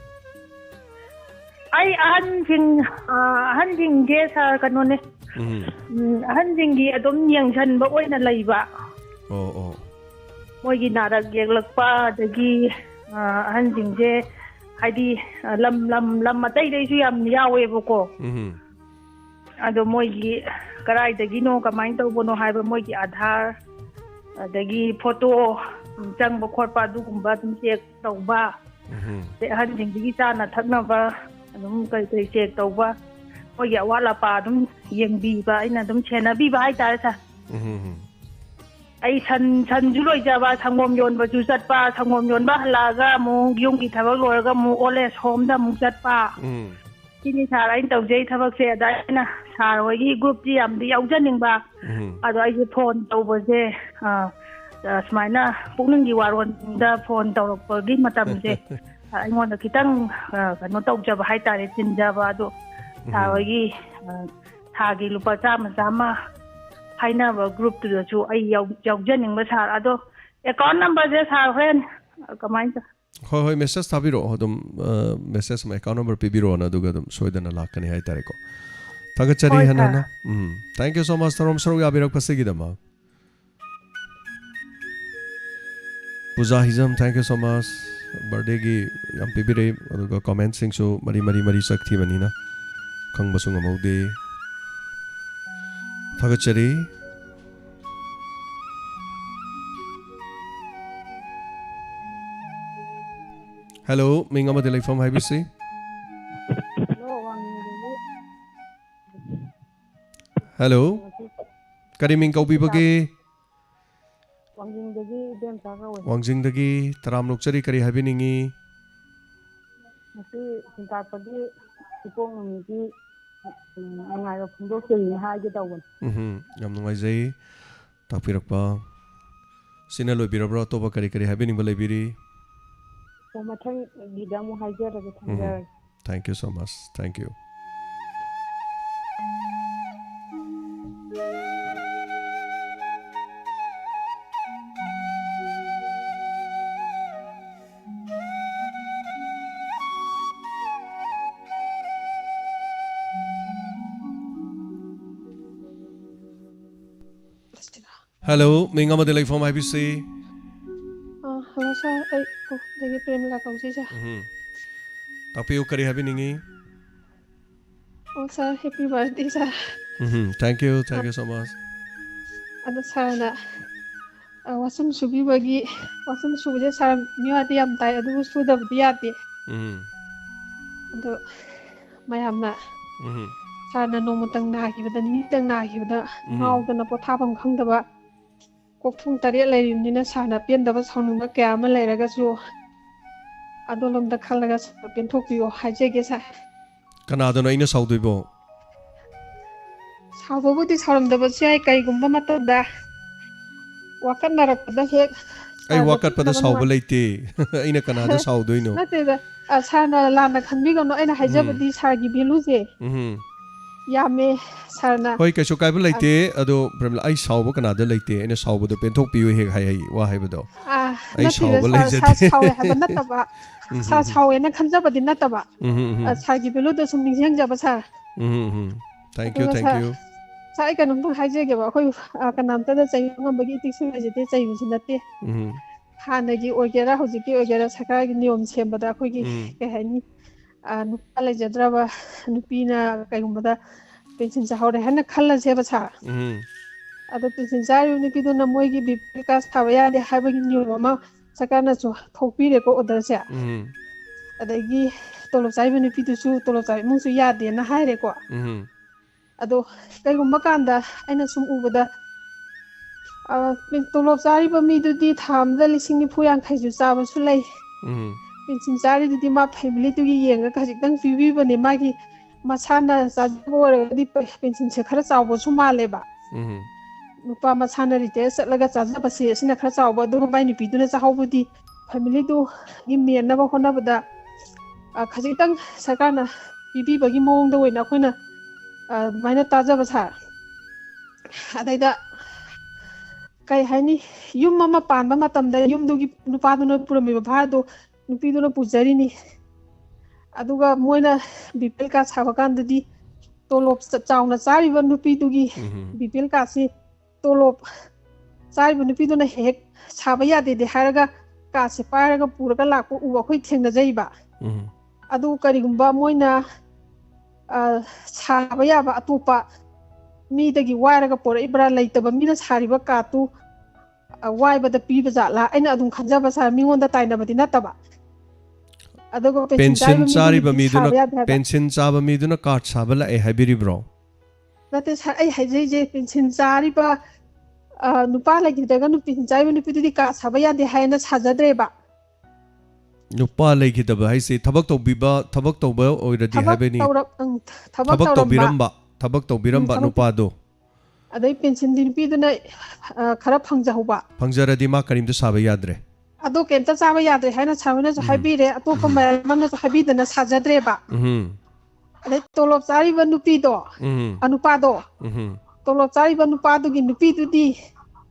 Ay ahanjing ge sa kanone. Ahanjing gi adom yang chan ba oina laiba. Oh. Moigi narak yeglakpa dagi ahanjing je haidi lam matai dai su yam yawe boko. Ado moigi karai dagi no kamai tau bono haiba moigi Aadhaar dagi photo chang ba khotpa du gumba tum check tauba. Te ahanjing dagi chana thakna ba adum kai check tauba. Moigi awala pa adum yengbi ba ina adum chena bi ba ai ta sa. Ay san juloi jaba sangom yon ba jusat pa sangom yon ba halaga mo yung ki thabak loraga mo oles home da mo jat pa kini sara in tawjai thabak se da na sara gi group ji am di yaujaning ba ado ai phone tawba je smaina pukning gi waron da phone tawrok pa gi matam je ai ngon da kitang kano tawjaba hai tare tinjaba ado sara gi thagi lupa chama haina ba group tu chu ai yaujaning ba sar ado account number je sar hen kamai ta hoi message thabiro hodum message ma account number pibiro na duga dum soidana lakani hai tare ko thagachari hanana thank you so much tarom sarok yabirak pasigi dama puja hizam thank you so much birthday gi yam pibire aduga comment sing so mari sakthi banina khangbasu ngamaude thagachari hello minga madilai from Habisi. Hello kari ming kau bibage wangjing dagi taram lokchari kari habiningi nasi sintapagi ipong ngi ngai ro phungdo sei ha ge tawon yam nungaijai tapirakpa sina loibirabra to ba kari habining balai biri so mathang gidamu haijara ge thanga. Thank you so much. Thank you. Hello, minga madilai from IBC. Hello sir, ay dagi prem la kausi sir. Tapiyo kari habiningi. Oh sir, happy birthday sir. Thank you so much. ꯑꯗꯣ ꯁꯥꯔꯅ ꯋꯥꯁꯨꯝ ꯁꯨꯕꯤꯕꯒꯤ ꯋꯥꯁꯨꯝ ꯁꯨꯕꯁꯦ ꯁꯥꯔ ꯃꯤꯋꯥꯗꯤ ꯌꯥꯝ ꯇꯥꯏ ꯑꯗꯨꯕꯨ ꯁꯨꯗꯕꯗꯤ ꯌꯥꯗꯦ ꯑꯗꯣ ꯃꯌꯥꯝꯅ ꯁꯥꯔꯅ ꯅꯣꯡꯃꯇꯪ ꯅꯥꯈꯤꯕꯗ ꯅꯤꯅꯤꯇꯪ ꯅꯥꯈꯤꯕꯗ ꯉꯥꯎꯗꯅ ꯄꯣꯊꯥꯐꯝ ꯈꯪꯗꯕ ꯀꯣꯛꯊꯣꯡ 8 ꯂꯩꯔꯤꯕꯅꯤꯅ ꯁꯥꯔꯅ ꯄꯦꯟꯗꯕ ꯁꯥꯎꯅꯤꯡꯕ ꯀꯌꯥ ꯑꯃ ꯂꯩꯔꯒꯁꯨ ꯑꯗꯣꯂꯣꯝꯗ ꯈꯜꯂꯒ ꯄꯦꯟꯊꯣꯛꯄꯤꯌꯣ ꯍꯥꯏꯖꯒꯦ ꯁꯥꯔ ꯀꯅꯥꯗꯅꯣ ꯑꯩꯅ ꯁꯥꯎꯗꯣꯏꯕꯣ ꯁꯥꯎꯕꯕꯨꯗꯤ ꯁꯥꯎꯔꯝꯗꯕꯁꯨ ꯌꯥꯏ ꯀꯩꯒꯨꯝꯕ ꯃꯇꯝꯗ ꯋꯥꯀꯠꯅꯔꯛꯄꯗ ꯍꯦꯛ ꯑꯩ ꯁꯥꯔꯗ ꯋꯥꯀꯠꯄꯗ ꯄꯦꯟꯗꯕ ꯁꯥꯎꯕ ꯂꯩꯇꯦ ꯑꯩꯅ ꯀꯅꯥꯗ ꯁꯥꯎꯗꯣꯏꯅꯣ ꯅꯠꯇꯦꯗ ꯁꯥꯔꯅ ꯂꯥꯟꯅ ꯈꯟꯕꯤꯒꯅꯨ ꯑꯩꯅ ꯍꯥꯏꯖꯕꯗꯤ ꯁꯥꯔꯒꯤ ꯚꯦꯂꯨꯁꯦ ꯌꯥꯝꯃꯦ ꯁꯥꯔꯅ ꯍꯣꯏ ꯀꯩꯁꯨ ꯀꯥꯏꯕ ꯂꯩꯇꯦ ꯑꯗꯣ ꯑꯩ ꯁꯥꯎꯕ ꯀꯅꯥꯗ ꯂꯩꯇꯦ ꯑꯩꯅ ꯁꯥꯎꯕꯗꯣ ꯄꯦꯟꯊꯣꯛꯄꯤꯌꯨ ꯍꯦꯛ ꯍꯥꯏ ꯋꯥ ꯍꯥꯏꯕꯗꯣ ꯑꯩ ꯅꯠꯇꯦꯗ ꯁꯥꯎꯕ ꯁꯥꯔ ꯂꯩꯖꯗꯦ ꯁꯥꯎꯋꯦ ꯍꯥꯏꯕ ꯅꯠꯇꯕ ꯁꯥꯔ ꯁꯥꯎꯋꯦꯅ ꯈꯟꯖꯕꯗꯤ ꯅꯠꯇꯕ ꯁꯥꯔꯒꯤ ꯚꯦꯂꯨꯗꯣ ꯁꯨꯝ ꯅꯤꯡꯁꯤꯡꯖꯕ ꯁꯥꯔ ꯊꯦꯡꯛ ꯌꯨ ꯑꯗꯨꯒ ꯊꯦꯡꯛ ꯁꯥꯔ ꯌꯨ ꯁꯥꯔ ꯑꯩ ꯀꯩꯅꯣꯝꯇꯪ ꯍꯥꯏꯖꯒꯦꯕ ꯑꯩꯈꯣꯏ ꯀꯅꯥꯝꯇꯅ ꯆꯩꯕ ꯉꯝꯕꯒꯤ ꯏꯇꯤꯛꯁꯨ ꯂꯩꯖꯗꯦ ꯆꯩꯕꯁꯨ ꯅꯠꯇꯦ ꯍꯥꯟꯅꯒꯤ ꯑꯣꯏꯒꯦꯔꯥ ꯍꯧꯖꯤꯛꯀꯤ ꯑꯣꯏꯒꯦꯔꯥ ꯁꯔꯀꯥꯔꯒꯤ ꯅꯤꯌꯣꯝ ꯁꯦꯝꯕꯗ ꯑꯩꯈꯣꯏꯒꯤ ꯀꯩ ꯍꯥꯏꯅꯤ ꯅꯨꯄꯥ ꯂꯩꯖꯗ꯭ꯔꯕ ꯅꯨꯄꯤꯅ ꯀꯩꯒꯨꯝꯕꯗ ꯄꯦꯟꯁꯤꯟ ꯆꯥꯍꯧꯔꯦ ꯍꯥꯏꯅ ꯈꯜꯂꯁꯦꯕ ꯁꯥꯔ ꯑꯗꯣ ꯄꯦꯟꯁꯤꯟ ꯆꯥꯔꯤꯕ ꯅꯨꯄꯤꯗꯨꯅ ꯃꯣꯏꯒꯤ ꯕꯤꯄꯤ ꯀꯥꯔꯗ ꯁꯥꯕ ꯌꯥꯗꯦ ꯍꯥꯏꯕꯒꯤ ꯅꯤꯌꯣꯝ ꯑꯃ ꯁꯔꯀꯥꯔꯅꯁꯨ ꯊꯣꯛꯄꯤꯔꯦꯀꯣ ꯑꯣꯔꯗꯔꯁꯦ ꯑꯗꯒꯤ ꯇꯣꯂꯣꯞ ꯆꯥꯔꯤꯕ ꯅꯨꯄꯤꯗꯨꯁꯨ ꯇꯣꯂꯣꯞ ꯆꯥꯕ ꯏꯃꯨꯡꯁꯨ ꯌꯥꯗꯦꯅ ꯍꯥꯏꯔꯦꯀꯣ ꯑꯗꯣ ꯀꯩꯒꯨꯝꯕ ꯀꯥꯟꯗ ꯑꯩꯅ ꯁꯨꯝ ꯎꯕꯗ ꯇꯣꯂꯣꯞ ꯆꯥꯔꯤꯕ ꯃꯤꯗꯨꯗꯤ ꯊꯥ ꯑꯃꯗ 90-50 ꯆꯥꯕꯁꯨ ꯂꯩ ꯄꯦꯟꯁꯤꯟ ꯆꯥꯔꯤꯗꯨꯗꯤ ꯃꯥ ꯐꯦꯃꯤꯂꯤꯗꯨꯒꯤ ꯌꯦꯡꯉꯒ ꯈꯖꯤꯛꯇꯪ ꯄꯤꯕꯤꯕꯅꯦ ꯃꯥꯒꯤ ꯃꯁꯥꯅ ꯆꯥꯖꯕ ꯑꯣꯏꯔꯒꯗꯤ ꯄꯦꯟꯁꯤꯟꯁꯦ ꯈꯔ ꯆꯥꯎꯕꯁꯨ ꯃꯥꯜꯂꯦꯕ ꯅꯨꯄꯥ ꯃꯁꯥꯅ ꯔꯤꯇꯥꯌꯔ ꯆꯠꯂꯒ ꯆꯥꯖꯕꯁꯦ ꯑꯁꯤꯅ ꯈꯔ ꯆꯥꯎꯕ ꯑꯗꯨꯒ ꯃꯥꯏ ꯅꯨꯄꯤꯗꯨꯅ ꯆꯥꯍꯧꯕꯗꯤ ꯐꯦꯃꯤꯂꯤꯗꯨꯒꯤ ꯃꯦꯟꯅꯕ ꯍꯣꯠꯅꯕꯗ ꯈꯖꯤꯛꯇꯪ ꯁꯔꯀꯥꯔꯅ ꯄꯤꯕꯤꯕꯒꯤ ꯃꯑꯣꯡꯗ ꯑꯣꯏꯅ ꯑꯩꯈꯣꯏꯅ ꯑꯗꯨꯃꯥꯏꯅ ꯇꯥꯖꯕ ꯁꯥꯔ ꯑꯗꯩꯗ ꯀꯩ ꯍꯥꯏꯅꯤ ꯌꯨꯝ ꯑꯃ ꯄꯥꯟꯕ ꯃꯇꯝꯗ ꯌꯨꯝꯗꯨꯒꯤ ꯅꯨꯄꯥꯗꯨꯅ ꯄꯨꯔꯝꯃꯤꯕ ꯚꯥꯔꯗꯣ ꯅꯨꯄꯤꯗꯨꯅ ꯄꯨꯖꯔꯤꯅꯤ ꯑꯗꯨꯒ ꯃꯣꯏꯅ ꯕꯤꯄꯤ ꯀꯥꯔꯗ ꯁꯥꯕ ꯀꯥꯟꯗꯗꯤ ꯇꯣꯂꯣꯞ ꯆꯥꯎꯅ ꯆꯥꯔꯤꯕ ꯅꯨꯄꯤꯗꯨꯒꯤ ꯕꯤꯄꯤ ꯀꯥꯔꯗꯁꯤ ꯇꯣꯂꯣꯞ ꯆꯥꯔꯤꯕ ꯅꯨꯄꯤꯗꯨꯅ ꯍꯦꯛ ꯁꯥꯕ ꯌꯥꯗꯦꯗꯤ ꯍꯥꯏꯔꯒ ꯀꯥꯔꯗꯁꯦ ꯄꯥꯏꯔꯒ ꯄꯨꯔꯒ ꯂꯥꯛꯄ ꯎꯕ ꯑꯩꯈꯣꯏ ꯊꯦꯡꯅꯖꯩꯕ ꯑꯗꯨ ꯀꯔꯤꯒꯨꯝꯕ ꯃꯣꯏꯅ ꯁꯥꯕ ꯌꯥꯕ ꯑꯇꯣꯞꯄ ꯃꯤꯗꯒꯤ ꯋꯥꯏꯔꯒ ꯄꯣꯔꯛꯏꯕ꯭ꯔꯥ ꯂꯩꯇꯕ ꯃꯤꯅ ꯁꯥꯔꯤꯕ ꯀꯥꯔꯗꯇꯨ ꯋꯥꯏꯕꯗ ꯄꯤꯕ ꯖꯥꯠꯂꯥ ꯑꯩꯅ ꯑꯗꯨꯝ ꯈꯟꯖꯕ ꯁꯥꯔ ꯃꯤꯉꯣꯟꯗ ꯇꯥꯏꯅꯕꯗꯤ ꯅꯠꯇꯕ ꯑꯗꯨꯒ ꯄꯦꯟꯁꯤꯟ ꯆꯥꯔꯤꯕ ꯃꯤꯗꯨꯒꯤꯗꯤ ꯃꯤꯗꯨꯅ ꯁꯥꯕ ꯌꯥꯗꯦ ꯍꯥꯏꯕ ꯄꯦꯟꯁꯤꯟ ꯆꯥꯕ ꯃꯤꯗꯨꯅ ꯀꯥꯔꯗ ꯁꯥꯕ ꯂꯥꯛꯑꯦ ꯍꯥꯏꯕꯤꯔꯤꯕ꯭ꯔꯣ ꯅꯠꯇꯦ ꯁꯥꯔ ꯑꯩ ꯍꯥꯏꯖꯩꯁꯦ ꯄꯦꯟꯁꯤꯟ ꯆꯥꯔꯤꯕ ꯅꯨꯄꯥ ꯂꯩꯈꯤꯗ꯭ꯔꯒ ꯄꯦꯟꯁꯤꯟ ꯆꯥꯔꯤꯕ ꯅꯨꯄꯤꯗꯨꯗꯤ ꯀꯥꯔꯗ ꯁꯥꯕ ꯌꯥꯗꯦ ꯍꯥꯏꯅ ꯁꯥꯖꯗ꯭ꯔꯦꯕ ꯅꯨꯄꯥ ꯂꯩꯈꯤꯗꯕ ꯍꯥꯏꯁꯦ ꯊꯕꯛ ꯇꯧꯕ ꯑꯣꯏꯔꯗꯤ ꯍꯥꯏꯕꯅꯤ ꯊꯕꯛ ꯇꯧꯔꯝꯕ ꯊꯕꯛ ꯇꯧꯕꯤꯔꯝꯕ ꯊꯕꯛ ꯅꯨꯄꯥꯗꯣ ꯑꯗꯩ ꯄꯦꯟꯁꯤꯟꯗꯤ ꯅꯨꯄꯤꯗꯨꯅ ꯈꯔ ꯐꯪꯖꯍꯧꯕ ꯐꯪꯖꯔꯗꯤ ꯃꯥ ꯀꯔꯤꯝꯇ ꯁꯥꯕ ꯌꯥꯗ꯭ꯔꯦ ꯑꯗꯣ ꯀꯩꯝꯇ ꯆꯥꯕ ꯌꯥꯗ꯭ꯔꯦ ꯍꯥꯏꯅ ꯁꯥꯔ ꯍꯣꯏꯅꯁꯨ ꯍꯥꯏꯕꯤꯔꯦ ꯑꯇꯣꯞꯄ ꯃꯌꯥꯝ ꯑꯃꯅꯁꯨ ꯍꯥꯏꯕꯤꯗꯅ ꯁꯥꯖꯗ꯭ꯔꯦꯕ ꯑꯗꯩ ꯇꯣꯂꯣꯞ ꯆꯥꯔꯤꯕ ꯅꯨꯄꯤꯗꯣ ꯅꯨꯄꯥꯗꯣ ꯇꯣꯂꯣꯞ ꯆꯥꯔꯤꯕ ꯅꯨꯄꯥꯗꯨꯒꯤ ꯅꯨꯄꯤꯗꯨꯗꯤ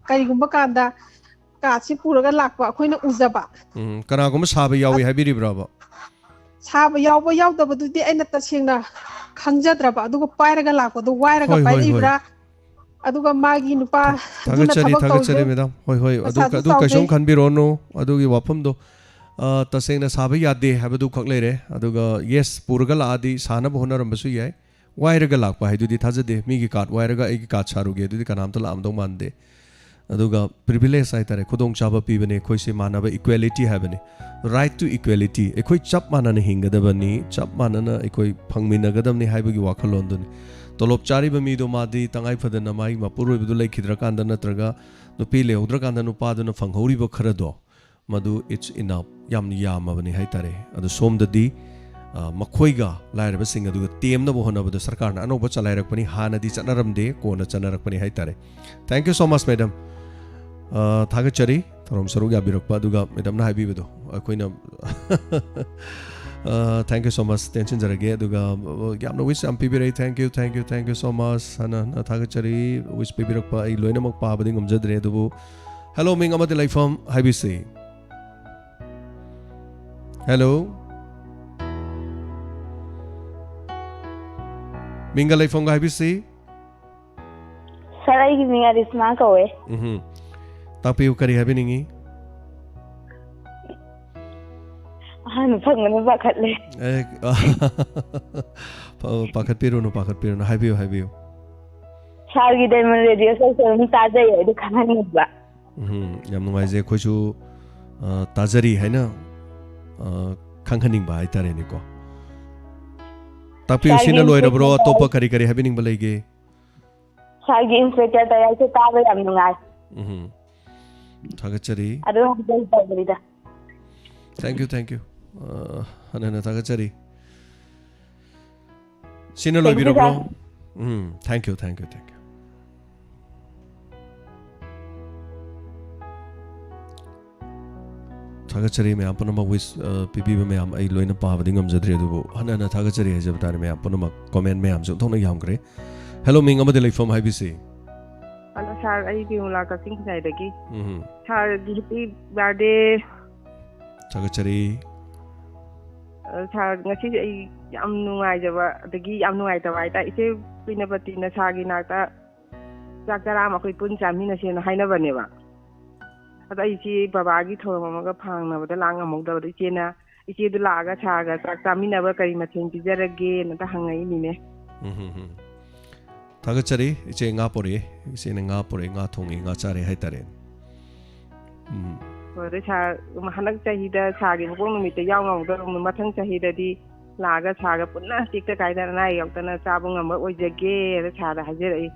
ꯀꯔꯤꯒꯨꯝꯕ ꯀꯥꯟꯗ ꯀꯥꯔꯗꯁꯤ ꯄꯨꯔꯒ ꯂꯥꯛꯄ ꯑꯩꯈꯣꯏꯅ ꯎꯖꯕ ꯀꯅꯥꯒꯨꯝꯕ ꯁꯥꯕ ꯌꯥꯎꯏ ꯍꯥꯏꯕꯤꯔꯤꯕ꯭ꯔꯕ ꯁꯥꯕ ꯌꯥꯎꯕ ꯌꯥꯎꯗꯕꯗꯨꯗꯤ ꯑꯩꯅ ꯇꯁꯦꯡꯅ ꯈꯪꯖꯗ꯭ꯔꯕ ꯑꯗꯨꯒ ꯄꯥꯏꯔꯒ ꯂꯥꯛꯄꯗꯣ ꯋꯥꯏꯔꯒ ꯍꯣꯏ ꯍꯣꯏ ꯍꯣꯏ ꯄꯥꯏꯔꯛꯏꯕ꯭ꯔꯥ ꯑꯗꯨꯒ ꯃꯥꯒꯤ ꯅꯨꯄꯥꯗꯨꯅ ꯊꯥꯒꯠꯆꯔꯤ ꯊꯕꯛ ꯇꯧꯔꯤꯗꯣ ꯊꯥꯒꯠꯆꯔꯤ ꯃꯦꯗꯥꯝ ꯍꯣꯏ ꯍꯣꯏ ꯄꯩꯁꯥꯁꯨ ꯑꯗꯨ ꯀꯩꯁꯨꯝ ꯆꯥꯎꯖꯩ ꯈꯟꯕꯤꯔꯣꯅꯨ ꯑꯗꯨꯒꯤ ꯋꯥꯐꯝꯗꯣ ꯇꯁꯦꯡꯅ ꯁꯥꯕ ꯌꯥꯗꯦ ꯍꯥꯏꯕꯗꯨ ꯈꯛ ꯂꯩꯔꯦ ꯑꯗꯨꯒ ꯌꯦꯁ ꯄꯨꯔꯒ ꯂꯥꯛꯑꯗꯤ ꯁꯥꯅꯕ ꯍꯣꯠꯅꯔꯝꯕꯁꯨ ꯌꯥꯏ ꯋꯥꯏꯔꯒ ꯂꯥꯛꯄ ꯍꯥꯏꯗꯨꯗꯤ ꯊꯥꯖꯗꯦ ꯃꯤꯒꯤ ꯀꯥꯔꯗ ꯋꯥꯏꯔꯒ ꯑꯩꯒꯤ ꯀꯥꯔꯗ ꯁꯥꯔꯨꯒꯦ ꯑꯗꯨꯗꯤ ꯀꯅꯥꯝꯇ ꯂꯥꯛꯑꯝꯗꯧ ꯃꯥꯟꯗꯦ ꯑꯗꯨꯒ ꯄ꯭ꯔꯤꯚꯤꯂꯦꯖ ꯍꯥꯏꯇꯥꯔꯦ ꯈꯨꯗꯣꯡꯆꯥꯕ ꯄꯤꯕꯅꯦ ꯑꯩꯈꯣꯏꯁꯦ ꯃꯥꯟꯅꯕ ꯏꯀ꯭ꯋꯦꯂꯤꯇꯤ ꯍꯥꯏꯕꯅꯤ ꯔꯥꯏꯠ ꯇꯨ ꯏꯀ꯭ꯋꯦꯂꯤꯇꯤ ꯑꯩꯈꯣꯏ ꯆꯞ ꯃꯥꯟꯅꯅ ꯍꯤꯡꯒꯗꯕꯅꯤ ꯆꯞ ꯃꯥꯟꯅꯅ ꯑꯩꯈꯣꯏ ꯐꯪꯃꯤꯟꯅꯒꯗꯕꯅꯤ ꯍꯥꯏꯕꯒꯤ ꯋꯥꯈꯜꯂꯣꯟꯗꯨꯅꯤ ꯇꯣꯂꯣꯞ ꯆꯥꯔꯤꯕ ꯃꯤꯗꯣ ꯃꯥꯗꯤ ꯇꯉꯥꯏꯐꯗꯅ ꯃꯥꯒꯤ ꯃꯄꯨꯔꯣꯏꯕꯗꯨ ꯂꯩꯈꯤꯗ꯭ꯔꯀꯥꯟꯗ ꯅꯠꯇ꯭ꯔꯒ ꯅꯨꯄꯤ ꯂꯩꯍꯧꯗ꯭ꯔꯀꯥꯟꯗ ꯅꯨꯄꯥꯗꯨꯅ ꯐꯪꯍꯧꯔꯤꯕ ꯈꯔꯗꯣ ꯃꯗꯨ ꯏꯠꯁ ꯏꯅꯐ ꯌꯥꯝꯅ ꯌꯥꯝꯃꯕꯅꯤ ꯍꯥꯏꯇꯥꯔꯦ ꯑꯗꯣ ꯁꯣꯝꯗꯗꯤ ꯃꯈꯣꯏꯒ ꯂꯥꯏꯔꯕꯁꯤꯡ ꯑꯗꯨꯒ ꯇꯦꯝꯅꯕ ꯍꯣꯠꯅꯕꯗ ꯁꯔꯀꯥꯔꯅ ꯑꯅꯧꯕ ꯆꯂꯥꯏꯔꯛꯄꯅꯤ ꯍꯥꯟꯅꯗꯤ ꯆꯠꯅꯔꯝꯗꯦ ꯀꯣꯟꯅ ꯆꯠꯅꯔꯛꯄꯅꯤ ꯍꯥꯏꯇꯥꯔꯦ ꯊꯦꯡꯛ ꯌꯨ ꯁꯣ ꯃꯆ ꯃꯦꯗꯝ ꯊꯥꯒꯠꯆꯔꯤ ꯊꯧꯔꯝ ꯁꯔꯨꯛ ꯌꯥꯕꯤꯔꯛꯄ ꯑꯗꯨꯒ ꯃꯦꯗꯝꯅ ꯍꯥꯏꯕꯤꯕꯗꯣ ꯑꯩꯈꯣꯏꯅ ꯊꯦꯡꯛ ꯌꯨ ꯁꯣ ꯃꯆ ꯇꯦꯟꯁꯤꯟꯖꯔꯒꯦ ꯑꯗꯨꯒ ꯌꯥꯝꯅ ꯋꯤꯁ ꯌꯥꯝ ꯄꯤꯕꯤꯔꯛꯏ ꯊꯦꯡꯛ ꯌꯨ ꯁꯣ ꯃꯆ ꯍꯥꯏꯅ ꯊꯥꯒꯠꯆꯔꯤ ꯋꯤꯁ ꯄꯤꯕꯤꯔꯛꯄ ꯑꯩ ꯂꯣꯏꯅꯃꯛ ꯄꯥꯕꯗꯤ ꯉꯝꯖꯗ꯭ꯔꯦ ꯑꯗꯨꯕꯨ ꯍꯦꯜꯂꯣ ꯃꯤꯡ ꯑꯃꯗꯤ ꯂꯩꯐꯝ ꯍꯥꯏꯕꯤꯁꯤ ꯍꯦꯜꯂꯣ ꯃꯤꯡꯒ ꯂꯩꯐꯝꯒ ꯍꯥꯏꯕꯤꯁꯤ ꯁꯥꯔ ꯑꯩꯒꯤ ꯃꯤꯡ ꯑꯔꯤꯁꯃꯥ ꯀꯧꯋꯦ ꯇꯥꯛꯄꯤꯌꯨ ꯀꯔꯤ ꯍꯥꯏꯕꯤꯅꯤꯡꯉꯤ ꯑꯍꯥꯟꯕ ꯐꯪꯕꯅ ꯄꯥꯈꯠꯂꯦ ꯄꯥꯈꯠꯄꯤꯔꯨꯅꯨ ꯍꯥꯏꯕꯤꯌꯨ ꯁꯥꯔꯒꯤ ꯗꯥꯏꯃꯟ ꯔꯦꯗꯤꯑꯣ ꯁꯣꯁꯦꯜ ꯑꯗꯨꯝ ꯇꯥꯖꯩ ꯑꯗꯨ ꯈꯪꯍꯟꯅꯤꯡꯕ ꯌꯥꯝ ꯅꯨꯡꯉꯥꯏꯖꯩ ꯑꯩꯈꯣꯏꯁꯨ ꯇꯥꯖꯔꯤ ꯍꯥꯏꯅ ꯈꯪꯍꯟꯅꯤꯡꯕ ꯍꯥꯏꯇꯥꯔꯦꯅꯦꯀꯣ ꯇꯥꯛꯄꯤꯌꯨ ꯁꯤꯅ ꯂꯣꯏꯔꯕ꯭ꯔꯣ ꯑꯇꯣꯞꯄ ꯀꯔꯤ ꯀꯔꯤ ꯍꯥꯏꯕꯤꯅꯤꯡꯕ ꯂꯩꯒꯦ ꯁꯥꯔꯒꯤ ꯏꯟꯁꯄꯦꯛꯇꯔ ꯇꯌꯥꯏꯁꯦ ꯇꯥꯕ ꯌꯥꯝ ꯅꯨꯡꯉꯥꯏ ꯊꯥꯒꯠꯆꯔꯤ ꯑꯗꯨ ꯍꯧꯖꯤꯛ ꯇꯧꯕꯅꯤꯗ ꯊꯦꯡꯛ ꯌꯨ ꯍꯟꯅ ꯊꯥꯒꯠꯆꯔꯤ ꯁꯤꯅ ꯂꯣꯏꯕꯤꯔꯕ꯭ꯔꯣ ꯊꯦꯡꯛ ꯌꯨ ꯊꯥꯒꯠꯆꯔꯤ ꯃꯌꯥꯝ ꯄꯨꯝꯅꯃꯛ ꯋꯤꯁ ꯄꯤꯕꯤꯕ ꯃꯌꯥꯝ ꯑꯩ ꯂꯣꯏꯅ ꯄꯥꯕꯗꯤ ꯉꯝꯖꯗ꯭ꯔꯦ ꯑꯗꯨꯕꯨ ꯍꯟꯅ ꯊꯥꯒꯠꯆꯔꯤ ꯍꯥꯏꯖꯕ ꯇꯥꯔꯦ ꯃꯌꯥꯝ ꯄꯨꯝꯅꯃꯛ ꯀꯣꯃꯦꯟ ꯃꯌꯥꯝꯁꯨ ꯑꯣꯟꯊꯣꯛꯅ ꯌꯥꯝꯈ꯭ꯔꯦ ꯍꯦꯜꯂꯣ ꯃꯤꯡ ꯑꯃꯗꯤ ꯂꯩꯐꯝ ꯍꯥꯏꯕꯤꯁꯤ ꯍꯜꯂꯣ ꯁꯥꯔ ꯑꯩ ꯕꯤꯃꯨꯂꯥ ꯀꯛꯆꯤꯡ ꯈꯨꯟꯌꯥꯏꯗꯒꯤ ꯁꯥꯔꯒꯤ ꯍꯦꯄꯤ ꯕꯥꯔꯗꯦ ꯊꯥꯒꯠꯆꯔꯤ ꯁꯥꯔ ꯉꯁꯤꯁꯦ ꯑꯩ ꯌꯥꯝ ꯅꯨꯡꯉꯥꯏꯖꯕ ꯑꯗꯒꯤ ꯌꯥꯝ ꯅꯨꯡꯉꯥꯏꯇꯕ ꯍꯥꯏꯇꯥꯔꯦ ꯏꯆꯦ ꯄꯤꯅꯄꯇꯤꯅ ꯁꯥꯔꯒꯤ ꯅꯥꯛꯇ ꯆꯥꯛ ꯆꯔꯥ ꯑꯃ ꯑꯩꯈꯣꯏ ꯄꯨꯟ ꯆꯥꯃꯤꯟꯅꯁꯦꯅ ꯍꯥꯏꯅꯕꯅꯦꯕ ꯑꯗꯣ ꯑꯩ ꯏꯆꯦ ꯕꯕꯥꯒꯤ ꯊꯧꯔꯝ ꯑꯃꯒ ꯐꯥꯡꯅꯕꯗ ꯂꯥꯛ ꯉꯝꯍꯧꯗꯕꯗ ꯏꯆꯦꯗꯨ ꯂꯥꯛꯑꯒ ꯁꯥꯔꯒ ꯆꯥꯛ ꯆꯥꯃꯤꯟꯅꯕ ꯀꯔꯤ ꯃꯊꯦꯜ ꯄꯤꯖꯔꯒꯦꯅ ꯍꯪꯉꯛꯏꯅꯤꯅꯦ ꯊꯥꯒꯠꯆꯔꯤ ꯏꯆꯦ ꯉꯥ ꯄꯣꯔꯛꯑꯦ ꯏꯆꯦꯅ ꯉꯥ ꯄꯣꯔꯛꯑꯦ ꯉꯥ ꯊꯣꯡꯉꯦ ꯉꯥ ꯆꯥꯔꯦ ꯍꯥꯏꯇꯥꯔꯦ ꯍꯣꯏ ꯑꯗꯩ ꯁꯥꯔ ꯍꯟꯗꯛ ꯆꯍꯤꯗ ꯁꯥꯔꯒꯤ ꯃꯄꯣꯛ ꯅꯨꯃꯤꯠꯇ ꯌꯥꯎ ꯉꯝꯍꯧꯗꯕ ꯃꯊꯪ ꯆꯍꯤꯗꯗꯤ ꯂꯥꯛꯑꯒ ꯁꯥꯔꯒ ꯄꯨꯟꯅ ꯇꯦꯛꯇ ꯀꯥꯏꯗꯅ ꯑꯅꯥ ꯑꯌꯦꯛ ꯌꯥꯎꯗꯅ ꯆꯥꯕ ꯉꯝꯕ ꯑꯣꯏꯖꯒꯦꯅ ꯁꯥꯔꯗ ꯍꯥꯏꯖꯔꯛꯏ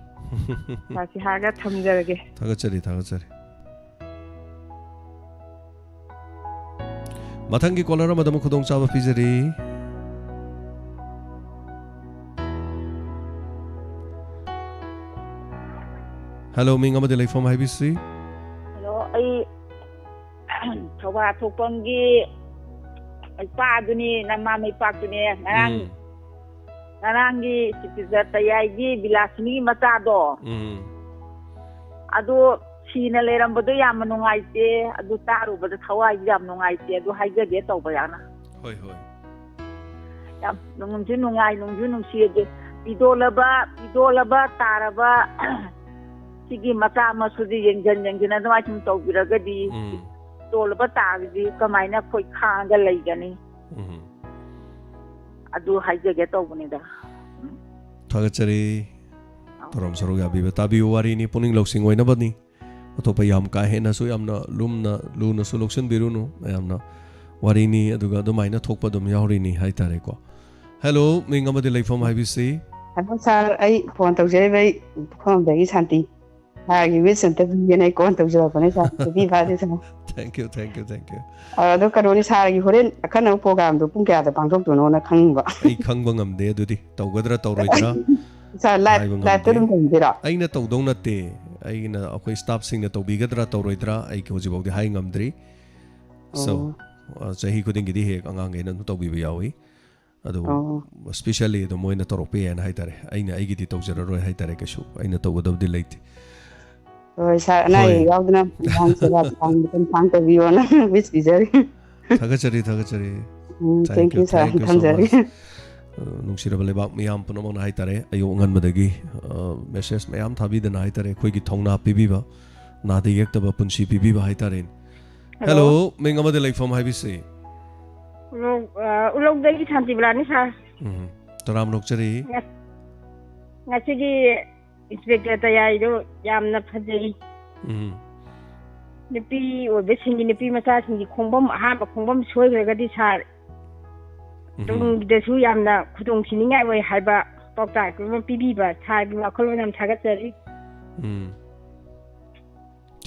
ꯁꯥꯔꯁꯤ ꯍꯥꯏꯔꯒ ꯊꯝꯖꯔꯒꯦ ꯊꯥꯒꯠꯆꯔꯤ ꯃꯊꯪꯒꯤ ꯀꯣꯂꯔ ꯑꯃꯗ ꯑꯃꯨꯛ ꯈꯨꯗꯣꯡꯆꯥꯕ ꯄꯤꯖꯔꯤ ꯍꯦꯜꯂꯣ ꯃꯤꯡ ꯑꯃꯗꯤ ꯂꯩꯐꯝ ꯍꯥꯏꯕꯤꯁꯤ ꯍꯜꯂꯣ ꯑꯩ ꯊꯧꯕꯥꯜ ꯊꯣꯛꯄꯝꯒꯤ ꯏꯄꯥꯗꯨꯅꯤ ꯅꯃꯥꯃꯩꯄꯥꯛꯇꯨꯅꯦ ꯉꯔꯥꯡꯒꯤ ꯁꯤꯄꯤꯖꯔ ꯇꯌꯥꯏꯒꯤ ꯕꯤꯂꯥꯁꯤꯅꯤꯒꯤ ꯃꯆꯥꯗꯣ ꯑꯗꯨ ꯁꯤꯅ ꯂꯩꯔꯝꯕꯗꯣ ꯌꯥꯝꯅ ꯅꯨꯡꯉꯥꯏꯇꯦ ꯑꯗꯨ ꯇꯥꯔꯨꯕꯗ ꯊꯋꯥꯏꯁꯤ ꯌꯥꯝ ꯅꯨꯡꯉꯥꯏꯇꯦ ꯑꯗꯨ ꯍꯥꯏꯖꯒꯦ ꯇꯧꯕ ꯌꯥꯝꯅ ꯍꯣꯏ ꯌꯥꯝ ꯅꯨꯡꯁꯨ ꯅꯨꯡꯉꯥꯏ ꯅꯨꯡꯁꯨ ꯅꯨꯡꯁꯤꯗꯦ ꯄꯤꯗꯣꯂꯕ ꯇꯥꯔꯕ ꯁꯤꯒꯤ ꯃꯆꯥ ꯃꯁꯨꯗꯤ ꯌꯦꯡꯁꯤꯟ ꯑꯗꯨꯃꯥꯏꯅ ꯁꯨꯝ ꯇꯧꯕꯤꯔꯒꯗꯤ ꯄꯤꯗꯣꯂꯕ ꯇꯥꯔꯒꯗꯤ ꯀꯃꯥꯏꯅ ꯑꯩꯈꯣꯏ ꯈꯥꯡꯉꯒ ꯂꯩꯒꯅꯤ ꯑꯗꯨ ꯍꯥꯏꯖꯒꯦ ꯇꯧꯕꯅꯤꯗ ꯊꯥꯒꯠꯆꯔꯤ ꯊꯧꯔꯝ ꯁꯔꯨꯛ ꯌꯥꯕꯤꯕ ꯇꯥꯕꯤꯌꯨ ꯋꯥꯔꯤꯅꯤ ꯄꯨꯛꯅꯤꯡ ꯂꯧꯁꯤꯡ ꯑꯣꯏꯅꯕꯅꯤ ꯑꯇꯣꯞꯄ ꯌꯥꯝ ꯀꯥ ꯍꯦꯟꯅꯁꯨ ꯌꯥꯝꯅ ꯂꯨꯅꯁꯨ ꯂꯧꯁꯤꯟꯕꯤꯔꯨꯅꯨ ꯌꯥꯝꯅ ꯋꯥꯔꯤꯅꯤ ꯑꯗꯨꯒ ꯑꯗꯨꯃꯥꯏꯅ ꯊꯣꯛꯄ ꯑꯗꯨꯝ ꯌꯥꯎꯔꯤꯅꯤ ꯍꯥꯏꯇꯥꯔꯦꯀꯣ ꯍꯦꯜꯂꯣ ꯃꯤꯡ ꯑꯃꯗꯤ ꯂꯩꯐꯝ ꯍꯥꯏꯕꯤꯁꯤ ꯍꯜꯂꯣ ꯁꯥꯔ ꯑꯩ ꯐꯣꯟ ꯇꯧꯖꯔꯤꯕ ꯑꯩ ꯈꯣꯡꯗꯒꯤ ꯁꯥꯟꯇꯤ ꯁꯥꯔꯒꯤ ꯋꯤꯁ ꯑꯝꯇ ꯄꯤꯒꯦꯅ ꯑꯩ ꯀꯣꯜ ꯇꯧꯖꯔꯛꯄꯅꯦ sir happy birthday sir thank you ꯑꯗꯣ ꯀꯩꯅꯣꯅꯤ ꯁꯥꯔꯒꯤ ꯍꯣꯔꯦꯟ ꯑꯈꯟꯅꯕ ꯄ꯭ꯔꯣꯒ꯭ꯔꯥꯝꯗꯣ ꯄꯨꯡ ꯀꯌꯥꯗ ꯄꯥꯡꯊꯣꯛꯇꯣꯏꯅꯣꯅ ꯈꯪꯅꯤꯡꯕ ꯑꯩ ꯈꯪꯕ ꯉꯝꯗꯦ ꯑꯗꯨꯗꯤ ꯇꯧꯒꯗ꯭ꯔꯥ ꯇꯧꯔꯣꯏꯗ꯭ꯔꯥ ꯁꯥꯔ ꯂꯥꯏꯚꯇ ꯑꯗꯨꯝ ꯇꯧꯕꯤꯔꯣ ꯑꯩꯅ ꯇꯧꯗꯧ ꯅꯠꯇꯦ ꯑꯩꯅ ꯑꯩꯈꯣꯏ ꯁ꯭ꯇꯥꯐꯁꯤꯡꯅ ꯇꯧꯕꯤꯒꯗ꯭ꯔꯥ ꯇꯧꯔꯣꯏꯗ꯭ꯔꯥ ꯑꯩ ꯍꯧꯖꯤꯛꯐꯥꯎꯗꯤ ꯍꯥꯏ ꯉꯝꯗ꯭ꯔꯤ ꯁꯣ ꯆꯍꯤ ꯈꯨꯗꯤꯡꯒꯤꯗꯤ ꯍꯦꯛ ꯑꯉꯥꯡꯈꯩꯅ ꯑꯗꯨꯝ ꯇꯧꯕꯤꯕ ꯌꯥꯎꯏ ꯑꯗꯨ ꯁ꯭ꯄꯦꯁꯤꯌꯦꯜꯂꯤ ꯑꯗꯨꯝ ꯃꯣꯏꯅ ꯇꯧꯔꯛꯄ ꯌꯥꯏꯅ ꯍꯥꯏꯇꯥꯔꯦ ꯑꯩꯒꯤꯗꯤ ꯇꯧꯖꯔꯔꯣꯏ ꯍꯥꯏꯇꯥꯔꯦ ꯀꯩꯁꯨ ꯑꯩꯅ ꯇꯧꯒꯗꯕꯗꯤ ꯂꯩꯇꯦ ꯍꯣꯏ ꯁꯥꯔ ꯑꯅꯥ ꯑꯌꯦꯛ ꯌꯥꯎꯗꯅ ꯁꯦꯕꯥ ꯄꯥꯡ ꯇꯧꯕꯤꯌꯣꯅ ꯋꯤꯁ ꯄꯤꯖꯔꯤ ꯊꯥꯒꯠꯆꯔꯤ ꯊꯦꯡꯛ ꯌꯨ ꯁꯥꯔ ꯊꯝꯖꯔꯤ ꯅꯨꯡꯁꯤꯔꯕ ꯂꯩꯕꯥꯛ ꯃꯤꯌꯥꯝ ꯄꯨꯝꯅꯃꯛꯅ ꯍꯥꯏꯇꯥꯔꯦ ꯑꯌꯨꯛ ꯑꯉꯟꯕꯗꯒꯤ ꯃꯦꯁꯦꯖ ꯃꯌꯥꯝ ꯊꯥꯕꯤꯗꯅ ꯍꯥꯏꯇꯥꯔꯦ ꯑꯩꯈꯣꯏꯒꯤ ꯊꯧꯅꯥ ꯄꯤꯕꯤꯕ ꯅꯥꯗ ꯌꯦꯛꯇꯕ ꯄꯨꯟꯁꯤ ꯄꯤꯕꯤꯕ ꯍꯥꯏꯇꯥꯔꯦ ꯍꯦꯜꯂꯣ ꯃꯤꯡ ꯑꯃꯗꯤ ꯂꯩꯐꯝ ꯍꯥꯏꯕꯤꯁꯤ ꯎꯂꯧꯗꯒꯤ ꯁꯥꯟꯇꯤꯕꯂꯥꯅꯤ ꯁꯥꯔ ꯇꯔꯥꯝ ꯅꯣꯛꯆꯔꯤ ꯉꯁꯤꯒꯤ ꯏꯟꯁꯄꯦꯛꯇꯔ ꯇꯌꯥꯏꯗꯣ ꯌꯥꯝꯅ ꯐꯖꯩ ꯅꯨꯄꯤ ꯑꯣꯏꯕꯁꯤꯡꯒꯤ ꯅꯨꯄꯤ ꯃꯆꯥꯁꯤꯡꯒꯤ ꯈꯣꯡꯐꯝ ꯑꯍꯥꯟꯕ ꯈꯣꯡꯐꯝ ꯁꯣꯏꯈ꯭ꯔꯒꯗꯤ ꯁꯥꯔ ꯇꯨꯡꯒꯤꯗꯁꯨ ꯌꯥꯝꯅ ꯈꯨꯗꯣꯡ ꯊꯤꯅꯤꯡꯉꯥꯏ ꯑꯣꯏ ꯍꯥꯏꯕ ꯄꯥꯎꯇꯥꯛ ꯑꯃ ꯄꯤꯕꯤꯕ ꯁꯥꯔꯒꯤ ꯋꯥꯈꯜꯂꯣꯟ ꯌꯥꯝ ꯊꯥꯒꯠꯆꯔꯤ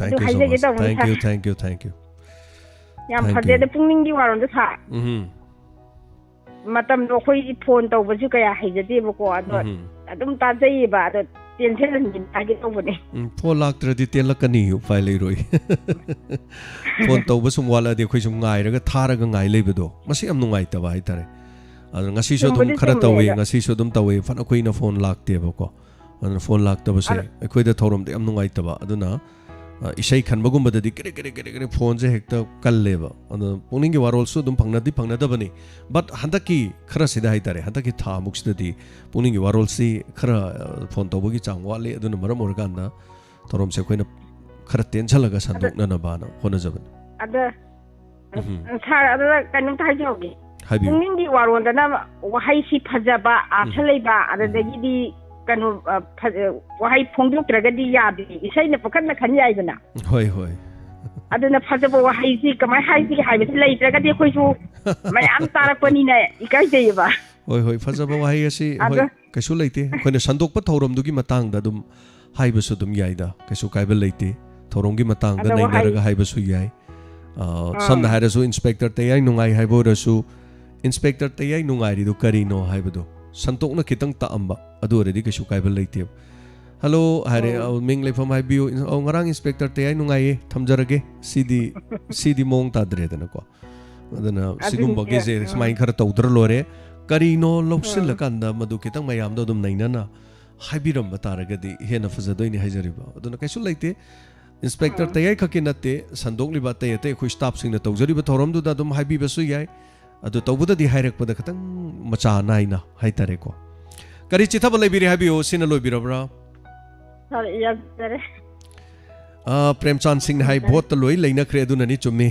ꯑꯗꯨ ꯍꯥꯏꯖꯒꯦ ꯇꯧꯕꯅꯤ ꯁꯥꯔ ꯊꯦꯡꯛ ꯌꯨ ꯌꯥꯝ ꯐꯖꯩ ꯑꯗ ꯄꯨꯛꯅꯤꯡꯒꯤ ꯋꯥꯔꯣꯝꯗ ꯁꯥꯔ ꯃꯇꯝꯗꯣ ꯑꯩꯈꯣꯏꯒꯤ ꯐꯣꯟ ꯇꯧꯕꯁꯨ ꯀꯌా ꯍꯩꯖꯗꯦꯕꯀோ ꯑꯗꯣ ꯑꯗꯨꯝ ꯇꯥꯖꯩꯌꯦꯕ ꯑꯗꯣ ꯇꯦꯟꯁꯟ ꯍꯥꯏꯒꯦ ꯇꯧꯕꯅꯦ ꯐꯣꯟ ꯂꯥꯛꯇ꯭ꯔꯗꯤ ꯇꯦꯜꯂꯛꯀꯅꯤ ꯎꯄꯥꯏ ꯂꯩꯔꯣꯏ ꯐꯣꯟ ꯇꯧꯕ ꯁꯨꯝ ꯋꯥꯠꯂꯛꯑꯗꯤ ꯑꯩꯈꯣꯏ ꯁꯨꯝ ꯉꯥꯏꯔꯒ ꯊꯥꯔꯒ ꯉꯥꯏ ꯂꯩꯕꯗꯣ ꯃꯁꯤ ꯌꯥꯝ ꯅꯨꯡꯉꯥꯏꯇꯕ ꯍꯥꯏꯇꯥꯔꯦ ꯑꯗꯨꯅ ꯉꯁꯤꯁꯨ ꯑꯗꯨꯝ ꯈꯔ ꯇꯧꯋꯤ ꯉꯁꯤꯁꯨ ꯑꯗꯨꯝ ꯇꯧꯋꯤ ꯐꯅ ꯀꯨꯏꯅ ꯐꯣꯟ ꯂꯥꯛꯇꯦꯕꯀꯣ ꯑꯗꯨꯅ ꯐꯣꯟ ꯂꯥꯛꯇꯕꯁꯦ ꯑꯩꯈꯣꯏꯗ ꯊꯧꯔꯝꯗ ꯌꯥꯝ ꯅꯨꯡꯉꯥꯏꯇꯕ ꯑꯗꯨꯅ ꯏꯁꯩ ꯈꯟꯕꯒꯨꯝꯕꯗꯗꯤ ꯀꯔꯤ ꯐꯣꯟꯁꯦ ꯍꯦꯛꯇ ꯀꯜꯂꯦꯕ ꯑꯗꯨ ꯄꯨꯛꯅꯤꯡꯒꯤ ꯋꯥꯔꯣꯜꯁꯨ ꯑꯗꯨꯝ ꯐꯪꯅꯗꯕꯅꯤ ꯕꯠ ꯍꯟꯗꯛꯀꯤ ꯈꯔꯁꯤꯗ ꯍꯥꯏꯇꯥꯔꯦ ꯍꯟꯗꯛꯀꯤ ꯊꯥ ꯑꯃꯨꯛꯁꯤꯗꯗꯤ ꯄꯨꯛꯅꯤꯡꯒꯤ ꯋꯥꯔꯣꯜꯁꯤ ꯈꯔ ꯐꯣꯟ ꯇꯧꯕꯒꯤ ꯆꯥꯡ ꯋꯥꯠꯂꯤ ꯑꯗꯨꯅ ꯃꯔꯝ ꯑꯣꯏꯔꯀꯥꯟꯗ ꯊꯧꯔꯝꯁꯦ ꯑꯩꯈꯣꯏꯅ ꯈꯔ ꯇꯦꯟꯁꯜꯂꯒ ꯁꯟꯗꯣꯛꯅꯅꯕꯅ ꯍꯣꯠꯅꯖꯕꯅꯤ ꯑꯗ ꯁꯥꯔ ꯑꯗꯨꯗ ꯀꯩꯅꯣꯝꯇ ꯍꯥꯏꯖꯍꯧꯒꯦ ꯄꯨꯛꯅꯤꯡꯒꯤ ꯋꯥꯔꯣꯜꯗꯅ ꯋꯥꯍꯩꯁꯤ ꯐꯖꯕ ꯑꯥꯔꯊ ꯂꯩꯕ ꯑꯗꯨꯗꯒꯤꯗꯤ kanu wahai phongduk tragadi yadi isai na pakhan na khan yai dana hoi hoi aduna phajaba wahai si kamai hai si hai bi lai tragadi khoi su mayam tarakpani na ikai dei ba hoi hoi phajaba wahai asi hoi kaisu leite khoina sandokpa thorom dugi matang da dum haiba su dum yai da kaisu kaiba leite thorom gi matang da nei naraga haiba su yai samna haira su inspector te yai nungai haibo ra su inspector te yai nungai ri do kari no haiba do santok na kitang taamba adu already kaisu kaiba leite hello hare ming le pham haibiu ngarang inspector te yai nungai thamjarage sidi mong ta dre dana ko adana sigum bage je smai khara tawdra lore kari no loksil kanda madu kitang mayam do dum naina na haibiram bataragadi hena fazadoi ni haijariba aduna kaisu leite inspector te yai khakinate sandok liba te te khu staff sing na tawjariba thorom du da dum haibi basu yai adu tawbuda di hairak pada khatang macha naina haitare ko kari chithaba lebiri habiu sina loibirabra Premchand Singh high बहुत लोई लेना खरे अदुननी चुम्मी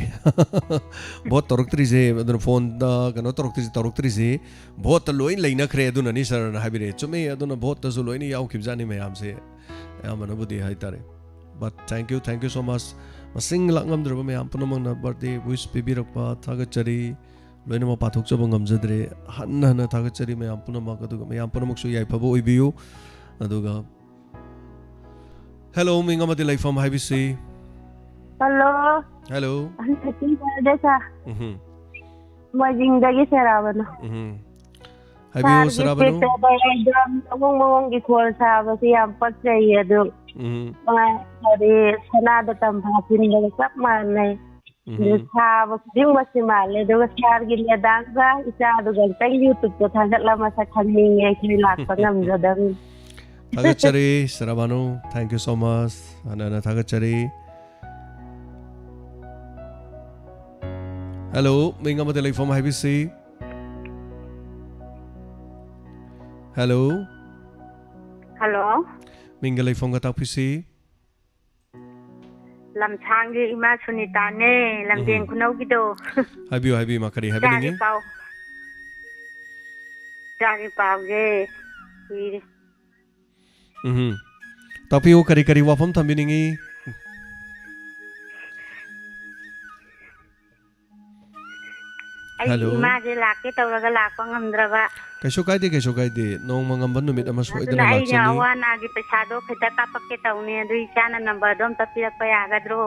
बहुत तोरक्तरी जे अदुन phone दा कनो तोरक्तरी जे बहुत लोई लेना खरे अदुननी sir हाबिरे चुम्मी अदुन बहुत तसु लोई नि याउ खिबजानी मयाम से यामन बुदि हाई तारे but thank you so much मसिंग लंगम द्रब मयाम पुनमंग ना बर्थडे विश पिबिरपा थागचरी लोइना मा पाथोक जब ngamjadre हन थागचरी मयाम पुनम अदुग मयाम पुनमक सु याई फबो ओइबियु अदुगा Hello, minga mati life from HBC. Hello. Hello. Happy birthday sa. Majing dagi sarabana. Habiyo sarabano. Mong gikol sa basi ang pagsaya do. Mga hari sanada tampasin ng sap manay. Sa basi masimale do sar gilya dangga isa do ganteng YouTube ko thagat lama sa kaning ay kilak pangam jadang. Thagachari Sarabano, thank you so much. Anana Thagachari. Hello, minga madalay from HBC. Hello. Hello. Minga lay from Gatapisi. Lam changi ima sunita ne, lam deng kunau gido. Habiyo makari habi ningi. Jagi pau ge. Tapi o kari wafam tambiningi. Hello. Ima je laki tawraga lakpang amdraba. Kaso kaide nong mangamban numit ama so idana laksani. Ay laksani. awa nagi pesado kita tapak kita uni adu isana number dom tapi apa ya gadro.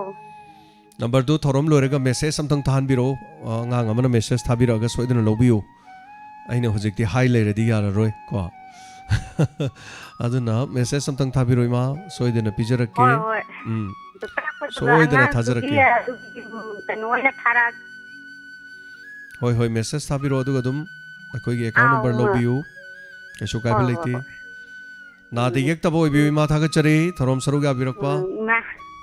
Number 2 thorom lorega message samtang tahan biro ngang amana message thabiraga so idana lobiyo. Aina hojikti hi leredi yara roi ko. aduna message samtang thabiroi ma soidena pijarakke soidena thajarakke hoi message thabiro aduga dum akoi ge account number lobiu kesu kai beliti na de yek tabo bi ma thagachari thorom saruga birakpa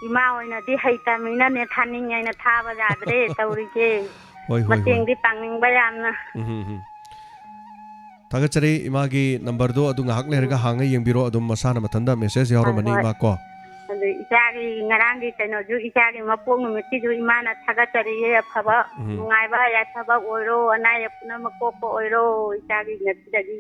ima oina di haita mina ne thaning aina thaba jadre taurike mateng di pangning bayamna Thagachari imagi number do adu ngahak lerga hanga yengbiro adum masana mathanda message yawro mani ma ko adu isagi ngarangi teno ju isagi mapong numiti ju imana thagachari ye phaba ngai ba ya thaba oiro anai apna makoko oiro isagi ngatidagi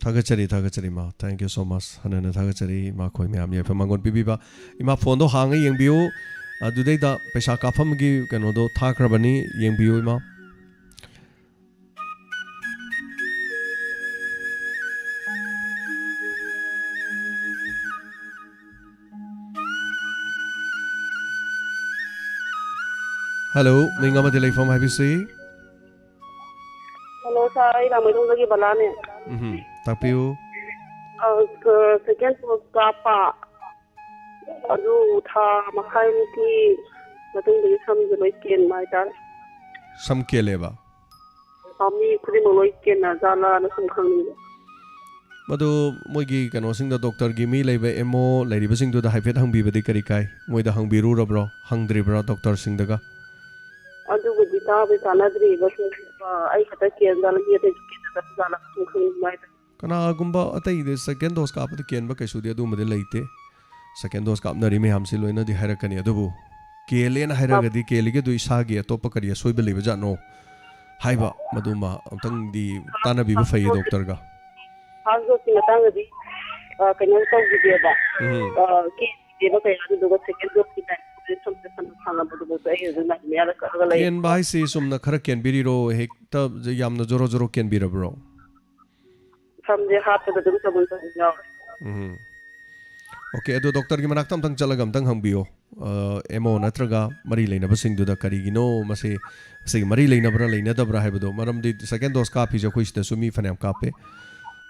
Thagachari ma thank you so much hanana thagachari ma khoi myam ye phamangon bibiba ima phone do hanga yengbiu adu dei da paisa kafam gi kano do thakrabani yengbiu ima Hello, minga madilay from HBC. Hello, sir. Ina may tungkol lagi balane. Tapiyo. Second post kapa. Adu tha makai niti natung lagi samjai ken mai tar. Samkele ba. Ami kuri moloi ken na jala na samkhang ni. Madu moigi kano sing da doctor gi mi leiba emo leiriba sing do da haifet hangbi badi kari kai. Moi da hangbiru rabro hangdri bra doctor sing daga. Adu budi ta be sanadri basu ai khata ken dal gi te ken da jala samkhang ni mai. Kana gumba atai de second dose ka apad ken ba kai sudi adu made leite. Second dose ka apna ri me hamsi loina di haira kani adu bu. Kele na haira gadi kele ge du isa gi atop kari soi be leiba jano. Haiba maduma amtang di tana bi ba fai doctor ga. Hazo sinatang di kaino tawgideba ke ba kaya aduga second dose ki time somte khana bodu ba ai na mera ka lai ken bai si sumna khara ken biriro hekta yamna joro joro ken birabro samje hat da dum sabun ya okay ado doctor gi manak tam tang chalaga am tang hangbiyo emo natraga mari leina basing du da karigino mase se mari leina bra leina da bra haibado maram di second dose ka phi jo khoi sta sumi fanam ka pe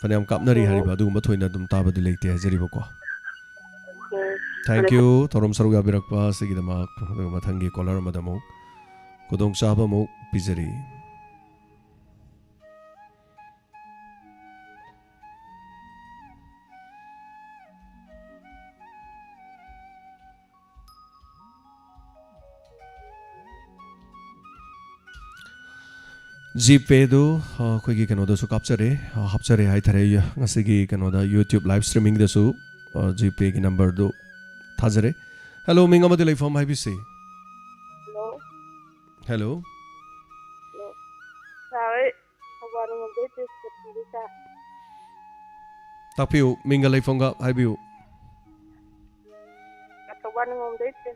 fanam kap nari hariba du ma thoina dum ta bad leite hajari ba ko thank you thorom saruga birakpa sigi da mak ma thangi caller ma da mo kodong saba mo pizari GPay do khoi kano da su capture hapchare hai thare ngasigi kano da YouTube live streaming da su GPay ki number do thajare hello minga ma delai form ibc hello sai awanu ngai te sa tapiu minga lai form ga habiu awanu ngai te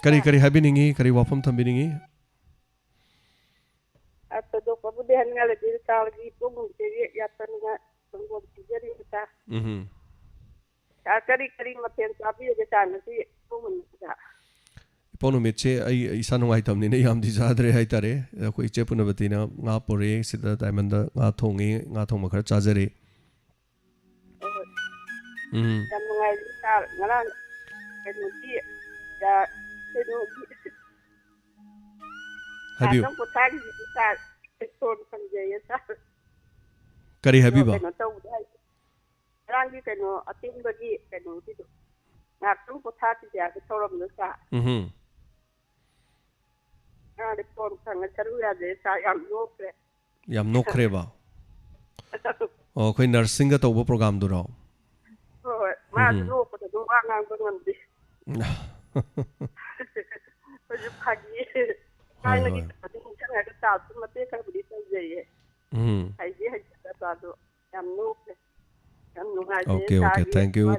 kari kari habiningi kari wafam thambiningi atau do ko bude han ngale di salgi ko mun te ya tan nga tunggu tijari ta kari kari maten tapi je tan si ko mun ta ponu meche ai isa nungai tamni ne yam di zadre hai tare ko iche punabati na nga pore sida diamond nga thongi nga thong ma khar chajare yang nungai ta ngalan enu ti ya enu habiu Atau putar di saat ekor penjaya sah. kari habiba Kena tahu dah. Orang ni kena ating bagi kena itu. Ngatung putar di dia ketorong dosa. Ada pun sangat seru ya desa yang nokre. yam nokre ba oh koi nursing ga tobo program du ro Oh, mas nok pada dua ngang bangun di. Pagi. Kai lagi tadi mungkin ada tahu mati kan beri saja ya. Hai dia ada tahu yang nuk yang nungai. okay thank you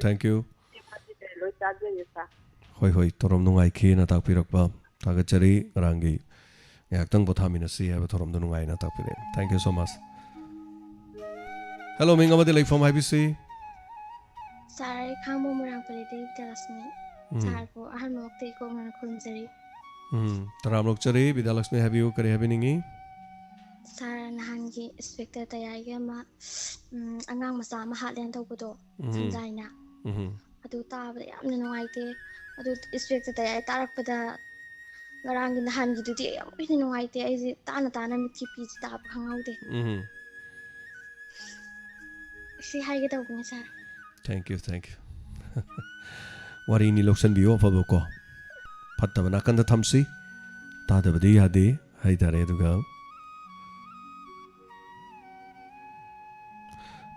Lo saja ya sah. hoi hoi torom nungai khi na tak pirak ba taga chari rangi yak tang bothamina si ha torom nungai na tak pire thank you so much hello minga ma delai form ibc Sarai kamu murang politik telasmi sarko ahal mokte ko ngana khunjari taram lok chari Vidalaxmi habiu kare habiningi Sara nahangi inspector tayai ma angang masa ma hatlen tawbudo samjaina adu tabada yamna nuaite adu inspector tayai tarakpada ngarang nahangi dudi yam ina nuaite ai tana mithi pi tab khangaude si haige tawbuni sar thank you wari ni loksan biyo fa ko fattaba nakanda thamsi tadabadi yade haidare duga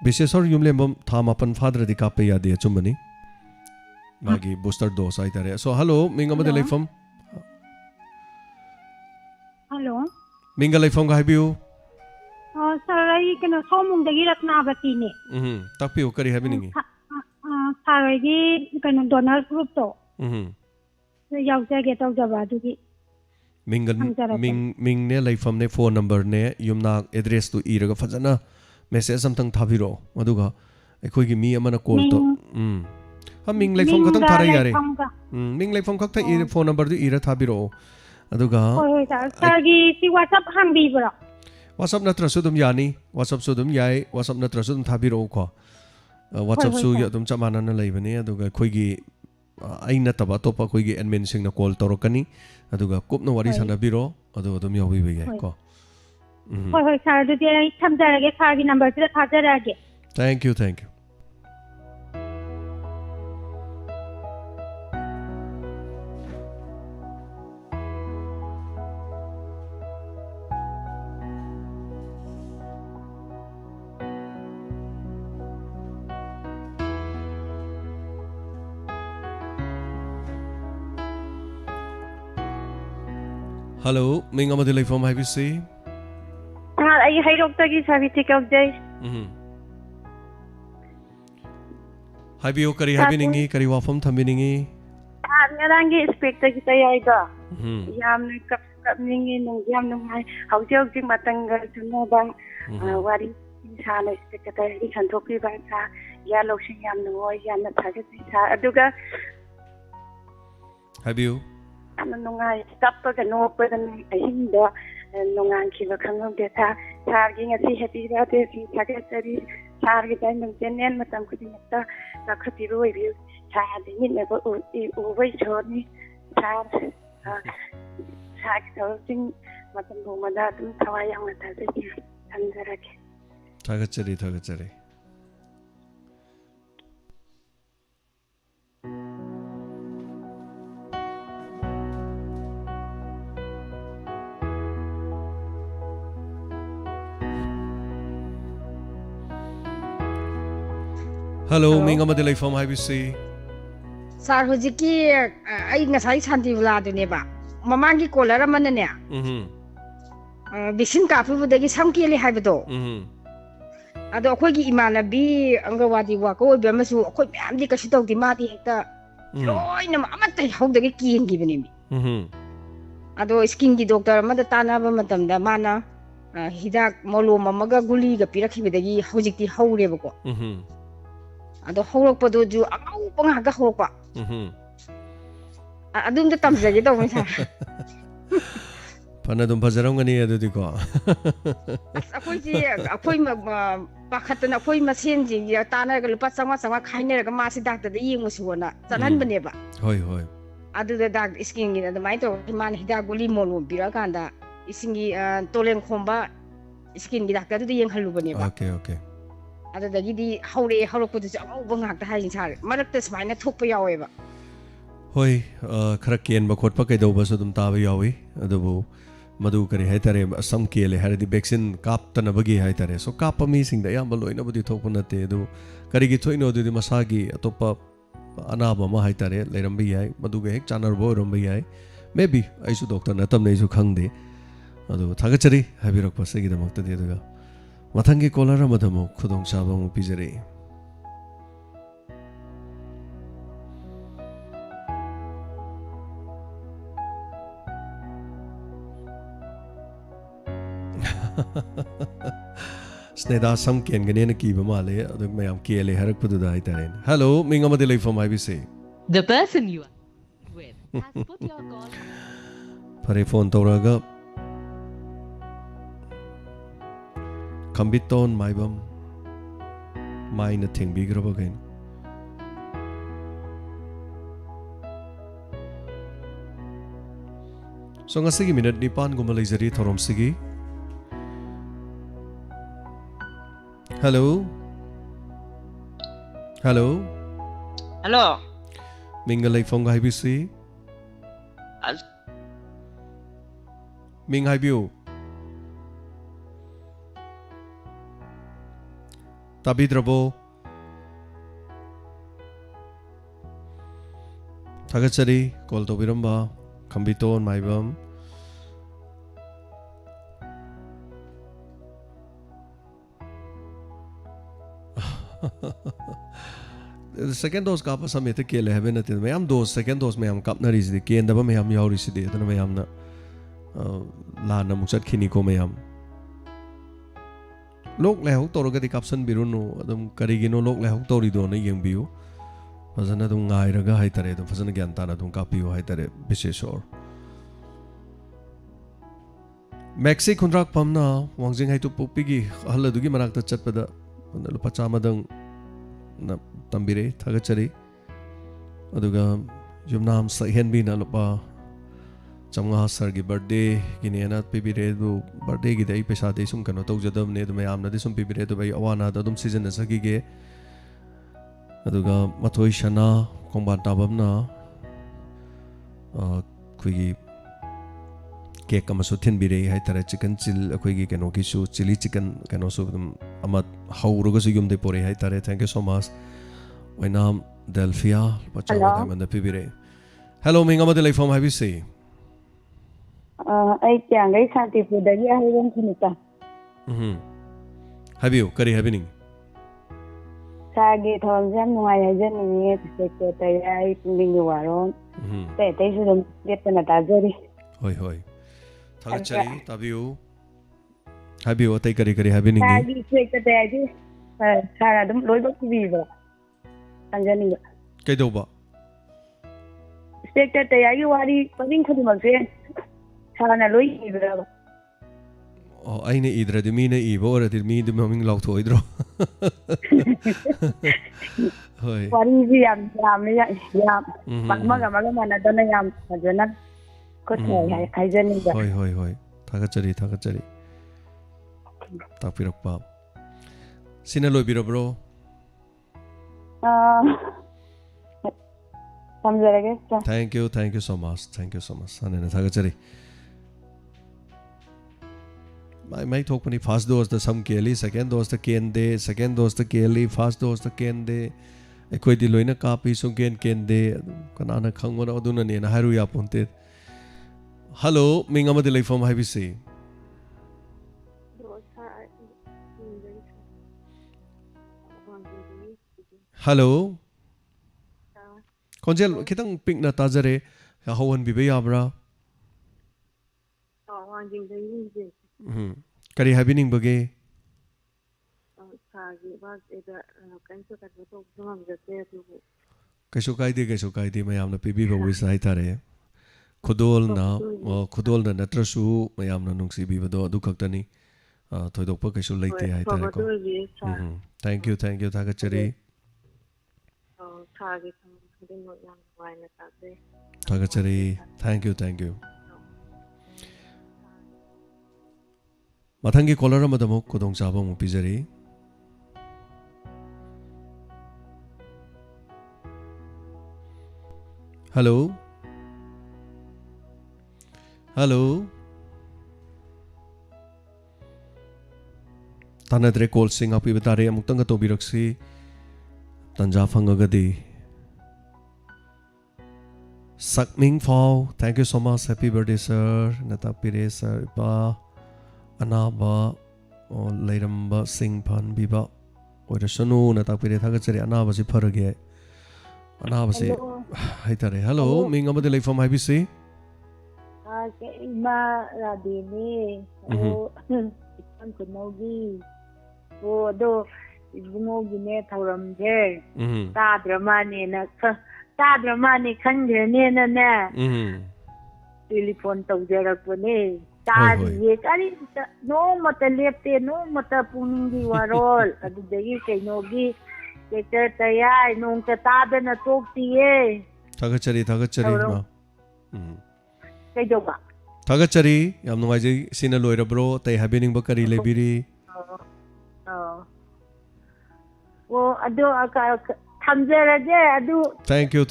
bisesor yumlembam thamapan father di kape yade chumani magi booster dose haidare so hello minga ma delai form hello minga lai form ga habiu sarai kena somung dagi ratnavati ne tapiu kari habiningi sarai gi kena donor group to yaujage tawjaba dugi ming ne laifam ne phone number ne yumna address tu iraga fajana message samtang thabiro aduga ekhoi gi mi amana call to ha ming laifam khatang thara yare ming laifam khakta phone number du ira thabiro aduga hoi sir gi si whatsapp hangbi bra whatsapp natra su dum yani whatsapp su dum yai whatsapp natra su dum thabiro ko whatsapp su ya dum chamana na laibani aduga khoi gi aina taba topa khoi gi admin sing na call torokani aduga kopna wari sanabiro adu adum yawi be ko hoi sir du dia thamjarage sir gi number tira thajarage thank you hello minga ma delai form ibc ai hai doctor gi sabiti kau jai Habiyo kari habiningi kari wafam thambiningi. Ngarangi inspector kita yaida. Yamna kapningi nung yam nung hai haujau jing matangga juno bang wari sana inspector tadi santopi bangsa ya lokshin yam nung oi yam na thagi sa aduga Habiyo nungai tappa ga no pa dan ahinda nungang ki ba khangam de tha sargi ngasi happy birthday si thage tari sargi dai nung tenen matam ku din ta ka khati roi bi sa de ni me ba u bai choni sa sa ka jing matam bu ma da tum thawai yang ma ta ji sanjarake thagachari. Hello, minga madilay from IBC. Sir, hujiki ay ngasay santi wala dun ba? Mamangi kolara man na vaccine kapu budagi samkili haibado. Ado akoy gi imanabi angawadi wako be masu akoy myam di kasi tawdi mati hekta loy na amatay hawdagi kiyen gibani mi. Ado skin gi doctor amada tanaba matamda mana hidak molom amaga guli ga pirakhibadagi hujikti hawre bako. Ado hawrakpado ju agaw pang haga hawrakpa. Adum da tamjage daw mi sa. Panadum pajarong ngani adudi ko. Akoy pakatan akoy masin ji tana ga lupa sama khaine ga masi doctor da yeng musuna chanan bane ba. Hoi. Adu da dak skin gi da mai to man hida guli molom bira kanda isingi tolen khomba skin gi doctor da yeng halu bane ba. Okay. Adagidi hawrakpado ju agaw bang hakta hayin sar marakta smaina thokpa yawe ba. Hoi, khara kian ba khotpa kai do ba so dum ta ba yawi adabu madu kari hai tare asam kele haradi vaccine kap tana bagi hai tare so kap mi sing da yam loina budi thokpa na te do kari gi thoino du masagi atopa anaba ma hai tare leram bi hai madu ge hek chanar bo rom bi hai maybe aisu doctor na tam nei su khangde adu thagachari habirak pa se gi da makta de daga mathangi kolara madamo khudong chaba mu pijare. Sneda sam ken gane na ki ba male aduk mayam kele harak pudu da itaren. Hello, minga madilay from IBC. The person you are with has put your call. Pare phone toraga Kambiton maibam Maina thing bigrab again. So ngasigi minute nipan gumalay zari thorom sigi. Hello. Mingalay from IBC. Ming Haibu. Tabidrabo. Thagachari call to Biramba. Kambiton maibam. The second dose ka pa samete kele have na tin mayam dose second dose mayam kap na rizdi ke ndaba mayam yaw risdi tan mayam na la na muchat khini ko mayam lok le hok tor ga di caption birunu adum karigino lok le hok tori do na yeng biu fazana dum ngai raga hai tare dum fazana gyan ta na dum kapiu hai tare bisheshor Maxi contract pamna wangjing hai tu pupigi halla dugi manak ta chatpada lupa chamadang na tambire thagachari aduga yumnam sahenbi na lupa chamga sar gi birthday gini na pibire du birthday gi dai pesa de sum kano tawjadam ne dum yam na de sum pibire du bai awana da dum season na sagi ge aduga mathoi shana kongban tabam na khuigi cake amasu thinbire hai tara chicken chill akhoigi kano ki su chili chicken kano su dum amat hauruga su yum de pore hai tare thank you so much wainam delphia pachawa da man pibire hello minga madilay from IBC ai tiangai santi pudagi ahirong kinita habiu kari happening ꯁꯥꯔꯒꯤ ꯊꯧꯔꯝꯁꯦ ꯌꯥꯝ ꯅꯨꯡꯉꯥꯏ ꯍꯥꯏꯖꯅꯤꯡꯉꯤ secretary ꯑꯩ ꯄꯨꯛꯅꯤꯡꯒꯤ ꯋꯥꯔꯣꯜ ꯑꯇꯩ ꯑꯇꯩꯁꯨ ꯑꯗꯨꯝ ꯂꯦꯞꯇꯅ ꯇꯥꯖꯔꯤ ꯍꯣꯏ ꯍꯣꯏ ꯊꯥꯒꯠꯆꯔꯤ ꯇꯥꯕꯤꯌꯨ ꯍꯥꯏꯕꯤꯌꯨ ꯑꯇꯩ ꯀꯔꯤ ꯀꯔꯤ ꯍꯥꯏꯕꯤꯅꯤꯡꯉꯤ ꯁꯥꯔꯒꯤ ꯁꯦꯀ꯭ꯔꯦꯇꯔꯤ ꯁꯥꯔ ꯑꯗꯨꯝ ꯂꯣꯏꯅꯃꯛ ꯄꯤꯕꯤꯕ ꯈꯪꯖꯅꯤꯡꯕ ꯀꯩꯗꯧꯕ ꯁꯦꯀ꯭ꯔꯦꯇꯔꯤꯒꯤ ꯋꯥꯔꯤ ꯄꯔꯤꯡ ꯈꯨꯗꯤꯡꯃꯛꯁꯦ ꯁꯥꯔꯅ ꯂꯣꯏ ꯏꯕꯤꯔꯕ ꯑꯣ ꯑꯩꯅ ꯏꯗ꯭ꯔꯗꯤ ꯃꯤꯅ ꯏꯕ ꯑꯣꯏꯔꯗꯤ ꯃꯤꯗꯨ ꯃꯃꯤꯡ ꯂꯥꯎꯊꯣꯛꯑꯣꯏꯗ꯭ꯔꯣ ꯍꯣꯏ ꯋꯥꯔꯤꯁꯤ ꯌꯥꯝ ꯌꯥꯝꯃꯦ ꯌꯥꯝ ꯑꯃꯒ ꯃꯥꯟꯅꯗꯅ ꯌꯥꯝ ꯐꯖꯅ ꯈꯨꯠꯁꯥꯏ ꯍꯥꯏꯖꯅꯤꯡꯕ ꯍꯣꯏ ꯍꯣꯏ ꯍꯣꯏ ꯊꯥꯒꯠꯆꯔꯤ ꯊꯥꯒꯠꯆꯔꯤ ꯇꯥꯛꯄꯤꯔꯛꯄ ꯁꯤꯅ ꯂꯣꯏꯕꯤꯔꯕ꯭ꯔꯣ ꯊꯝꯖꯔꯒꯦ ꯊꯦꯡꯛ ꯌꯨ ꯁꯣ ꯃꯆ ꯍꯥꯟꯅ ꯊꯥꯒꯠꯆꯔꯤ ꯃꯥꯏ ꯊꯣꯛꯄꯅꯤ ꯐꯥꯔꯁ ꯗꯣꯁꯇ ꯁꯝ ꯀꯦꯜꯂꯤ ꯁꯦꯀꯦꯟ ꯗꯣꯁꯇ ꯀꯦꯟꯗꯦ ꯁꯦꯀꯦꯟ ꯗꯣꯁꯇ ꯀꯦꯜꯂꯤ ꯐꯥꯔꯁ ꯗꯣꯁꯇ ꯀꯦꯟꯗꯦ ꯑꯩꯈꯣꯏꯗꯤ ꯂꯣꯏꯅ ꯀꯥꯞꯄꯤ ꯁꯨꯡꯀꯦꯟ ꯀꯦꯟꯗꯦ ꯀꯅꯥꯅ ꯈꯪꯕꯅꯣ ꯑꯗꯨꯅꯅꯦꯅ ꯍꯥꯏꯔꯨ ꯌꯥꯄꯣꯟꯇꯦ ꯍꯜꯂꯣ ꯃꯤꯡ ꯑꯃꯗꯤ ꯂꯩꯐꯝ ꯍꯥꯏꯕꯤꯁꯤ ꯍꯜꯂꯣ ꯈꯣꯟꯖꯦꯜ ꯈꯤꯇꯪ ꯄꯤꯛꯅ ꯇꯥꯖꯔꯦ ꯍꯧꯍꯟꯕꯤꯕ ꯌꯥꯕ꯭ꯔꯥ ꯀꯔꯤ ꯍꯥꯏꯕꯤꯅꯤꯡꯕꯒꯦ ꯀꯩꯁꯨ ꯀꯥꯏꯗꯦ ꯃꯌꯥꯝꯅ ꯄꯤꯕꯤꯕ ꯋꯤꯁ ꯍꯥꯏꯇꯥꯔꯦ ꯈꯨꯗꯣꯜꯅ ꯅꯠꯇ꯭ꯔꯁꯨ ꯃꯌꯥꯝꯅ ꯅꯨꯡꯁꯤꯕꯤꯕꯗꯣ ꯑꯗꯨ ꯈꯛꯇꯅꯤ ꯊꯣꯏꯗꯣꯛꯄ ꯀꯩꯁꯨ ꯂꯩꯇꯦ ꯍꯥꯏꯇꯥꯔꯦꯀꯣ ꯊꯦꯡꯛ ꯌꯨ ꯊꯥꯒꯠꯆꯔꯤ ꯊꯥꯒꯠꯆꯔꯤ ꯊꯦꯡꯛ ꯌꯨ ꯃꯊꯪꯒꯤ ꯀꯣꯂꯔ ꯑꯃꯗ ꯑꯃꯨꯛ ꯈꯨꯗꯣꯡꯆꯥꯕ ꯑꯃꯨꯛ ꯄꯤꯖꯔꯤ ꯍꯜꯂꯣ ꯍꯜꯂꯣ ꯇꯥꯟꯅꯗ꯭ꯔꯦ ꯀꯣꯜꯁꯤꯡ ꯉꯥꯛꯄꯤꯕ ꯇꯥꯔꯦ ꯑꯃꯨꯛꯇꯪꯒ ꯇꯧꯕꯤꯔꯛꯁꯤ ꯇꯟꯖꯥ ꯐꯪꯉꯒꯗꯤ ꯁꯛꯃꯤꯡ ꯐꯥꯎ thank you so much happy birthday sir ꯅ ꯇꯥꯛꯄꯤꯔꯦ ꯁꯔ ꯏꯄꯥ ꯑꯅꯥꯕ ꯂꯩꯔꯝꯕꯁꯤꯡ ꯐꯍꯟꯕꯤꯕ ꯑꯣꯏꯔꯁꯅꯨꯅ ꯇꯥꯛꯄꯤꯔꯦ ꯊꯥꯒꯠꯆꯔꯤ ꯑꯅꯥꯕꯁꯤ ꯐꯔꯒꯦ ꯑꯅꯥꯕꯁꯤ ꯍꯥꯏꯇꯥꯔꯦ ꯍꯜꯂꯣ ꯃꯤꯡ ꯑꯃꯗꯤ ꯂꯩꯐꯝ ꯍꯥꯏꯕꯤꯁꯤ ꯏꯃꯥ ꯔꯥꯙꯦꯅꯦ ꯈꯨꯅꯧꯒꯤ ꯑꯗꯣ ꯏꯕꯨꯡꯉꯣꯒꯤꯅꯦ ꯊꯧꯔꯝꯁꯦ ꯇꯥꯗ꯭ꯔ ꯃꯥꯅꯦ ꯈꯟꯈ꯭ꯔꯅꯦꯅꯅꯦ ꯇꯦꯂꯤꯐꯣꯟ ꯇꯧꯖꯔꯛꯄꯅꯦ ꯇꯥꯔꯤꯌꯦ ꯀꯔꯤꯝꯇ ꯅꯣꯡꯃꯇ ꯂꯦꯞꯇꯦ ꯅꯣꯡꯃꯇ ꯄꯨꯛꯅꯤꯡꯒꯤ ꯋꯥꯔꯣꯜ ꯑꯗꯨꯗꯒꯤ ꯀꯩꯅꯣꯒꯤ ꯁꯦꯀ꯭ꯔꯦꯇꯔꯤ ꯅꯣꯡꯇ ꯇꯥꯗꯅ ꯇꯣꯛꯇꯤꯌꯦ ꯊꯥꯒꯠꯆꯔꯤ ꯀꯩꯗꯧꯕ ꯊꯥꯒꯠꯆꯔꯤ ꯌꯥꯝ ꯅꯨꯡꯉꯥꯏꯖꯩ ꯁꯤꯅ ꯂꯣꯏꯔꯕ꯭ꯔꯣ ꯑꯇꯩ ꯍꯥꯏꯕꯤꯅꯤꯡꯕ ꯀꯔꯤ ꯂꯩꯕꯤꯔꯤ ꯑꯗꯨ ꯊꯝꯖꯔꯒꯦ ꯑꯗꯨ ꯊꯦꯡꯛ ꯌꯨ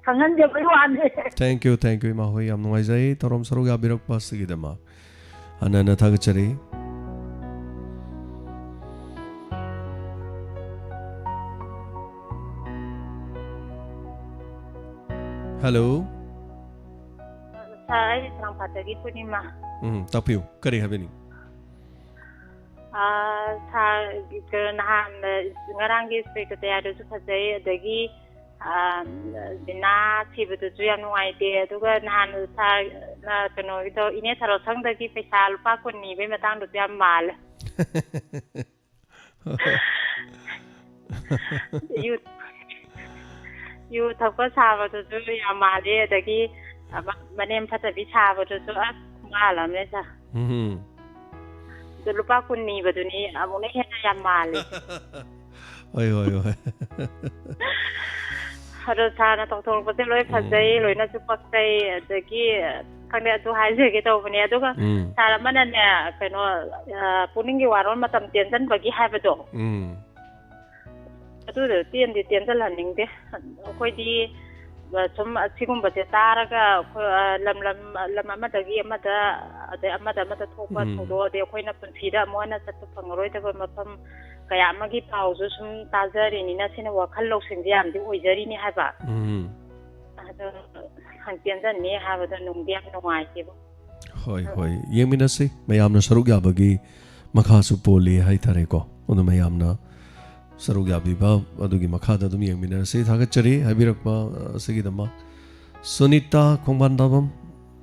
ꯈꯪꯍꯟꯖꯕꯩ ꯋꯥꯅꯤ ꯊꯦꯡꯛ ꯌꯨ ꯏꯃꯥ ꯍꯣꯏ ꯌꯥꯝ ꯅꯨꯡꯉꯥꯏꯖꯩ ꯊꯧꯔꯝ ꯁꯔꯨꯛ ꯌꯥꯕꯤꯔꯛꯄ ꯑꯁꯤꯒꯤꯗꯃꯛ ꯍꯟꯅ ꯊꯥꯒꯠꯆꯔꯤ ꯍꯜꯂꯣ ꯑꯩ ꯂꯥꯡꯐꯥꯠꯇꯒꯤ ꯄꯨꯔꯅꯤꯃꯥ ꯇꯥꯛꯄꯤꯌꯨ ꯀꯔꯤ ꯍꯥꯏꯕꯤꯅꯤ ꯅꯍꯥꯟ ꯉꯔꯥꯡꯒꯤ ꯁꯦꯀ꯭ꯔꯦꯇꯔꯤꯌꯥꯗꯨꯁꯨ ꯐꯖꯩ ꯑꯗꯒꯤ ꯕꯤꯅꯥ ꯊꯤꯕꯗꯨꯁꯨ ꯌꯥꯝ ꯅꯨꯡꯉꯥꯏꯇꯦ ꯑꯗꯨꯒ ꯅꯍꯥꯟ ꯁꯥꯔꯅ ꯀꯩꯅꯣꯒꯤꯗꯣ ꯏꯅꯦ ꯊꯔꯣꯁꯪꯗꯒꯤ ꯄꯩꯁꯥ ꯂꯨꯄꯥ 10 ꯅꯤꯕꯩ ꯃꯇꯥꯡꯗꯨꯁꯨ ꯌꯥꯝ ꯃꯥꯜꯂꯦ ꯌꯨ ꯊꯛꯄ ꯁꯥꯕꯗꯨꯁꯨ ꯌꯥꯝ ꯃꯥꯜꯂꯦ ꯑꯗꯒꯤ ꯃꯅꯦꯝ ꯐꯠꯇꯕꯤ ꯁꯥꯕꯗꯨꯁꯨ ꯃꯥꯜꯂꯝꯅꯦ ꯁꯥꯔ ꯑꯗꯨ ꯂꯨꯄꯥ 10 ꯅꯤꯕꯗꯨꯅꯤ ꯑꯃꯨꯛꯅ ꯍꯦꯟꯅ ꯌꯥꯝ ꯃꯥꯜꯂꯦ ꯍꯣꯏ ꯑꯗꯣ ꯁꯥꯔꯅ ꯇꯧꯊꯣꯔꯛꯄꯁꯦ ꯂꯣꯏ ꯐꯖꯩ ꯂꯣꯏꯅꯁꯨ ꯄꯛꯆꯩ ꯑꯗꯒꯤ ꯈꯪꯗꯦ ꯑꯗꯨ ꯍꯥꯏꯖꯒꯦ ꯇꯧꯕꯅꯦ ꯑꯗꯨꯒ ꯁꯥꯔ ꯑꯃꯅꯅꯦ ꯀꯩꯅꯣ ꯄꯨꯛꯅꯤꯡꯒꯤ ꯋꯥꯔꯣꯜ ꯃꯇꯝ ꯇꯦꯟꯁꯤꯟꯕꯒꯤ ꯍꯥꯏꯕꯗꯣ ꯑꯗꯨꯗꯣ ꯇꯦꯟꯁꯤꯜꯍꯟꯅꯤꯡꯗꯦ ꯑꯩꯈꯣꯏꯗꯤ ꯁꯨꯝ ꯑꯁꯤꯒꯨꯝꯕꯁꯦ ꯇꯥꯔꯒ ꯂꯝ ꯑꯃꯗꯒꯤ ꯑꯃꯗ ꯑꯗꯩ ꯑꯃꯗ ꯊꯣꯛꯄ ꯊꯧꯗꯣꯛꯑꯗꯤ ꯑꯩꯈꯣꯏꯅ ꯄꯨꯟꯁꯤꯗ ꯑꯃꯨꯛ ꯍꯟꯅ ꯆꯠꯄ ꯐꯪꯉꯔꯣꯏꯗꯕ ꯃꯐꯝ ꯀꯌా ꯑꯃꯒꯤ ꯄꯥꯎꯁꯨ ꯁꯨꯝ ꯇꯥꯖꯔꯤꯅꯤꯅ ꯁꯤꯅ ꯋꯥꯈꯜ ꯂꯧꯁꯤꯡꯁꯦ ꯌꯥꯝꯗꯤ ꯑꯣꯏꯖꯔꯤꯅꯤ ꯍꯥꯏꯕ ꯑꯗꯣ ꯇꯦꯟꯁꯤꯟꯅꯤ ꯍꯥꯏꯕꯗꯣ ꯅꯨꯡꯗꯤ ꯌꯥꯝ ꯅꯨꯡꯉꯥꯏꯇꯦꯕ ꯍꯣꯏ ꯌꯦꯡꯃꯤꯟꯅꯁꯤ ꯃꯌꯥꯝꯅ ꯁꯔꯨꯛ ꯌꯥꯕꯒꯤ ꯃꯈꯥꯁꯨ ꯄꯣꯜꯂꯤ ꯍꯥꯏꯇꯥꯔꯦꯀꯣ ꯑꯗꯨ ꯃꯌꯥꯝꯅ sarug yabiba adugi makhada dum yengminarase thagachari habirappa sigidama Sunita Kongbandabam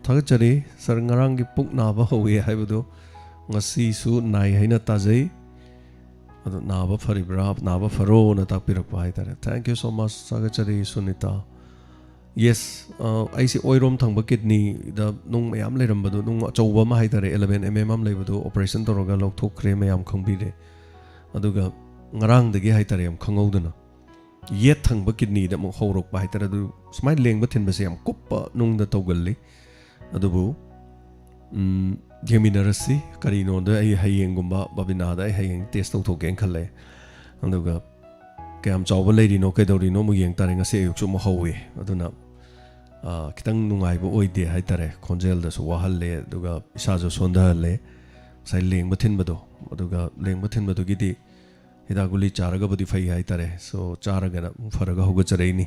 thagachari sar ngarangi puknaba howe haibadu ngasi su nai haina tajai adu naba faribra naba faro na takpirakpa haitare. Thank you so much thagachari Sunita. Yes, I see oirom thangba kidney the nung mayam leirambadu nung achauba ma haitare 11 mm leibadu operation toroga lokthokre mayam khangbire aduga ngarang dagi haitare am khangauduna yet thangba kidney da mo horok ba haitare adu smai lengba thinba se am kuppa nung da tawgalli adubu geminarasi karino da ai hayengumba babina da ai hayeng test tawthoken khalle aduga kayam chawba leirino kaidorino mu yeng tare ngase ayuk mo hawe aduna kitang nungai bo oide haitare khonjel da so wahalle aduga isa jo sondahalle sai lengba thinbado aduga lengba thinbado gidi hidaguli charaga bodi fai haitare so charaga na faraga hoga chareini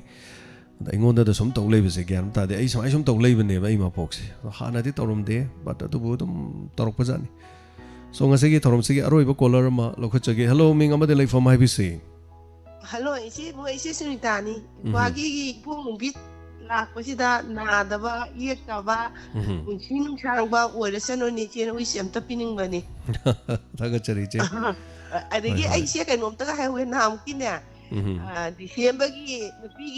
aingonda da som tawlei bese gyam ta de ai som tawlei bane ba ima pokse hana di tawrum de but adu bu dum tarok pajani so ngase gi thorom se gi aroi ba caller ma lokhachage hello ming amade lai from ibc hello isi bu isi sunitani wagi gi pung bit lakpasida nadaba yekaba unsinung sarangba oirasano ni chen ui sem tapining bani thagachari che adagi ai sia kai nom ta ha we nam kine December gi nupi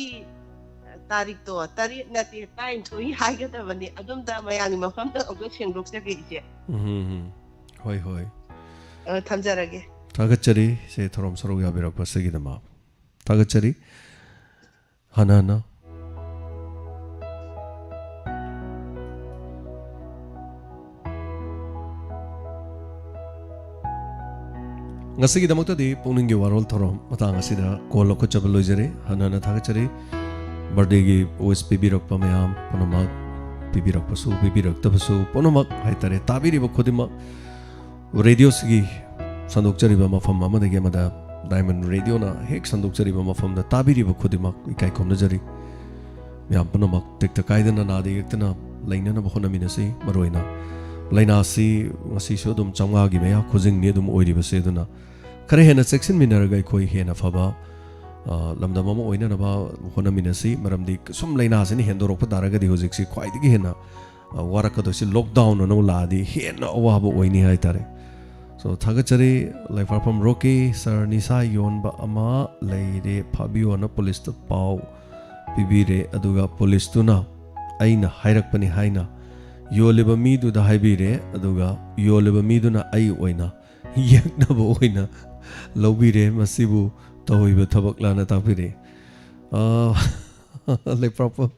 tarik to tarik na ti time thui hai ga ta bani adum da mayang mafam ta og sengdok se gi che hoi hoi thamjarage thagachari se thorom sarog yabirak pasagi dama thagachari hana ngasigi damakta di Pukning gi Warol thorom matang asida call ko chabal loijare hanana thagachari birthday gi OSP birakpa mayam ponomak bibirak pasu bibirak tapasu ponomak haitare tabiri ba khodima radio sigi sandokchari ba mafam amada ge mada diamond radio na hek sandokchari ba mafam da tabiri ba khodima ikai khomna jari mayam ponomak tekta kaidana na de yektana laina na bkhona minasi maroina laina si ngasi so dum changa gi meya khojing ni dum oiri ba se duna khare hena section minaraga khoi hena faba lamda mama oina na ba hona minasi maramdi sum laina se ni hendorok pa daraga di hojik si khwai digi hena waraka do si lockdown no la di hena awa ba oini hai tare so thagachari life from rocky sir nisa yon ba ama leire phabio na police ta pau bibire aduga police tuna aina hairak pani haina yoleba midu da haibire aduga yoleba midu na ai oina yakna bo oina lobire masibu tohiba thabak lana tapire le proper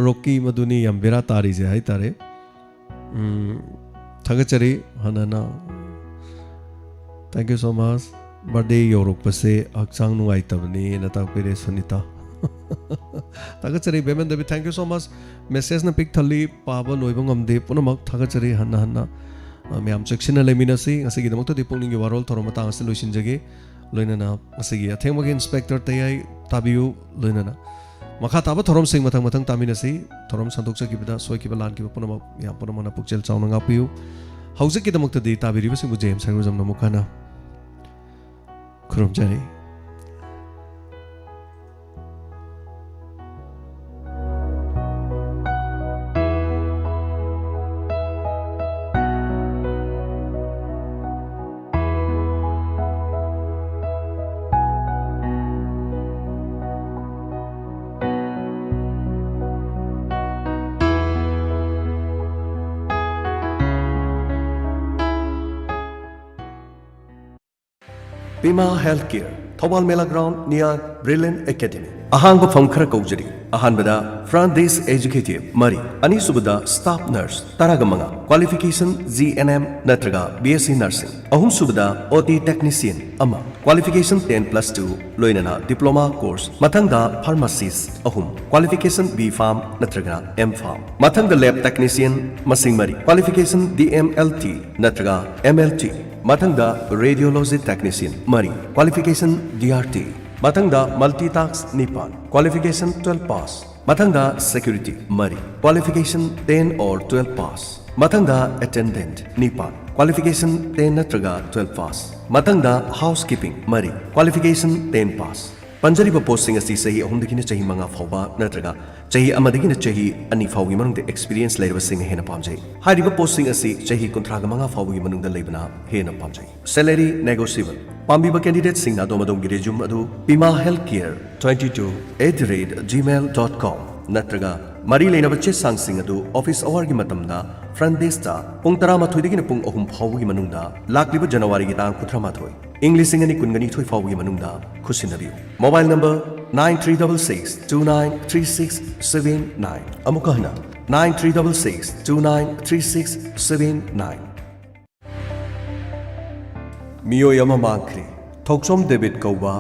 rocky maduni yambira tari je hai tare thagachari hanana thank you so much birthday yorok pase aksang nungai tabni na tapire Sunita thagachari bemen debi thank you so much message na pic thali paba loibang amde punamak thagachari hanna myam section na leminasi ngasigi damakta di Pukning gi Warol thorom ta ngasilo sinjage loinana ngasigi athengmagi inspector tayai tabiu loinana makha taba thorom sing mathang taminasi thorom sandokcha kibda soikiba lan kiba punamak myam punamana pukchel chauna ngapiu haujik gi damakta di tabiri basing bu james sangrojam namukana khurum jari Pima Healthcare, Thobal Mela Ground near Brilliant Academy. Ahang Fam Khara Kaujari. Ahan Bada, Front-Days Educative, Mari. Ani Subada, Staff Nurse, Taragamanga. Qualification GNM Natraga, BSc Nursing. Ahum Subada, OT Technician, Ama. Qualification 10+2, Loinana, Diploma Course. Matanga, Pharmacist, Ahum. Qualification B Farm, Natraga, M Farm. Matanga Lab Technician, Masing Mari. Qualification DMLT, Natraga, MLT. Matangda Radiology Technician Mari. Qualification DRT. Matangda Multitask Nipan. Qualification 12 pass. Matangda Security Mari. Qualification 10 or 12 pass. Matangda Attendant Nipan. Qualification 10 नत्रगा 12 pass मतंगदा housekeeping मरी qualification 10 पास पंजरीबा posting असि सही अहुमदगिना चही मंगा फावबा नत्रगा चही अमदगिना चही अनि फावगी मनुंगदे experience लेरबा सिंग हेना पामजै हारिबा posting असि चही कुंथ्रागा मंगा फावगी मनुंगदा लेबना हेना पामजै सैलरी नेगोशिएबल पाम्बिबा कैंडिडेट सिंगना दोमदोंगी रिज्यूम अदु pima healthcare 22@gmail.com नत्रगा मरी लेनब चे सांगसिंग अदु ऑफिस आवर की मतमदा फ्रंट डेस्कता पुंग 13 दगिना पुंग 3 फावगी मनुंगदा लाक्लिबा जनवरी की तांग 13 इंग्लिश सिंगनी कुनगनी थोय फावगी मनुंगदा खुसिनबियु मोबाइल नंबर 9366293679 अमुकहना 9366293679 मियो यमा मांखरे थौक्सोम डेबिट कौबा